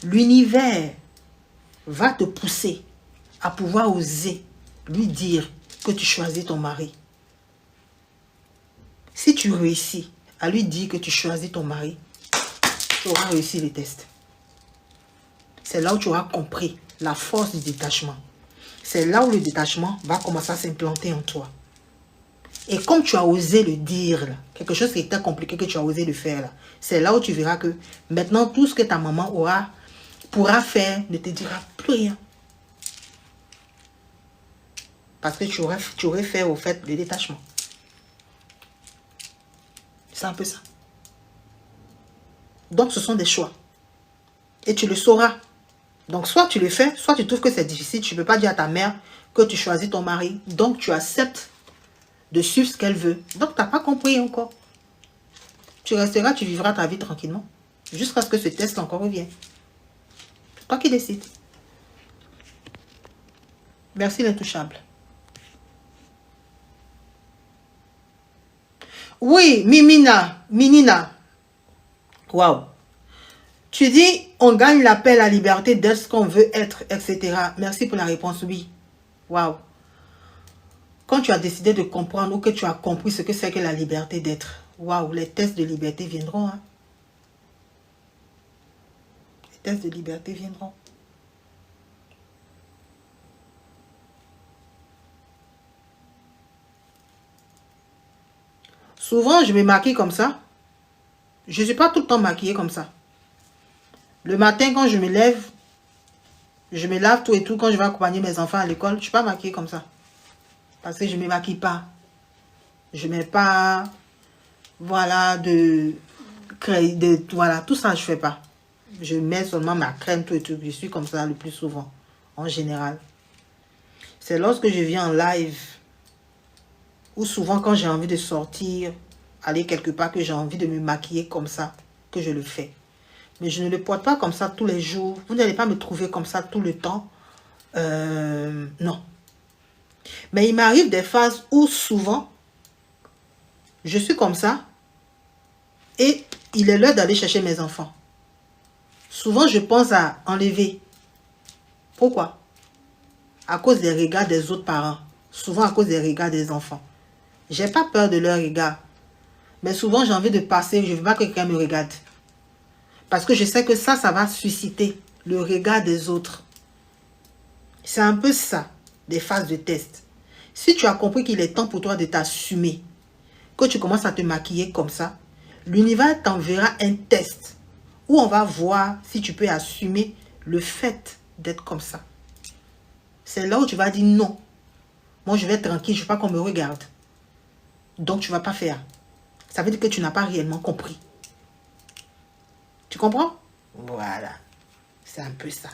L'univers va te pousser à pouvoir oser lui dire que tu choisis ton mari. Si tu réussis à lui dire que tu choisis ton mari, tu auras réussi le test. C'est là où tu auras compris la force du détachement. C'est là où le détachement va commencer à s'implanter en toi. Et comme tu as osé le dire, là, quelque chose qui était compliqué que tu as osé le faire, c'est là où tu verras que maintenant tout ce que ta maman pourra faire ne te dira plus rien. Parce que tu aurais fait au fait le détachement. C'est un peu ça. Donc ce sont des choix. Et tu le sauras. Donc soit tu le fais, soit tu trouves que c'est difficile. Tu ne peux pas dire à ta mère que tu choisis ton mari. Donc tu acceptes de suivre ce qu'elle veut. Donc tu n'as pas compris encore. Tu resteras, tu vivras ta vie tranquillement. Jusqu'à ce que ce test encore revienne. C'est toi qui décides. Merci l'intouchable. Oui, Minina. Waouh. Tu dis, on gagne la paix, la liberté d'être ce qu'on veut être, etc. Merci pour la réponse, oui. Waouh. Quand tu as décidé de comprendre ou que tu as compris ce que c'est que la liberté d'être, waouh, les tests de liberté viendront. Hein? Les tests de liberté viendront. Souvent, je me maquille comme ça. Je ne suis pas tout le temps maquillée comme ça. Le matin, quand je me lève, je me lave tout et tout. Quand je vais accompagner mes enfants à l'école, je ne suis pas maquillée comme ça. Parce que je ne me maquille pas. Je ne mets pas, voilà, voilà, tout ça, je ne fais pas. Je mets seulement ma crème, tout et tout. Je suis comme ça le plus souvent, en général. C'est lorsque je viens en live, ou souvent quand j'ai envie de sortir, aller quelque part, que j'ai envie de me maquiller comme ça, que je le fais. Mais je ne le porte pas comme ça tous les jours. Vous n'allez pas me trouver comme ça tout le temps. Non. Mais il m'arrive des phases où souvent, je suis comme ça et il est l'heure d'aller chercher mes enfants. Souvent, je pense à enlever. Pourquoi? À cause des regards des autres parents. Souvent à cause des regards des enfants. J'ai pas peur de leurs regards. Mais souvent, j'ai envie de passer. Je ne veux pas que quelqu'un me regarde. Parce que je sais que ça va susciter le regard des autres. C'est un peu ça, des phases de test. Si tu as compris qu'il est temps pour toi de t'assumer, que tu commences à te maquiller comme ça, l'univers t'enverra un test où on va voir si tu peux assumer le fait d'être comme ça. C'est là où tu vas dire non. Moi, je vais être tranquille, je ne veux pas qu'on me regarde. Donc, tu ne vas pas faire. Ça veut dire que tu n'as pas réellement compris. Tu comprends? Voilà. C'est un peu ça.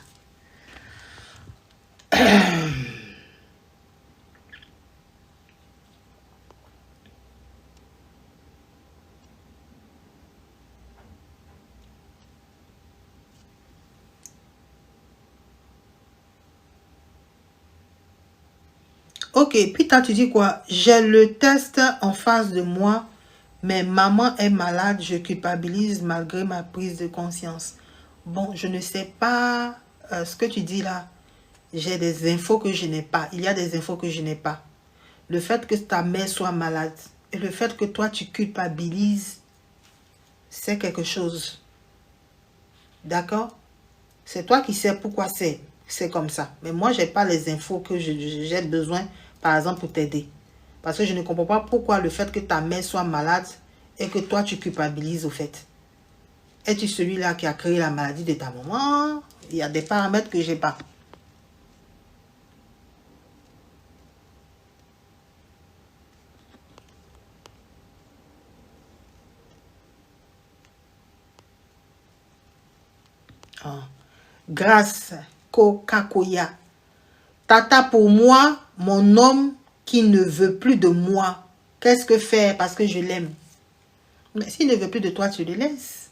Ok, puis toi, tu dis quoi? J'ai le test en face de moi, mais maman est malade, je culpabilise malgré ma prise de conscience. Bon, je ne sais pas ce que tu dis là. J'ai des infos que je n'ai pas. Il y a des infos que je n'ai pas. Le fait que ta mère soit malade et le fait que toi, tu culpabilises, c'est quelque chose. D'accord? C'est toi qui sais pourquoi c'est comme ça. Mais moi, je n'ai pas les infos que j'ai besoin, par exemple, pour t'aider. Parce que je ne comprends pas pourquoi le fait que ta mère soit malade et que toi, tu culpabilises au fait. Es-tu celui-là qui a créé la maladie de ta maman? Il y a des paramètres que je n'ai pas. Ah. Grâce, Coca-Cola. Tata pour moi, mon homme qui ne veut plus de moi. Qu'est-ce que faire parce que je l'aime? Mais s'il ne veut plus de toi, tu le laisses.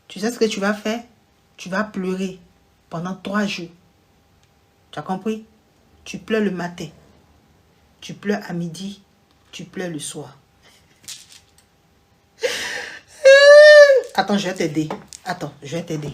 Tu sais ce que tu vas faire? Tu vas pleurer pendant 3 jours. Tu as compris? Tu pleures le matin. Tu pleures à midi. Tu pleures le soir. Attends, je vais t'aider. Attends, je vais t'aider.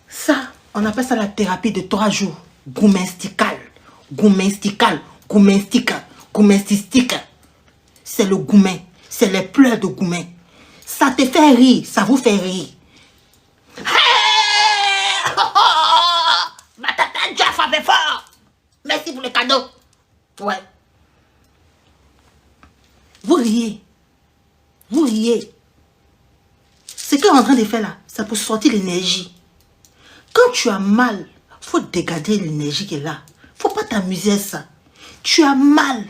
Ça, on appelle ça la thérapie de 3 jours. Goumestikal. Goumestikal. Goumestika. Goumestistika. C'est le goumen. C'est les pleurs de goumen. Ça te fait rire. Ça vous fait rire. Hey! Oh, oh! Ma tata Jaff avait fort. Merci pour le cadeau. Ouais. Vous riez. Vous riez. Ce qu'on est en train de faire là, c'est pour sortir l'énergie. Quand tu as mal, il faut dégager l'énergie qui est là. Il ne faut pas t'amuser à ça. Tu as mal.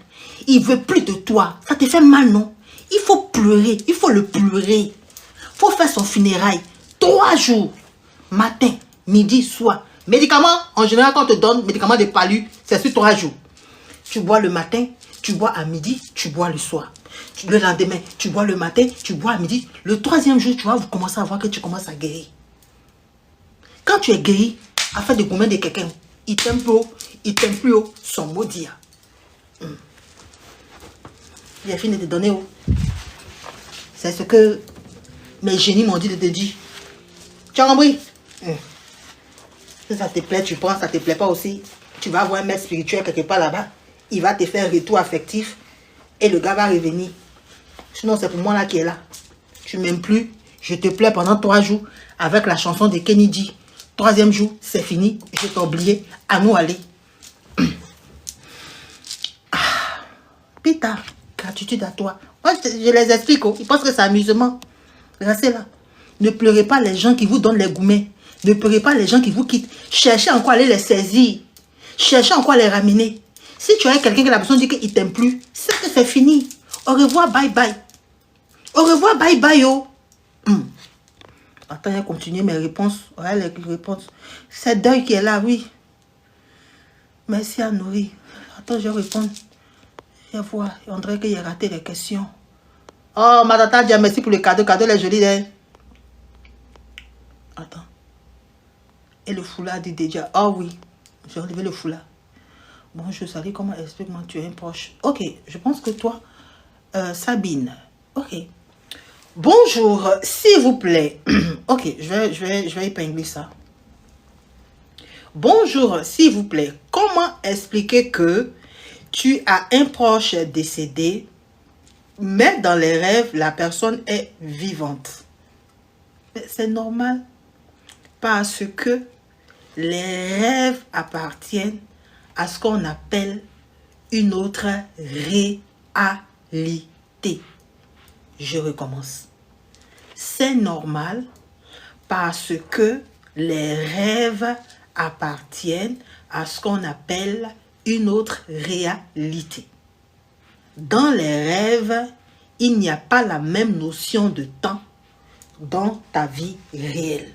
Il ne veut plus de toi. Ça te fait mal, non? Il faut pleurer. Il faut le pleurer. Il faut faire son funérail. 3 jours. Matin, midi, soir. Médicaments, en général, quand on te donne médicaments de palu, c'est sur 3 jours. Tu bois le matin, tu bois à midi, tu bois le soir. Le lendemain, tu bois le matin, tu bois à midi. Le 3e jour, tu vas commencer à voir que tu commences à guérir. Quand tu es guéri, afin de gommer de quelqu'un, il t'aime plus haut, son maudit. Il a fini de te donner haut. C'est ce que mes génies m'ont dit de te dire. Tu as compris? Si ça te plaît, tu prends, ça te plaît pas aussi. Tu vas avoir un maître spirituel quelque part là-bas. Il va te faire un retour affectif et le gars va revenir. Sinon, c'est pour moi là qui est là. Tu m'aimes plus, je te plais pendant 3 jours avec la chanson de Kennedy. 3e jour, c'est fini. Je t'ai oublié. À nous aller. Pita, gratitude à toi. Moi, je les explique. Ils pensent que c'est amusement. Restez là. Ne pleurez pas les gens qui vous donnent les gourmets. Ne pleurez pas les gens qui vous quittent. Cherchez encore à aller les saisir. Cherchez encore à les ramener. Si tu as quelqu'un qui a besoin de dire qu'il ne t'aime plus, c'est que c'est fini. Au revoir, bye bye. Au revoir, bye bye, yo. Attends, il a continué mes réponses. Ouais, les réponses. C'est deuil qui est là, oui. Merci à nourrir. Attends, je vais répondre. Je vois, on dirait qu'il a raté les questions. Oh, ma tata dit merci pour le cadeau. Cadeau, les jolis, hein. Attends. Et le foulard dit déjà. Oh oui, j'ai enlevé le foulard. Bonjour, salut, comment explique-moi, tu es un proche. Ok, je pense que toi, Sabine. Ok. Bonjour, s'il vous plaît. Ok, je vais épingler ça. Bonjour, s'il vous plaît. Comment expliquer que tu as un proche décédé, mais dans les rêves, la personne est vivante? C'est normal parce que les rêves appartiennent à ce qu'on appelle une autre réalité. Je recommence. C'est normal parce que les rêves appartiennent à ce qu'on appelle une autre réalité. Dans les rêves, il n'y a pas la même notion de temps dans ta vie réelle.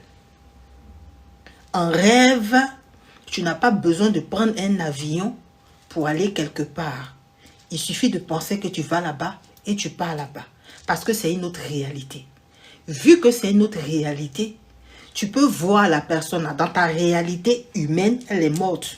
En rêve, tu n'as pas besoin de prendre un avion pour aller quelque part. Il suffit de penser que tu vas là-bas et tu pars là-bas. Parce que c'est une autre réalité. Vu que c'est une autre réalité, tu peux voir la personne dans ta réalité humaine, elle est morte.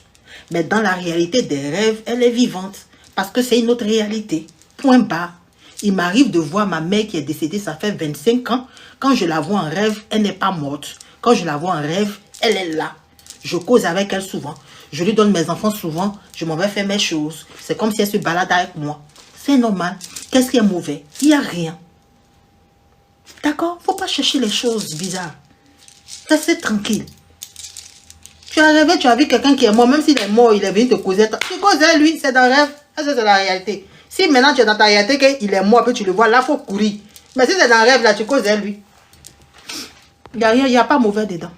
Mais dans la réalité des rêves, elle est vivante. Parce que c'est une autre réalité. Point barre. Il m'arrive de voir ma mère qui est décédée, ça fait 25 ans. Quand je la vois en rêve, elle n'est pas morte. Quand je la vois en rêve, elle est là. Je cause avec elle souvent. Je lui donne mes enfants souvent. Je m'en vais faire mes choses. C'est comme si elle se balade avec moi. C'est normal. Qu'est-ce qui est mauvais? Il n'y a rien. D'accord? Il ne faut pas chercher les choses bizarres. Restez tranquille. Tu as rêvé, tu as vu quelqu'un qui est mort. Même s'il est mort, il est venu te causer. Tu causes avec lui, c'est dans le rêve. Ça, c'est la réalité. Si maintenant tu es dans ta réalité qu'il est mort, puis tu le vois, là, il faut courir. Mais si c'est dans le rêve, là, tu causes avec lui. Il n'y a rien, il n'y a pas mauvais dedans.